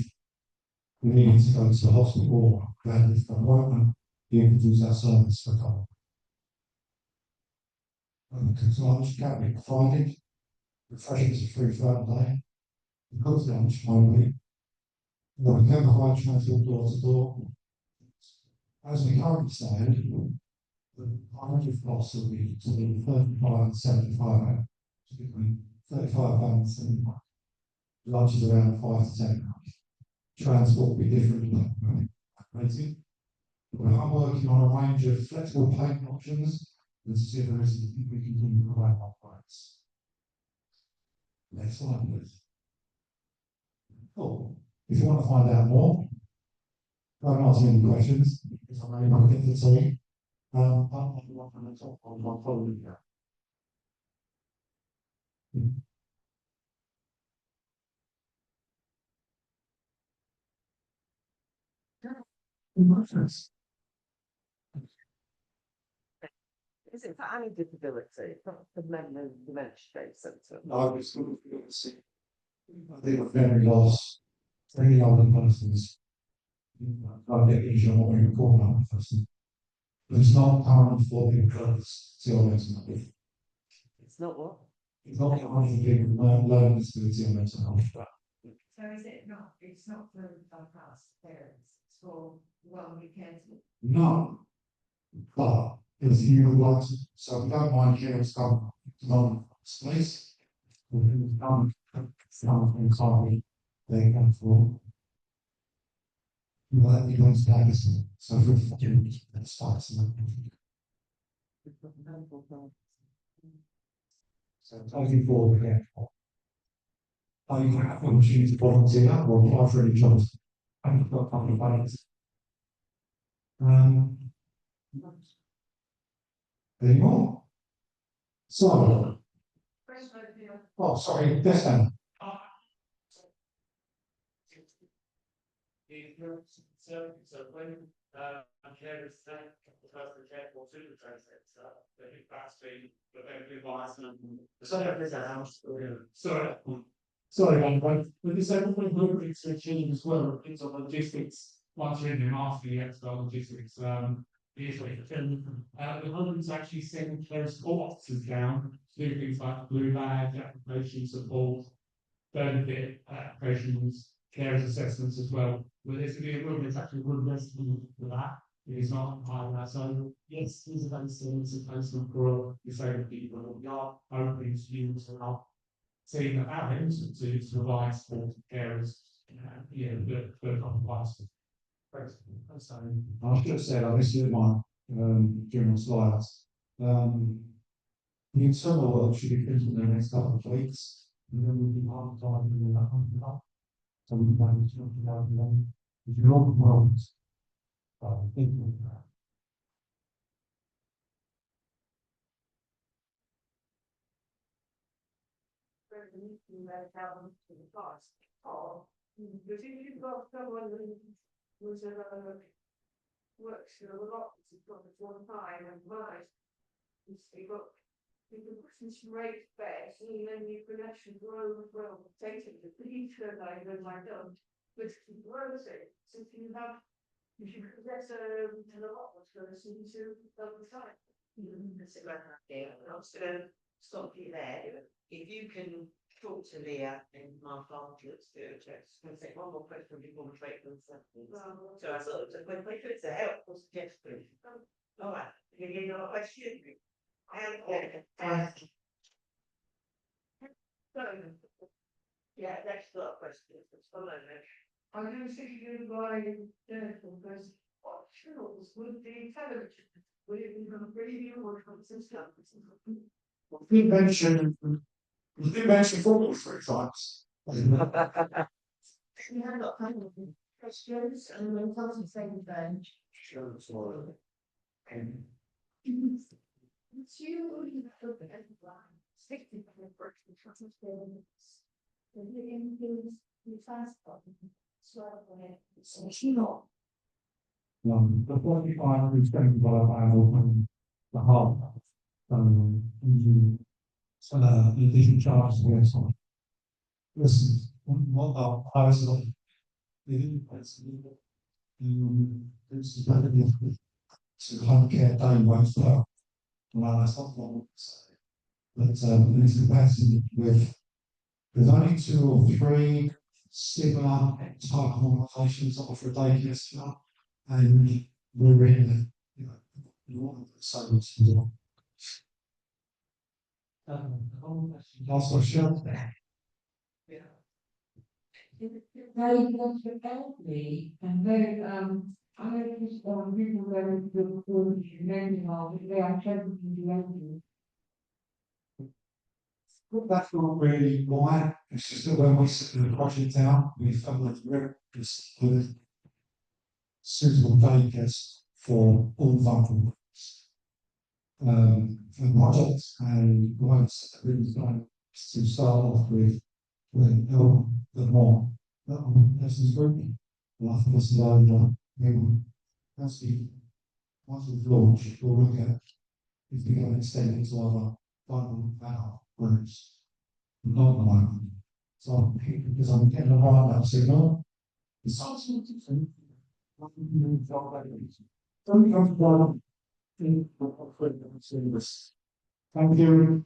we need to go to the hospital or grab this appointment, you can use that service for cover. Because lunch can be provided, refreshments are free throughout the day, because lunch only. We can provide transport door to door. As we currently stand, the average cost will be to be 35 and 75, between 35 and 75. Lunch is around 5 to 10. Transport will be different. We are working on a range of flexible payment options and to see if there is anything we can do to provide our price. Next slide, please. Cool. If you want to find out more, don't ask me any questions, because I may not get to see. I'm not going to talk on my phone here. Emotions. Is it for any disability, not the Mental Dementia Centre? I was going to see. They were very lost. Very young persons. I get easier what we call that person. But it's not current for the drugs till next month. It's not what? It's not current for people learning disability or mental health. So is it not, it's not for us parents, it's for one weekend? No. But if you would like to, so we don't mind carers come to space. We can come from something they can for. That you don't status. So if you that's fast. So taking forward again. You can have an opportunity to volunteer or apply for any jobs. And you've got a couple of balance. Any more? So, oh, sorry, this time. So when carers take the person careful to the train centre, they hit backspeed, but then advise them. Sorry, but this everyone moving to achieve as well, things on logistics, once you're in there after the extra logistics, usually. The government's actually sending care support officers down to do things like blue badge, application support, benefit applications, carers assessments as well. But there's going to be a room that's actually room rescue for that. It is not part of that. So yes, these are those things in placement for disabled people. We are opening to use and not seeing that happens to provide support to carers. But compliance. I should have said, I missed it in my general slides. The internal work should be finished in the next couple of weeks, and then we'll be on time in that one. So we can talk about them. If you're all involved, thank you. But if you've got someone who's works for a lot, it's got one time and right, You can push this rate back, and then you can actually grow as well, take it to the turbine and like that, which grows it, so if you have. If you progress to the lot, what's going to see to double time. That's a great idea. I'm just gonna stop you there. If you can talk to Leah and Mark afterwards, do it. Just gonna say one more question before we break them. So I sort of just went, it's a helpful suggestion. All right, you get another question? Yeah, that's not a question. It's fine. I don't think you buy because optionals would be television. Would it be on radio or something? We mentioned football 3 times. We have got kind of questions and we'll come to the same bench. Sure, it's all right. It's you already put the headline, 60 works in transparency. The living things, the fast button, swell on it. It's not. The 45 is going to go up and the half. The additional charges the website. Listen, what about powers of the this is very difficult to home care day won't start. Well, that's not what I want to say. But it's capacity with only 2 or 3 similar type of organisations that offer a day care slot, and we're in so much more. Last question. Very much me and very, I just, people very good, mental, they are trying to do. But that's not really why, it's just that when we sit the project out, we felt like we're just with suitable daycares for all vulnerable for the project, and once that we decided to start off with the more lessons working. And I think this is once we've launched, we'll look at if we can extend it to other vulnerable adult groups. Not the moment. So because I'm getting a right now, so no, it's also don't come down. Thank you.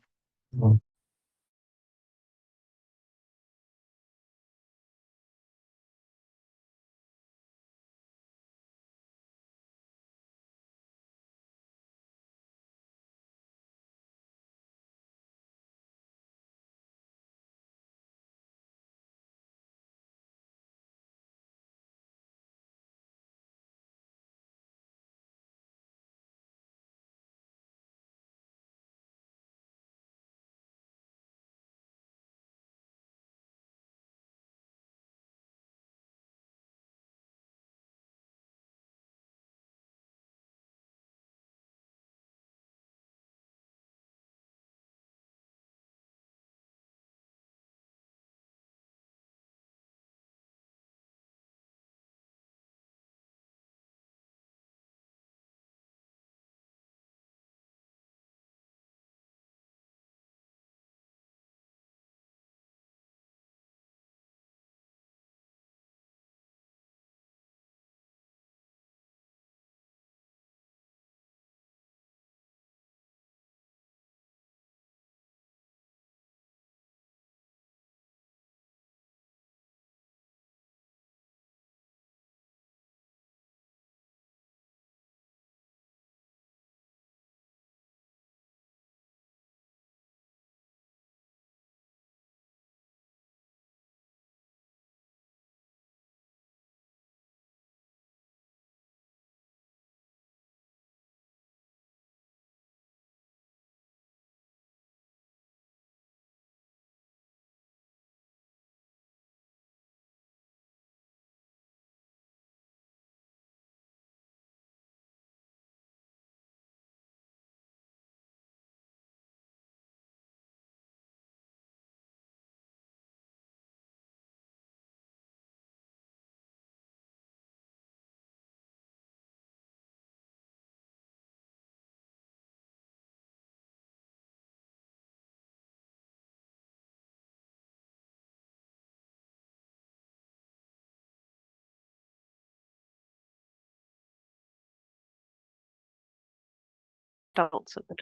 adults at the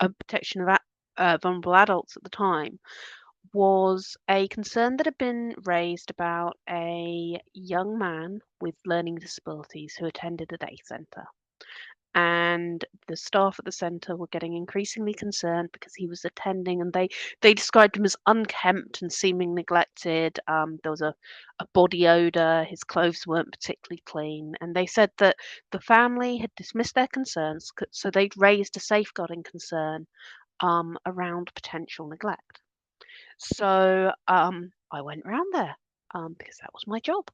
time, protection of vulnerable adults at the time, was a concern that had been raised about a young man with learning disabilities who attended a day centre. And the staff at the centre were getting increasingly concerned because he was attending, and they described him as unkempt and seeming neglected. There was a body odour, his clothes weren't particularly clean, and they said that the family had dismissed their concerns, so they'd raised a safeguarding concern around potential neglect. So I went round there because that was my job.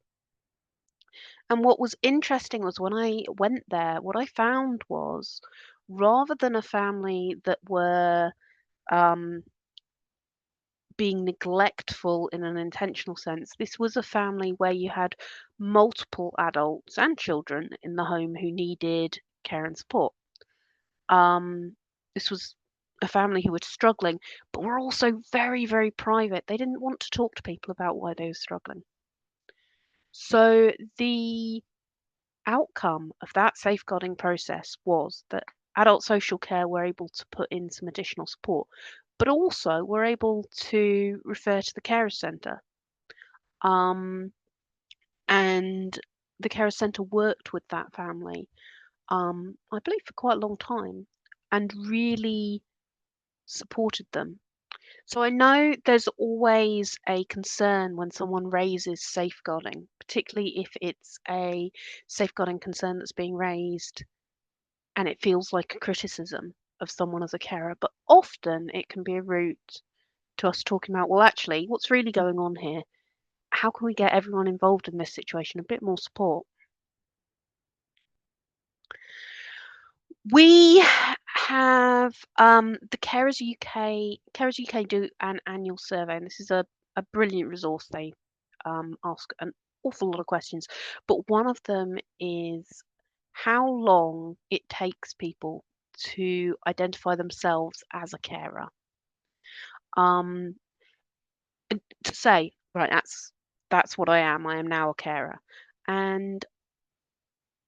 And what was interesting was when I went there, what I found was rather than a family that were um, being neglectful in an intentional sense, this was a family where you had multiple adults and children in the home who needed care and support. This was a family who were struggling, but were also very, very private. They didn't want to talk to people about why they were struggling. So the outcome of that safeguarding process was that adult social care were able to put in some additional support, but also were able to refer to the carer centre. And the carer centre worked with that family, I believe, for quite a long time and really supported them. So I know there's always a concern when someone raises safeguarding, particularly if it's a safeguarding concern that's being raised and it feels like a criticism of someone as a carer. But often it can be a route to us talking about, well, actually, what's really going on here? How can we get everyone involved in this situation a bit more support? We have the Carers UK do an annual survey, and this is a brilliant resource. They ask an awful lot of questions, but one of them is how long it takes people to identify themselves as a carer. And to say, right, that's what I am. I am now a carer, and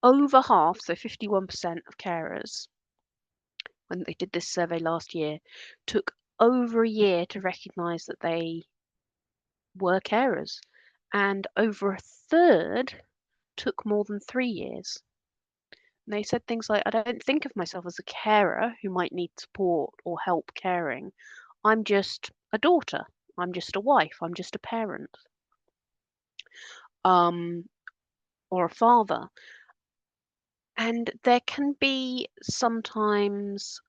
over half, so 51% of carers, when they did this survey last year, took over a year to recognise that they were carers, and over a third took more than 3 years. And they said things like, I don't think of myself as a carer who might need support or help caring. I'm just a daughter. I'm just a wife. I'm just a parent. Or a father. And there can be sometimes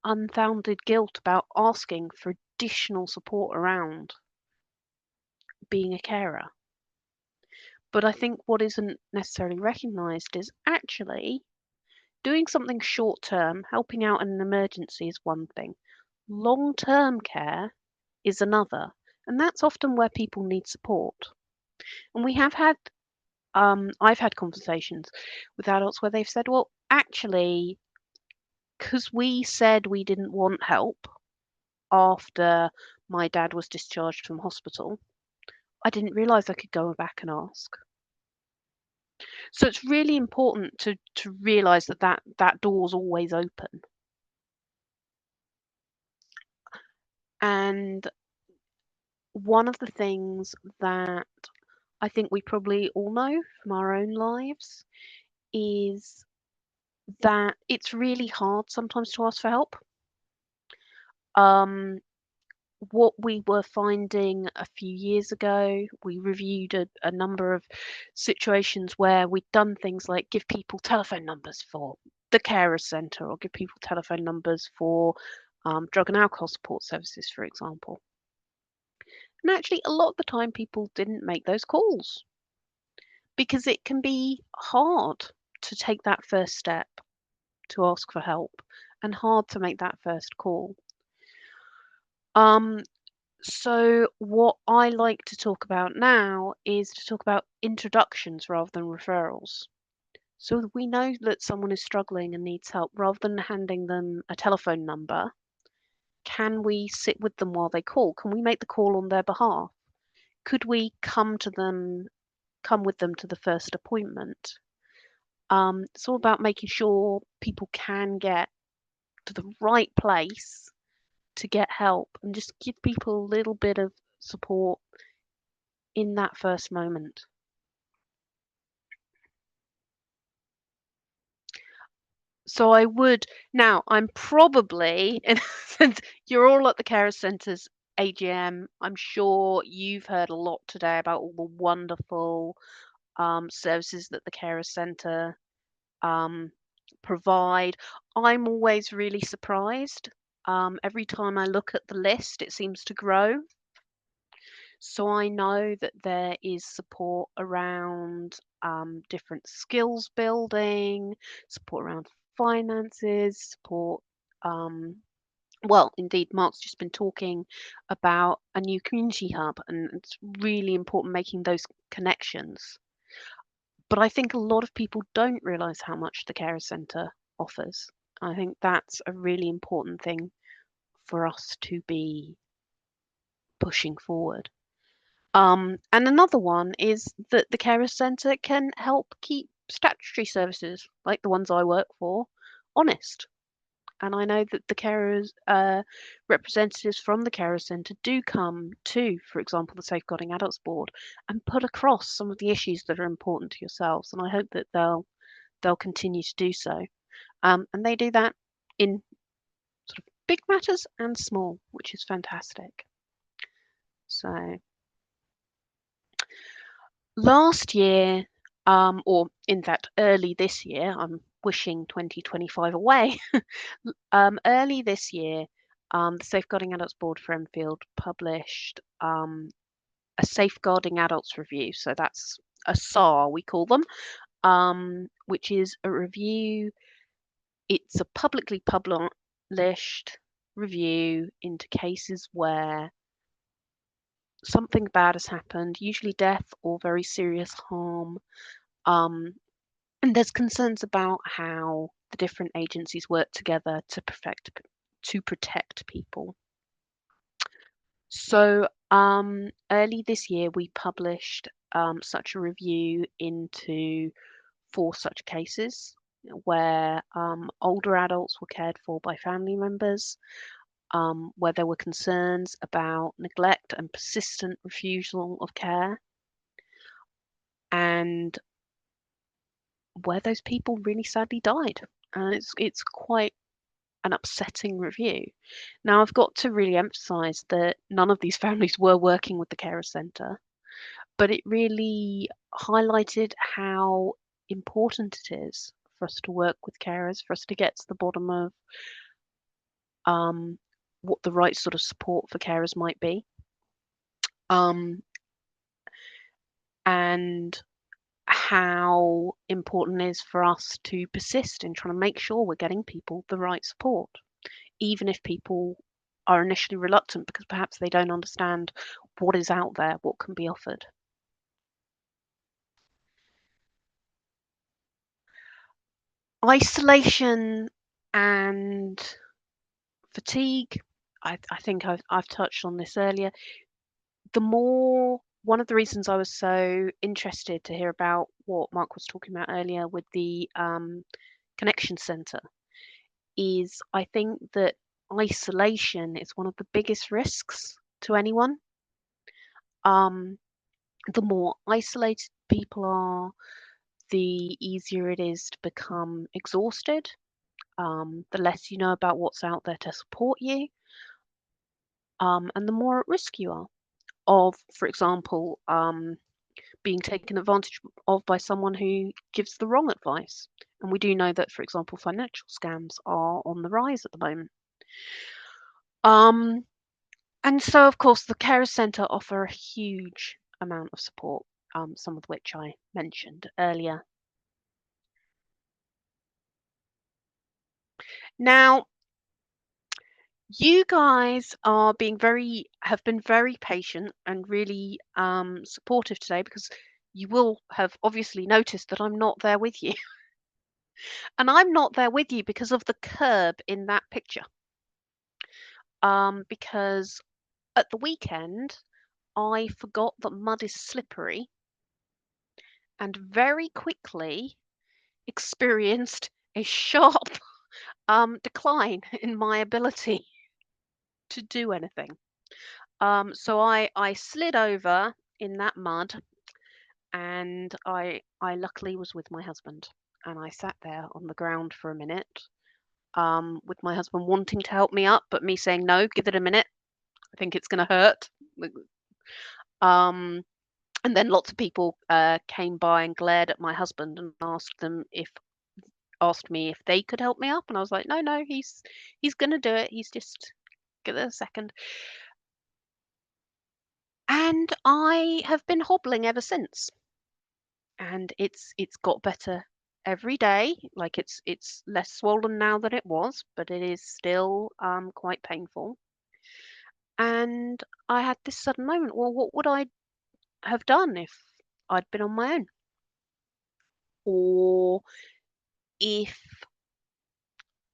unfounded guilt about asking for additional support around being a carer. But I think what isn't necessarily recognised is actually doing something short term, helping out in an emergency is one thing. Long term care is another. And that's often where people need support. And we have had, I've had conversations with adults where they've said, well, actually, because we said we didn't want help after my dad was discharged from hospital, I didn't realise I could go back and ask. So it's really important to realise that door's always open. And one of the things that I think we probably all know from our own lives is that it's really hard sometimes to ask for help. What we were finding a few years ago, we reviewed a number of situations where we'd done things like give people telephone numbers for the carer centre or give people telephone numbers for drug and alcohol support services, for example. And actually, a lot of the time, people didn't make those calls because it can be hard to take that first step to ask for help and hard to make that first call. So what I like to talk about now is to talk about introductions rather than referrals. So if we know that someone is struggling and needs help, rather than handing them a telephone number, can we sit with them while they call? Can we make the call on their behalf? Could we come with them to the first appointment? It's all about making sure people can get to the right place to get help and just give people a little bit of support in that first moment. So I would now I'm probably since you're all at the Carer Centre's AGM, I'm sure you've heard a lot today about all the wonderful services that the Carer Centre um, provide. I'm always really surprised. Every time I look at the list, it seems to grow. So I know that there is support around different skills building, support around finances, support. Um, well, indeed, Mark's just been talking about a new community hub, and it's really important making those connections. But I think a lot of people don't realise how much the Carer Centre offers. I think that's a really important thing for us to be pushing forward. And another one is that the Carer Centre can help keep statutory services, like the ones I work for, honest. And I know that the carers, representatives from the Carer Centre do come to, for example, the Safeguarding Adults Board and put across some of the issues that are important to yourselves. And I hope that they'll continue to do so. And they do that in sort of big matters and small, which is fantastic. So last year, or in fact, early this year, I'm wishing 2025 away. Early this year, the Safeguarding Adults Board for Enfield published a Safeguarding Adults review. So that's a SAR, we call them, which is a review. It's a publicly published review into cases where something bad has happened, usually death or very serious harm. Um, and there's concerns about how the different agencies work together to protect people. So early this year, we published such a review into 4 such cases where older adults were cared for by family members, where there were concerns about neglect and persistent refusal of care, and where those people really sadly died. And it's quite an upsetting review. Now, I've got to really emphasize that none of these families were working with the Carer Centre, but it really highlighted how important it is for us to work with carers, for us to get to the bottom of um, what the right sort of support for carers might be. And how important it is for us to persist in trying to make sure we're getting people the right support, even if people are initially reluctant because perhaps they don't understand what is out there, what can be offered. Isolation and fatigue, I think I've touched on this earlier. One of the reasons I was so interested to hear about what Mark was talking about earlier with the connection centre is I think that isolation is one of the biggest risks to anyone. The more isolated people are, the easier it is to become exhausted. The less you know about what's out there to support you, and the more at risk you are of, for example, being taken advantage of by someone who gives the wrong advice. And we do know that, for example, financial scams are on the rise at the moment. And so, of course, the Carer Centre offer a huge amount of support, some of which I mentioned earlier. Now, you guys have been very patient and really supportive today because you will have obviously noticed that I'm not there with you. And I'm not there with you because of the curb in that picture. Because at the weekend, I forgot that mud is slippery and very quickly experienced a sharp decline in my ability to do anything. So I slid over in that mud, and I luckily was with my husband, and I sat there on the ground for a minute, with my husband wanting to help me up, but me saying no, give it a minute. I think it's going to hurt. Um, and then lots of people came by and glared at my husband and asked me if they could help me up, and I was like, no, no, he's going to do it. He's just give it a second. And I have been hobbling ever since, and it's got better every day. Like it's less swollen now than it was, but it is still quite painful. And I had this sudden moment, well, what would I have done if I'd been on my own? Or if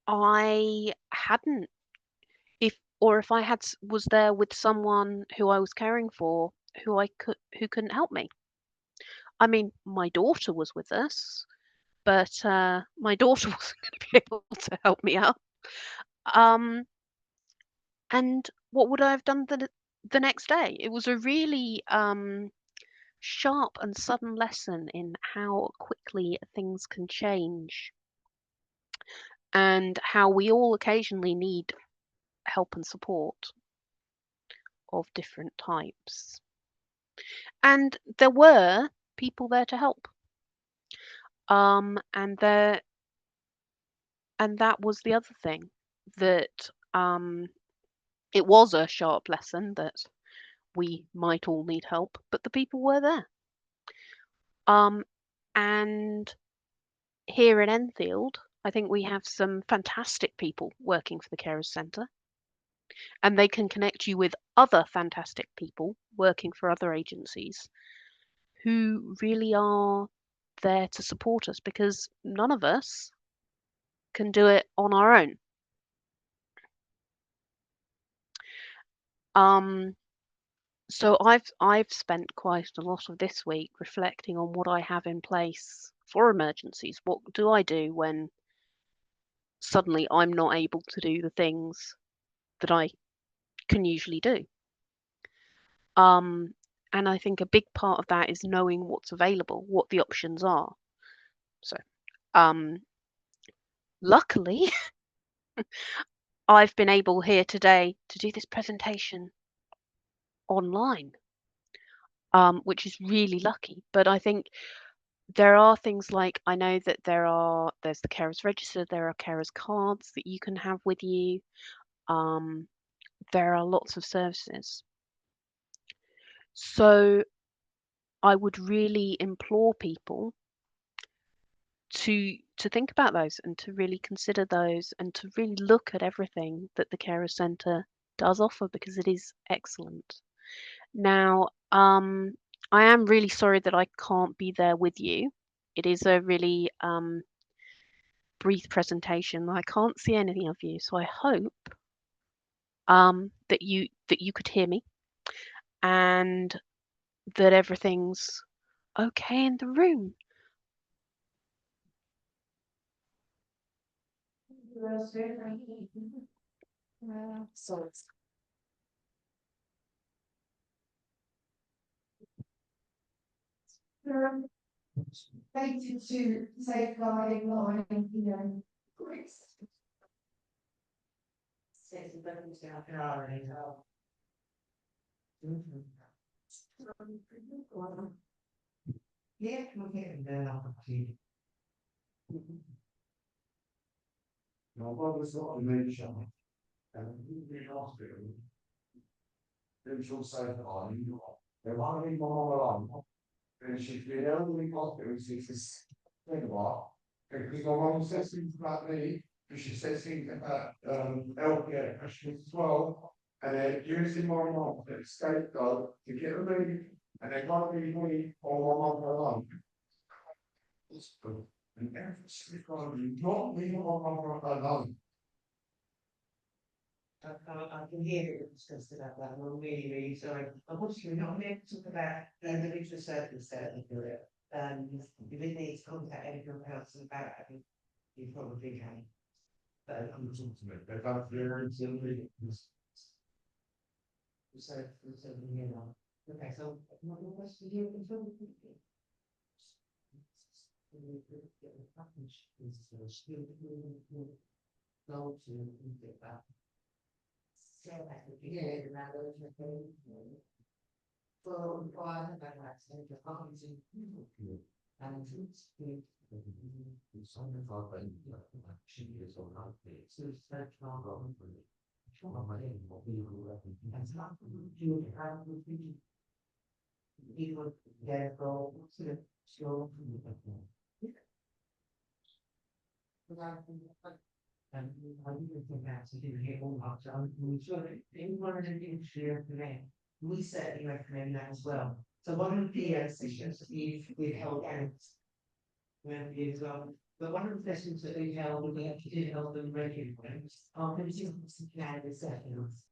I hadn't, if I was there with someone who I was caring for who couldn't help me. I mean, my daughter was with us, but my daughter wasn't going to be able to help me out. Um, and what would I have done the next day? It was a really sharp and sudden lesson in how quickly things can change, and how we all occasionally need help and support of different types. And there were people there to help. And that was the other thing, that it was a sharp lesson that we might all need help, but the people were there. And here in Enfield, I think we have some fantastic people working for the Carers Centre, and they can connect you with other fantastic people working for other agencies who really are there to support us, because none of us can do it on our own. So I've spent quite a lot of this week reflecting on what I have in place for emergencies. What do I do when suddenly I'm not able to do the things that I can usually do? And I think a big part of that is knowing what's available, what the options are. So, luckily, I've been able here today to do this presentation online, which is really lucky. But I think there are things like, I know that there's the carers register, there are carers cards that you can have with you. There are lots of services. So I would really implore people to think about those, and to really consider those, and to really look at everything that the Carer Centre does offer, because it is excellent. Now, I am really sorry that I can't be there with you. It is a really brief presentation. I can't see any of you, so I hope that you could hear me, and that everything's okay in the room. So related to safeguarding line, Yeah, we're getting there, opportunity. No, what was not a mention, and we hospital. Visual safeguarding, they're running more along. And she's been elderly hospital since this thing about, because my mum says things about me, because she says things about healthcare questions as well. And they're using my mum as a scapegoat to get me, and they can't be me or my mum alone. And everything's gonna be not me or my mum alone. I can hear it discussed about that, and I'm really, really sorry. Unfortunately, we're not able to talk about individual circumstances for it. if it needs to contact anyone else about it, you probably can. But I'm talking to it, but I'm very okay, so what more questions here? Go to get that. So at the beginning, and that was your thing. For I have that accent to housing. And it's good. Some of our she is on our place. So it's that long on for me. That's not you have to be. You would get go to the show. And I didn't think that's a good all about John. We should, anyone in the share today, we certainly recommend that as well. So one of the sessions we've held out. When we as well, but one of the sessions that we held, we actually did hold them regularly. Our committee had the sessions.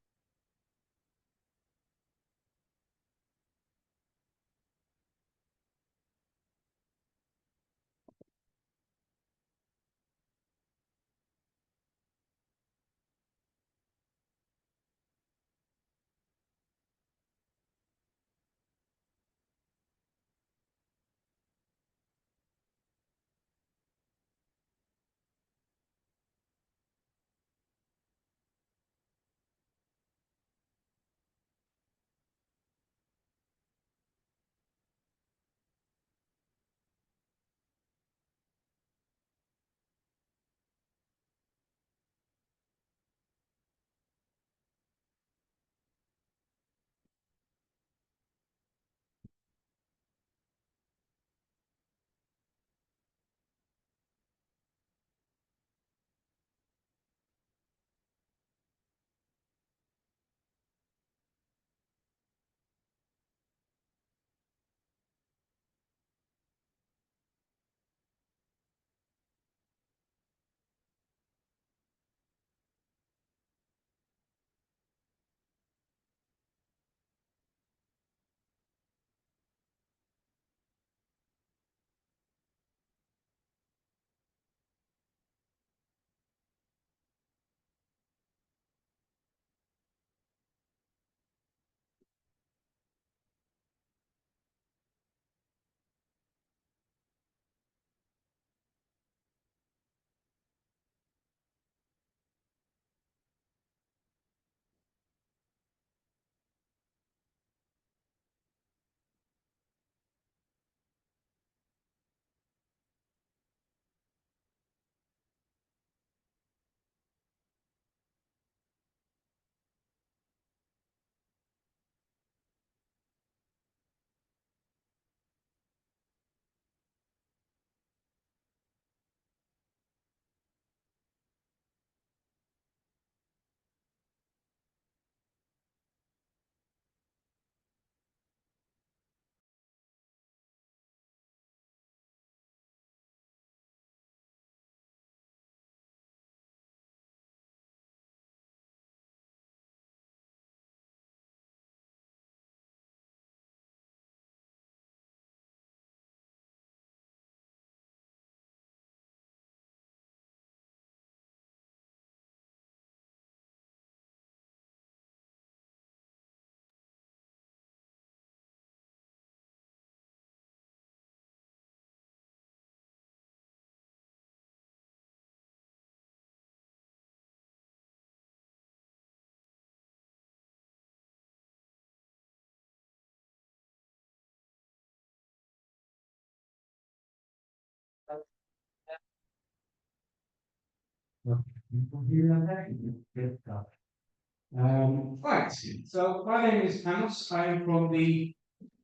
Right, so my name is Panos, I am from the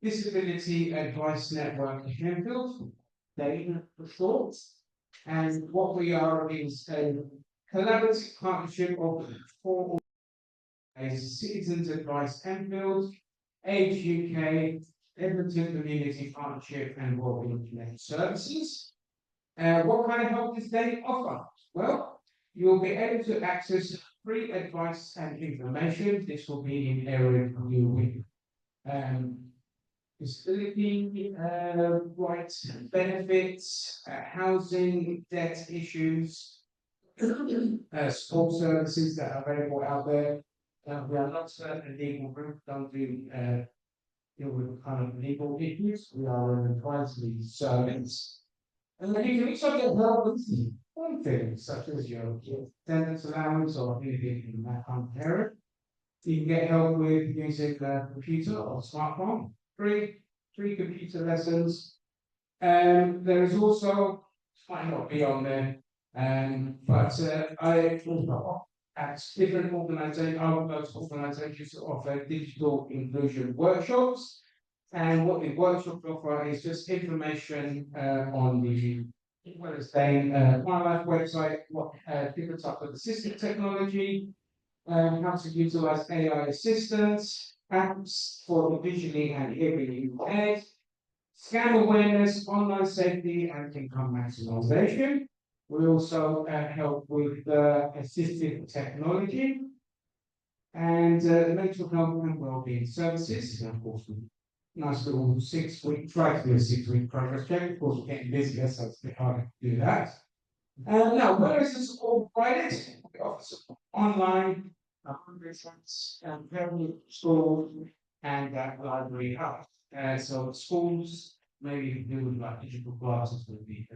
Disability Advice Network in Sheffield, Dane for short. And what we are is a collaborative partnership of four organisations: Citizens Advice Enfield, Age UK, Edmonton Community Partnership and Wellbeing Connect Services. What kind of help does they offer? Well, you'll be able to access free advice and information. This will be in area you with disability, rights, benefits, housing, debt issues, support services that are available out there. We are not a legal group, don't do, deal with kind of legal issues, we are an advisory service. And then you can also get help with one things such as your attendance allowance or anything in that kind of area. You can get help with using a computer or smartphone, free computer lessons. There is also, might not be on there, but I at different organisations, our local organisations offer digital inclusion workshops. And what the workshop offer is just information on the well as saying wildlife website, what different types of assistive technology, how to utilize AI assistance, apps for the visually and hearing impaired, scam awareness, online safety, and income maximization. We also help with assistive technology and mental health and wellbeing services. And of course, nice little 6 week, try to do a 6 week progress check. Of course, we're getting busier, so it's a bit harder to do that. Now, where is the support provided? We offer support online, reference, parent schools, and library hub. So schools, maybe you can do with like digital classes would be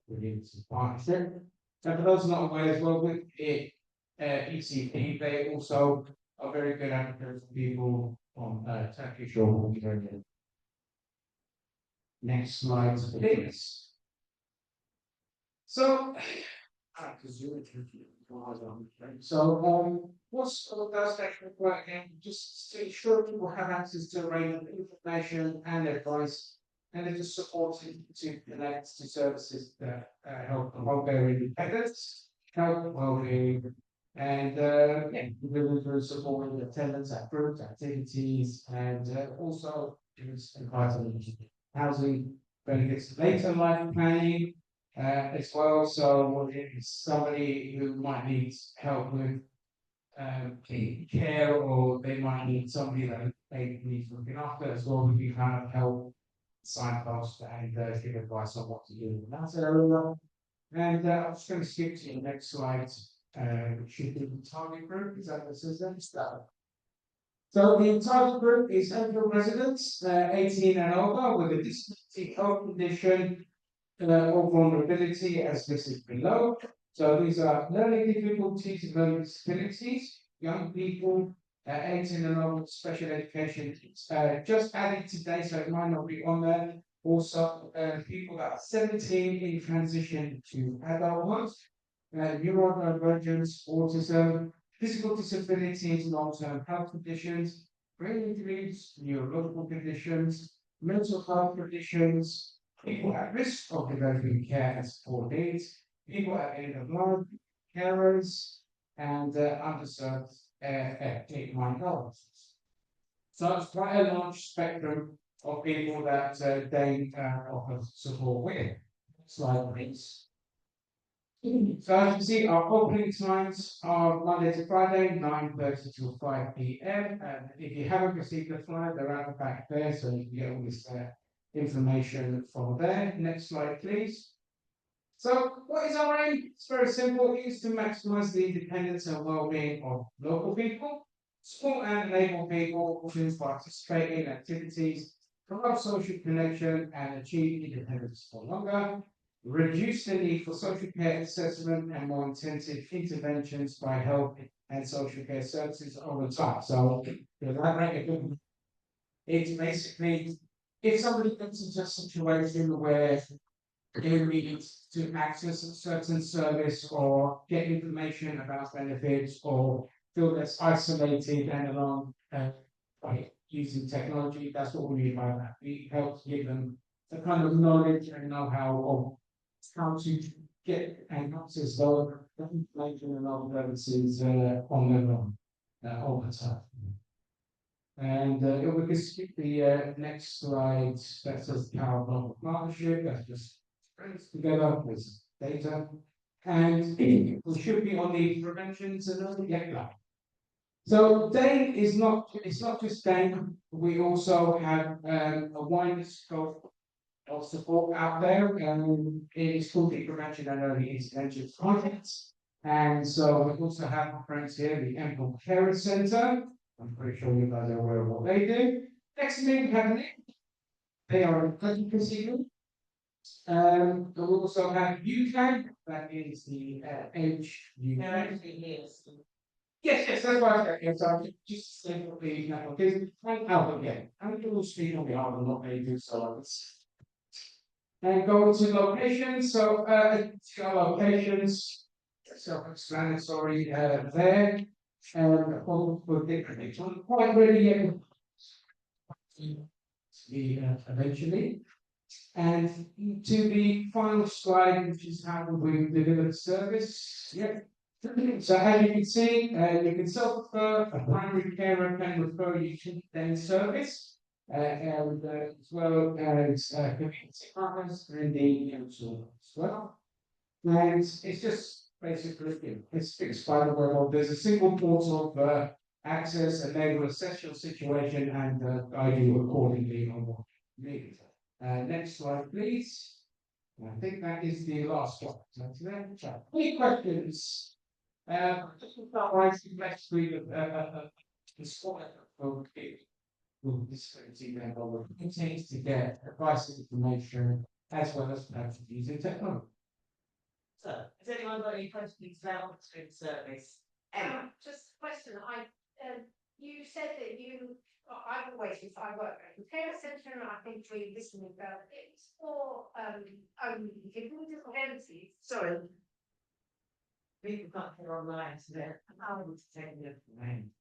brilliant partnership. And for those not aware as well, with it, ECP, they also are very good advocates for people on Turkish or Bulgarian. Next slide, please. So, what's all those actually working? Just to ensure people have access to a range of information and advice, and it is supported to connect to services that help promote their independence, help well-being, and deliver support with attendance at groups, activities, and also advice on housing benefits, later life planning, as well. So if it's somebody who might need help with care, or they might need somebody that they need looking after as well, we can kind of help signpost and give advice on what to do in that area. And I'm just going to skip to the next slide, which should be the target group. Is that what it says then? So the target group is Enfield residents, 18 and over, with a disability, health condition, or vulnerability as listed below. So these are learning difficulties and learning disabilities, young people, 18 and over, special education. Just added today, so it might not be on there. Also, people that are 17 in transition to adulthood, neurodivergence, autism, physical disabilities, long-term health conditions, brain injuries, neurological conditions, mental health conditions, people at risk of developing care and support needs, people at end of life, carers, and underserved ethnic minorities. So it's quite a large spectrum of people that they offer support with. Slide, please. So as you see, our opening times are Monday to Friday, 9:30 to 5 p.m. And if you haven't received the flyer, they're out the back there, so you can get all this information from there. Next slide, please. So what is our aim? It's very simple. It is to maximize the independence and well-being of local people, support and enable people to participate in activities, promote social connection and achieve independence for longer, reduce the need for social care assessment and more intensive interventions by health and social care services over time. So it's basically, if somebody gets into a situation where they need to access a certain service or get information about benefits or feel less isolated and alone by using technology, that's what we mean by that. We help to give them the kind of knowledge and know-how of how to get and access those information and other services on their own over time. And if we can skip the next slide, that says power of local partnership, that's just brings together with data. And we should be on the prevention to know, yeah, So Dane is not, it's not just Dane, we also have a wider scope of support out there, it's called the Prevention and Early Intervention Project. And so we also have our friends here, the Emple Care Centre. I'm pretty sure you guys are aware of what they do. Next to me, we have Nick. They are a pleasure procedure. We also have UK, that is the H. Yes, that's why I said, yes, I'm just saying what the because I'm out again. I'm a little speed on the arm, I'm not very good, so it's. And go to locations, so locations, self-explanatory there. And all for different things, I'm quite ready yet. Eventually. And to the final slide, which is how we deliver the service. Yep. So as you can see, you can self-refer, a primary carer can refer you to their service, and as well as community partners and the council as well. And it's just basically, it's fixed by the web. There's a single portal of access, and they will assess your situation and guide you accordingly on what you need. Next slide, please. I think that is the last one. So, any questions? Just to summarize the next week of the sport of disability level continues to get advice and information as well as using technology. So, has anyone got any questions about the service? Emma? Just a question, you said that I've always, if I work at the care centre, and I think we listening about it's for, only people with disabilities. Sorry. People can't hear online, so they're unable to take the information.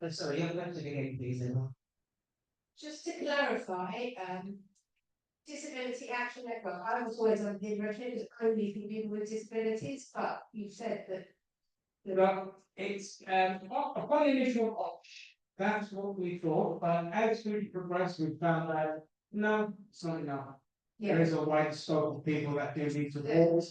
But sorry, you're going to again, please, Emma. Just to clarify, Disability Action Network, I was always under the impression it was only for people with disabilities, but you said that. Well, it's upon initial watch, that's what we thought, but as we progressed, we found out no, it's not enough. There is a wide scope of people that do need support.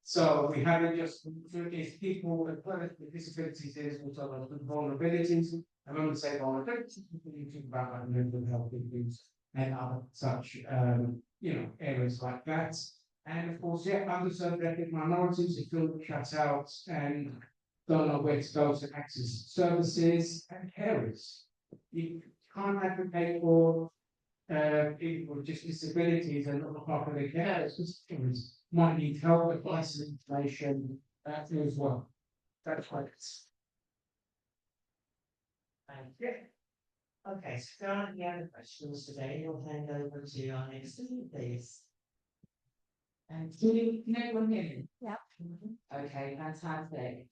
So we haven't just, it's people with disabilities, is also with vulnerabilities. And when we say vulnerabilities, you think about like mental health issues and other such, areas like that. And of course, underserved ethnic minorities who feel shut out and don't know where to go to access services and carers. You can't advocate for people with just disabilities and not part of their carers, because might need help, advice and information as well. That's why it's. Thank you. Okay, so if there aren't any other questions today, we'll hand over to our next speaker, please. And can everyone hear me? Yeah. Okay, fantastic.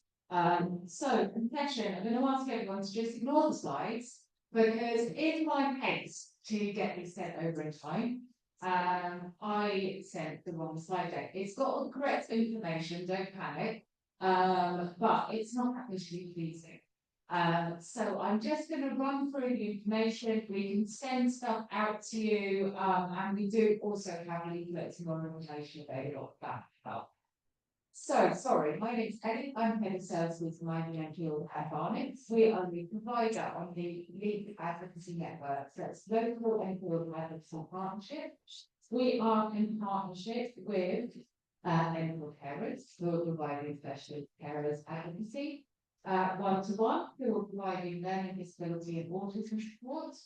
So confession, I'm going to ask everyone to just ignore the slides because in my haste to get this sent over in time, I sent the wrong slide deck. It's got all the correct information, don't panic, but it's not actually pleasing. So I'm just going to run through the information. We can send stuff out to you, and we do also have leaflets and more information available for that as well. So, sorry, my name's Ellie. I'm head of services for my NGO at Barnet. We are the provider on the Legal Advocacy Network. So it's local and global advocacy partnership. We are in partnership with medical carers who are providing specialist carers advocacy, one-to-one who are providing learning disability and autism support,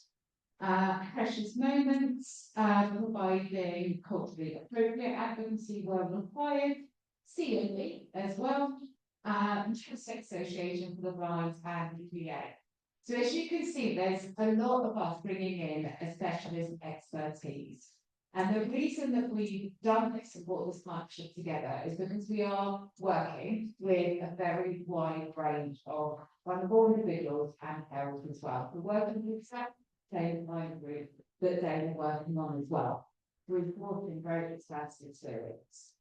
precious moments, providing culturally appropriate advocacy where required, COE as well, Intersex Association for the Blind and VA. So as you can see, there's a lot of us bringing in a specialist expertise. And the reason that we've done this and brought this partnership together is because we are working with a very wide range of vulnerable individuals and carers as well. We're working with the same kind of group that they're working on as well. We're reporting very expansive experience.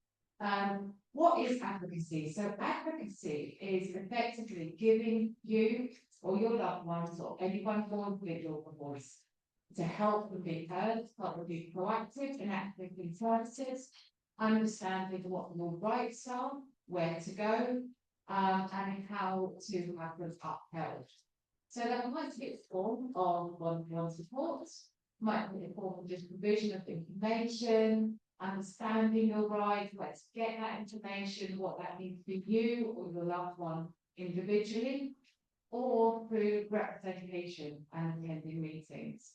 What is advocacy? So advocacy is effectively giving you or your loved ones or anyone or individual a voice to help them be heard, help them be proactive in active services, understanding what your rights are, where to go, and how to have them upheld. So that might take the form of one-to-one support, might be the form of just provision of information, understanding your rights, where to get that information, what that means for you or your loved one individually, or through representation and attending meetings.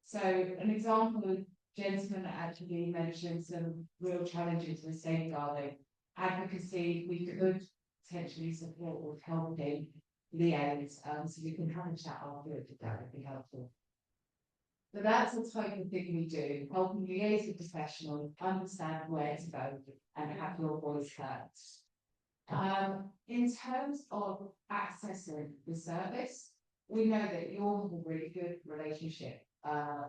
So an example of gentleman actually mentioned some real challenges with safeguarding advocacy. We could potentially support with helping liaise, so we can have a chat afterwards if that would be helpful. So that's the type of thing we do, helping liaise with professionals, understand where to go and have your voice heard. In terms of accessing the service, we know that you all have a really good relationship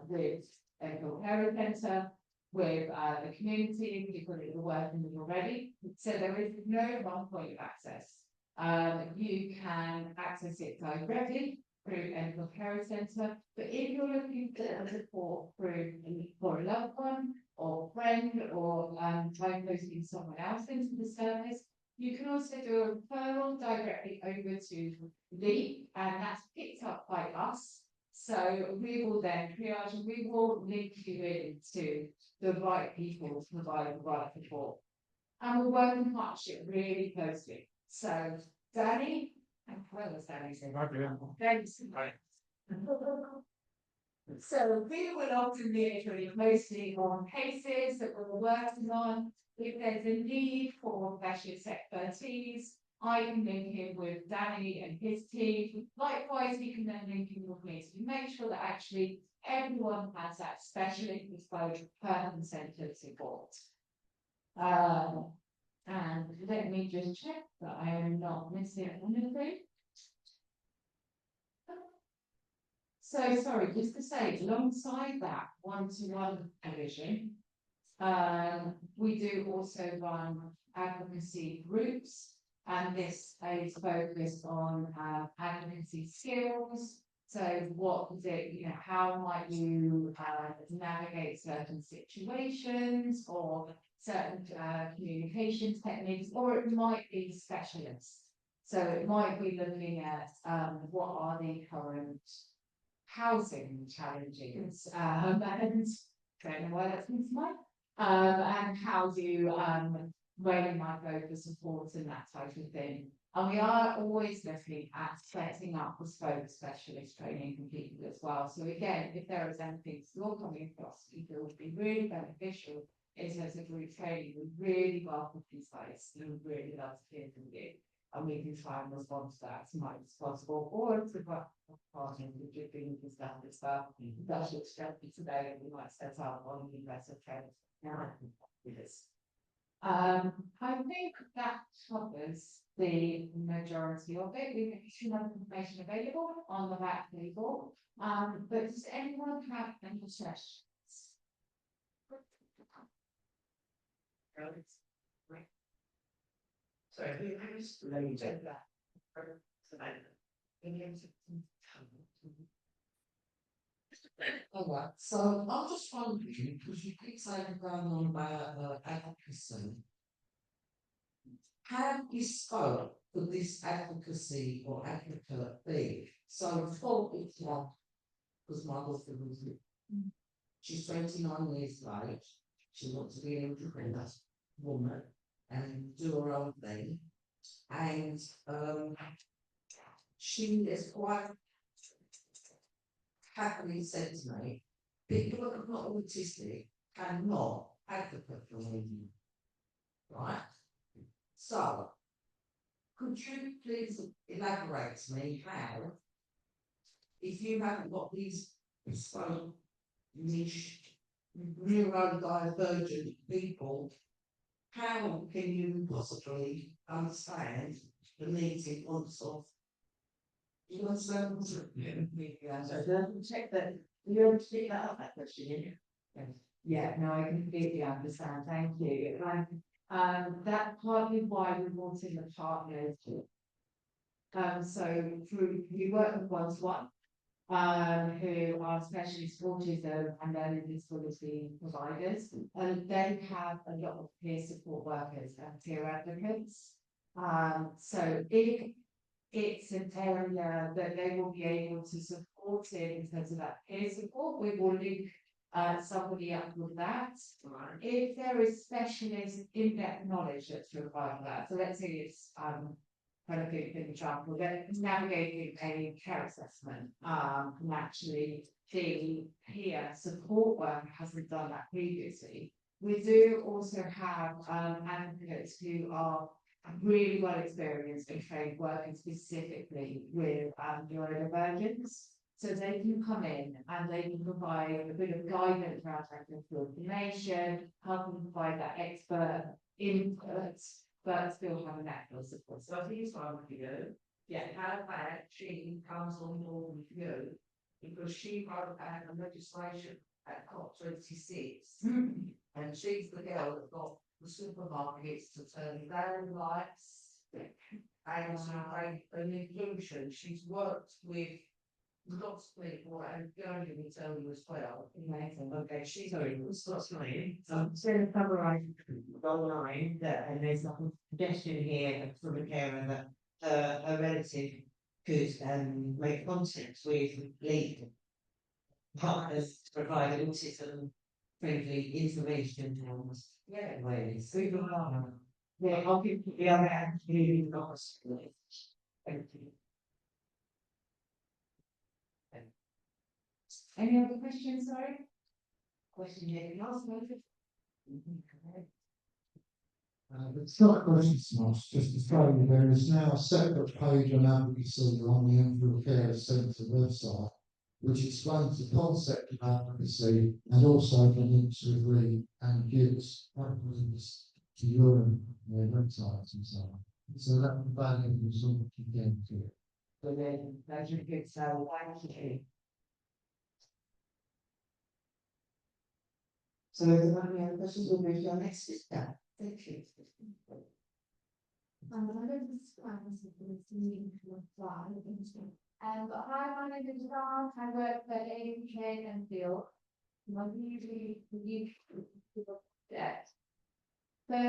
with a care centre, with the community, people that you're working with already. So there is no one point of access. You can access it directly through a care centre, but if you're looking for support through for a loved one or friend or signposting someone else into the service, you can also do a referral directly over to Lee, and that's picked up by us. So we will then triage and we will link you in to the right people to provide the right support. And we're working partnership really closely. So Danny, and where was Danny? Thanks. So we will often liaise really closely on cases that we're working on. If there's a need for specialist expertise, I can link in with Danny and his team. Likewise, we can then link in with me to make sure that actually everyone has that specialist bespoke person-centered support. And let me just check that I am not missing anything. So sorry, just to say, alongside that one-to-one provision, we do also run advocacy groups, and this is focused on advocacy skills. So what is it, you know, how might you navigate certain situations or certain communication techniques, or it might be specialists. So it might be looking at what are the current housing challenges, and don't know why that's in mind. And how do where you might go for support and that type of thing. And we are always looking at setting up bespoke specialist training for people as well. So again, if there is anything you're coming across you feel would be really beneficial in terms of group training, we really welcome these guys. We would really love to hear from you. And we can try and respond to that as much as possible, or to work partners with you being discussed as well. That's what strategy today, and we might set up on the investor training. I think that covers the majority of it. We have information available on the back table. But does anyone have any questions? So I just let me take that. Alright, so I'm just wondering, because you keep saying going on about advocacy. How bespoke could this advocacy or advocate be? So for example, because my husband was, she's 29 years of age, she wants to be an independent woman and do her own thing, and she is quite happily said to me, people that are not autistic cannot advocate for me. Right? So, could you please elaborate to me how, if you haven't got these bespoke, niche, neurodivergent people, how can you possibly understand the needs and wants of? You understand? Yeah, so check that. You understand that question? Yeah, no, I completely understand. Thank you. And that's partly why we wanted the partners. So through we work with one-to-one, who are specialist autism and learning disability providers, and then have a lot of peer support workers and peer advocates. So if it's an area that they will be able to support in terms of that peer support, we will link somebody up with that. If there is specialist in-depth knowledge that's required for that, so let's say it's kind of give an example, then navigating a care assessment, and actually the peer support worker hasn't done that previously. We do also have advocates who are really well experienced and trained working specifically with neurodivergence. So they can come in and they can provide a bit of guidance around technical information, help them provide that expert input, but still have a natural support. So I think it's one with you. Yeah. How bad she comes on board with you, because she wrote a legislation at COP26. And she's the girl that got the supermarkets to turn down lights. And she made an inclusion, she's worked with lots of people, and Gary will tell you as well. Amazing. Okay, she's Sorry, doing it's not sorry. So to summarise online that, and there's like a suggestion here from a carer that a relative could make contact with lead partners to provide autism friendly information and ways. Yeah, I'll give the other hand to you. Thank you. Any other questions, sorry? Question here, last one. It's not a question, it's just to throw you, there is now a separate page on advocacy on the Enfield Care Centre website, which explains the concept of advocacy and also the links with Reed and gives links to your websites and so on. So that the value is all again to it. So then, that's a good, so thank you. So if there are any other questions, we'll move to our next speaker. Thank you. I don't describe myself as needing to apply. But hi, my name is Ron, I work for AGM and Field. I'm usually debt. So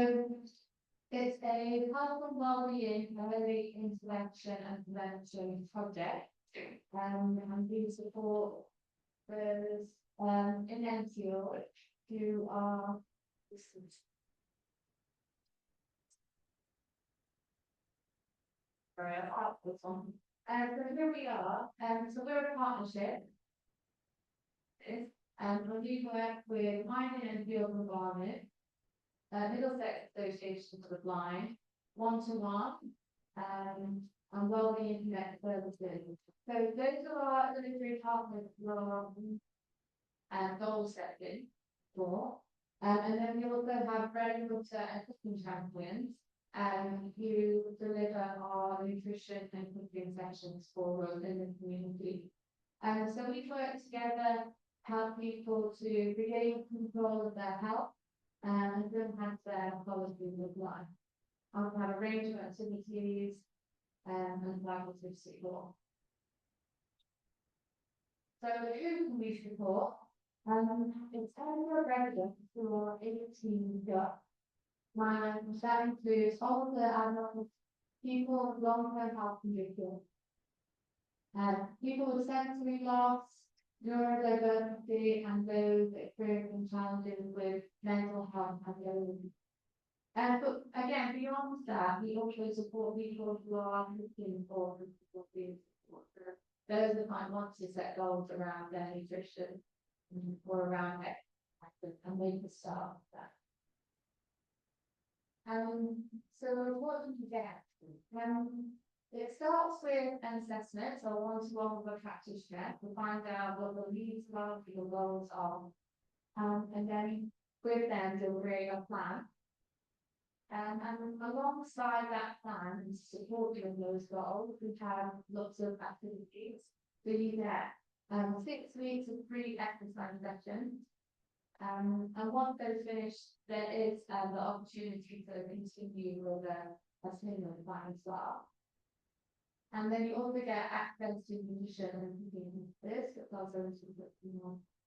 it's a health and well-being early intervention and prevention project. And we support those in NCO who are very up this one. So here we are, so we're a partnership. And we work with mining and field environment, Middlesex Association for the Blind, one-to-one, and wellbeing internet services. So those are our delivery partners for goal setting for. And then we also have bread and butter and cooking champions who deliver our nutrition and cooking sessions for us in the community. So we work together, help people to regain control of their health and enhance their quality of life. I've had a range of activities and collaborative support. So who can we support? It's over residents who are 18 plus. That includes all of the adults, people with long-term health conditions, people with sensory loss, neurodiversity, and those experiencing challenges with mental health and illness. But again, beyond that, we also support people who are looking for difficulties. Those that might want to set goals around their nutrition or around exercise and make a start with that. So what do you get? It starts with an assessment, so one-to-one with a practitioner to find out what the needs are, what the goals are, and then with them delivering a plan. And alongside that plan and supporting those goals, we have lots of activities. So you get 6 weeks of free exercise sessions. And once those finished, there is the opportunity to continue with a similar plan as well. And then you also get access to nutrition and this, which I'll go into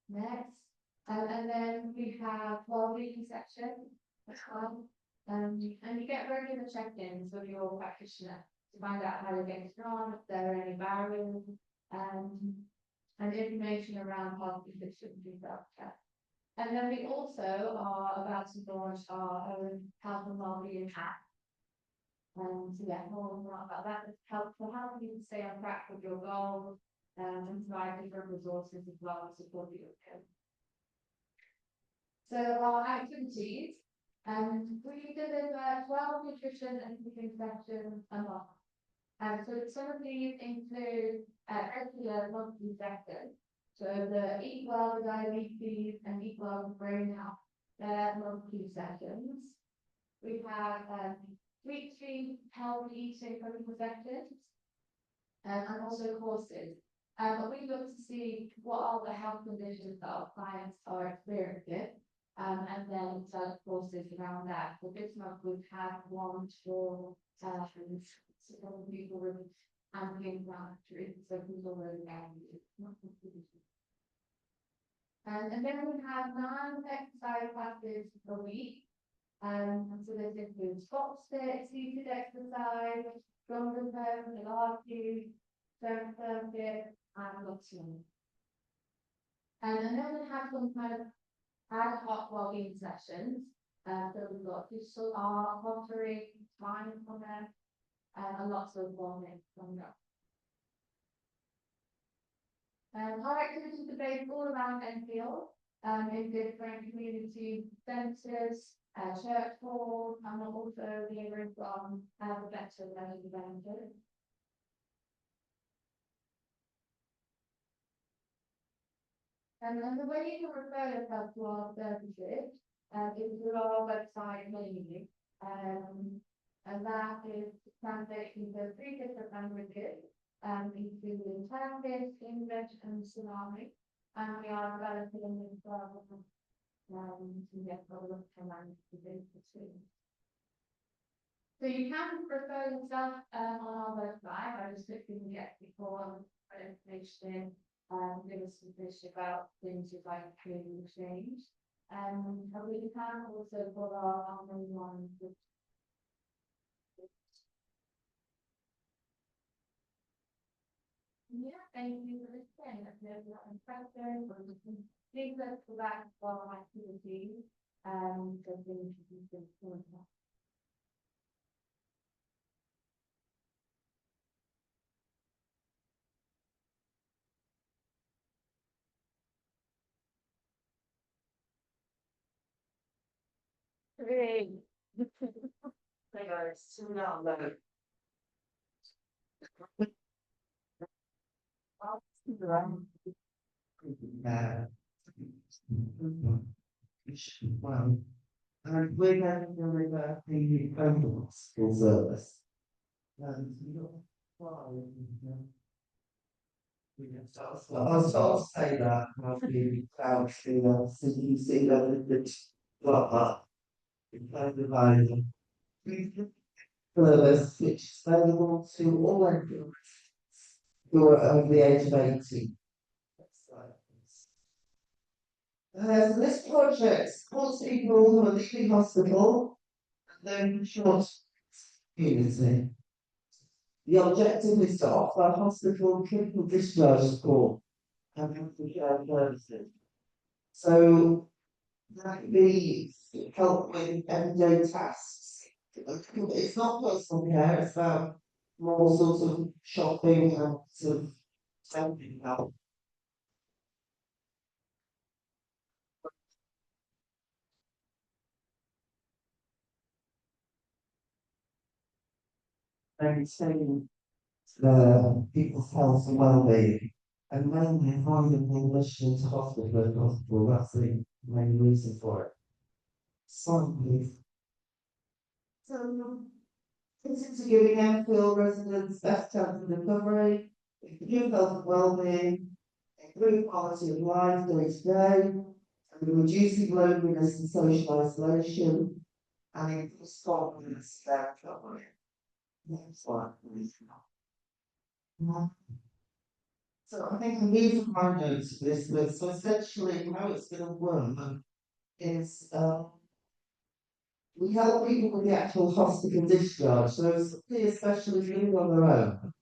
next. And then we have well-being section as well. And you get regular check-ins with your practitioner to find out how they're getting on, if there are any barriers, and information around health conditions and self-care. And then we also are about to launch our own health and wellbeing app. So yeah, more about that. It's help for helping you to stay on track with your goals, and provide different resources as well to support you. So our activities, we deliver 12 nutrition and cooking sessions a month. So some of these include regular monthly sessions. So the Eat Well with Diabetes and Eat Well with Brain Health, they're monthly sessions. We have weekly healthy eating cooking sessions, and also courses. But we look to see what are the health conditions that our clients are experiencing, and then develop courses around that. For this month, we've had one for people with anti-inflammatory, so people with and then we have 9 exercise classes per week. So this includes spot sit, seated exercise, stronger tone, Pilates, circuit, and lots more. And then we have some kind of ad hoc wellbeing sessions. So we've got digital art, pottery, mindfulness, and lots of wellness coming up. Our activities are based all around Enfield, in different community centres, church hall, and also neighbouring from the better learning development. And the way you can refer yourself to our services is through our website menu, and that is translated into 3 different languages, including Turkish, English, and Somali. And we are developing this to get all of the languages too. So you can refer yourself on our website by just clicking the before information, give us some information about things you'd like to exchange. And we can also put our online ones. Yeah, thank you for listening. If there's any questions or please look for that for our activities, because we introduce them to us. Great. They are soon out there. Well, and we're going to deliver the phone school service. And you know, I'll say that after you found the CDC that got that service which is available to all Indians who are over the age of 80. So this project supports people who are leaving hospital and then short community. The objective is to offer hospital clinical discharge support and health care services. So that could be help with everyday tasks. It's not personal care, it's about more sort of shopping and sort of helping help. Maintaining people's health and well-being, and mainly avoiding the admission to hospital, that's the main reason for it. So, this is giving Enfield residents best chance of recovery, improve health and well-being, improve quality of life day to day, and reducing loneliness and social isolation, and improve confidence in their recovery. Next slide, please. So I think I'm using my notes for this, but so essentially how it's going to work is We help people with the actual hospital discharge, so it's especially living on their own.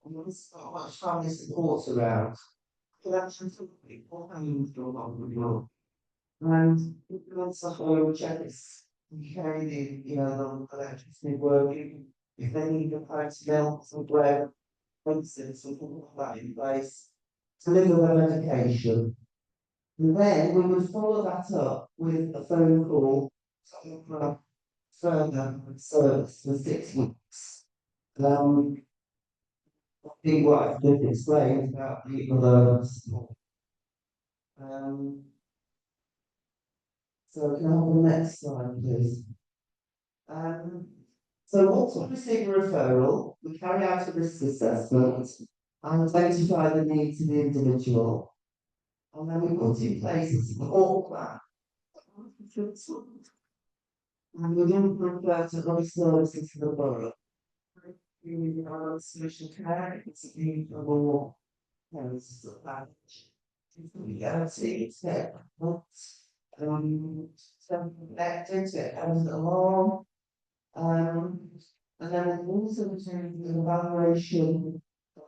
And there's not much family support around. But actually, people home for a lot of people. And once the whole checks, we carry the, the electricity working, if they need a pint of milk, some bread, fences, something like that in place, to deliver their medication. And then we would follow that up with a phone call, for a further service for 6 weeks. I think what I've just explained about the other support. So can I have the next slide, please? So once we receive a referral, we carry out a risk assessment and identify the needs of the individual. And then we put in place a support plan. And we then refer to other services to the borough. We have social care, it's being a more reality, some connected to and along. And then we also return the evaluation of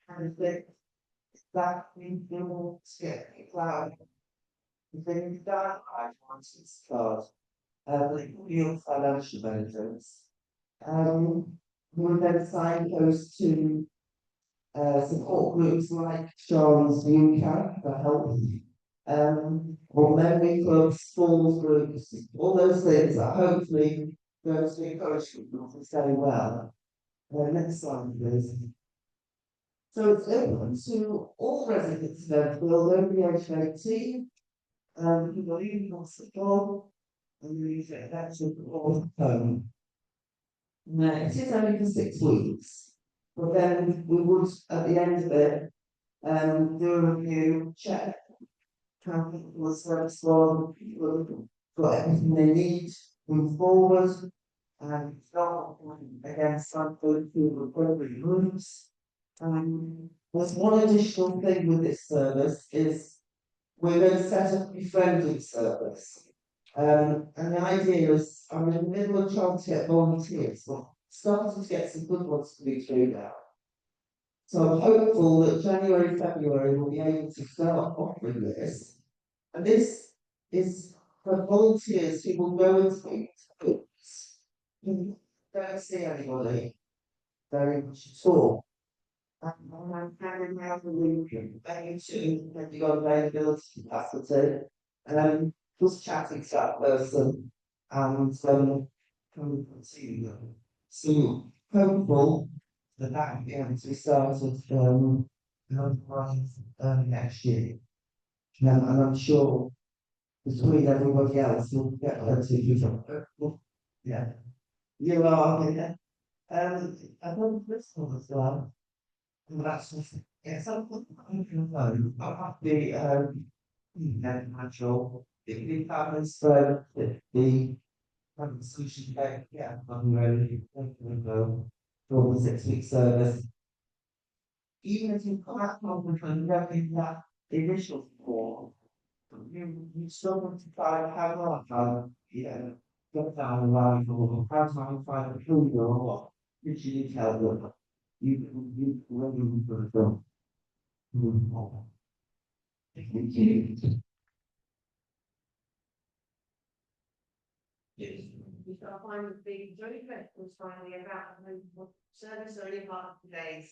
and that we will get a cloud. If they done, I want to start. The real financial benefits. We will then signpost to support groups like Charles UK for help. Or memory clubs, sports groups, all those things that hopefully going to encourage people to stay well. Next slide, please. So it's open to all residents of Enfield over the age of 18, who are in hospital, and we get that to all home. Now, it is only for 6 weeks, but then we would, at the end of it, do a review, check how people are serviceable, people got everything they need, move forward, and if not, again, start going through recovery rooms. There's one additional thing with this service is we're going to set up a befriending service. And the idea is, I'm in the middle of trying to get volunteers, but starting to get some good ones to be through now. So I'm hopeful that January, February we'll be able to start offering this. And this is for volunteers who will go and speak to groups who don't see anybody very much at all. And I'm carrying out the week, maybe depending on availability capacity. Just chatting to that person and coming to see them. So hopeful that will be able to be started next year. And I'm sure between everybody else we'll get there to you. Yeah. You are, yeah. I think this one as well. And that's yeah, something I can know. I'll have the natural if the happens the solution yeah, I'm ready to for the 6 week service. Even if you've got that problem and having that initial support, you still want to try to have get down the line or how to find a food or what, which you need help with. You really for the film. Thank you. We've got to find a big joint was finally about the service early part of the days.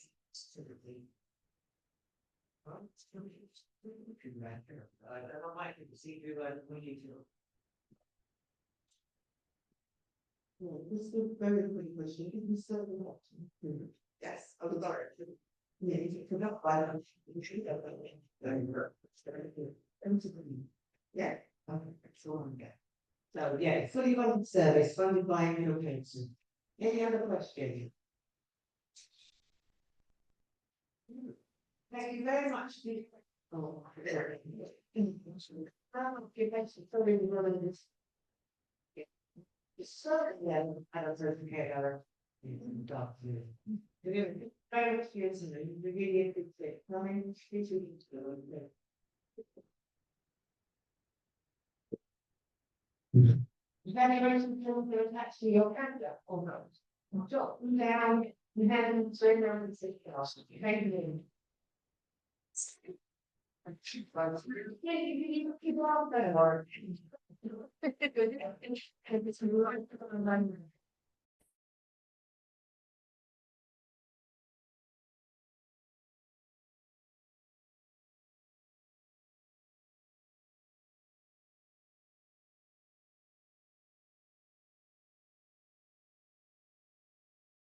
Typically. I might see you when you do. This is a very quick question. Can you start the option? Yes, I was sorry. Yeah, you can help by them. You should have that. Very good. Yeah. Excellent. So, yeah, fully funded service funded by Middle Pension. Any other questions? Thank you very much. Oh, very good. Okay, thanks for filling one of this. Yeah, I don't certificate our. Very much years and you really good fit. How many speeches you do? Is there any reason to attach to your calendar or not? Jot them down, you have them to remember to see. Thank you. Yeah, you are there. It's right.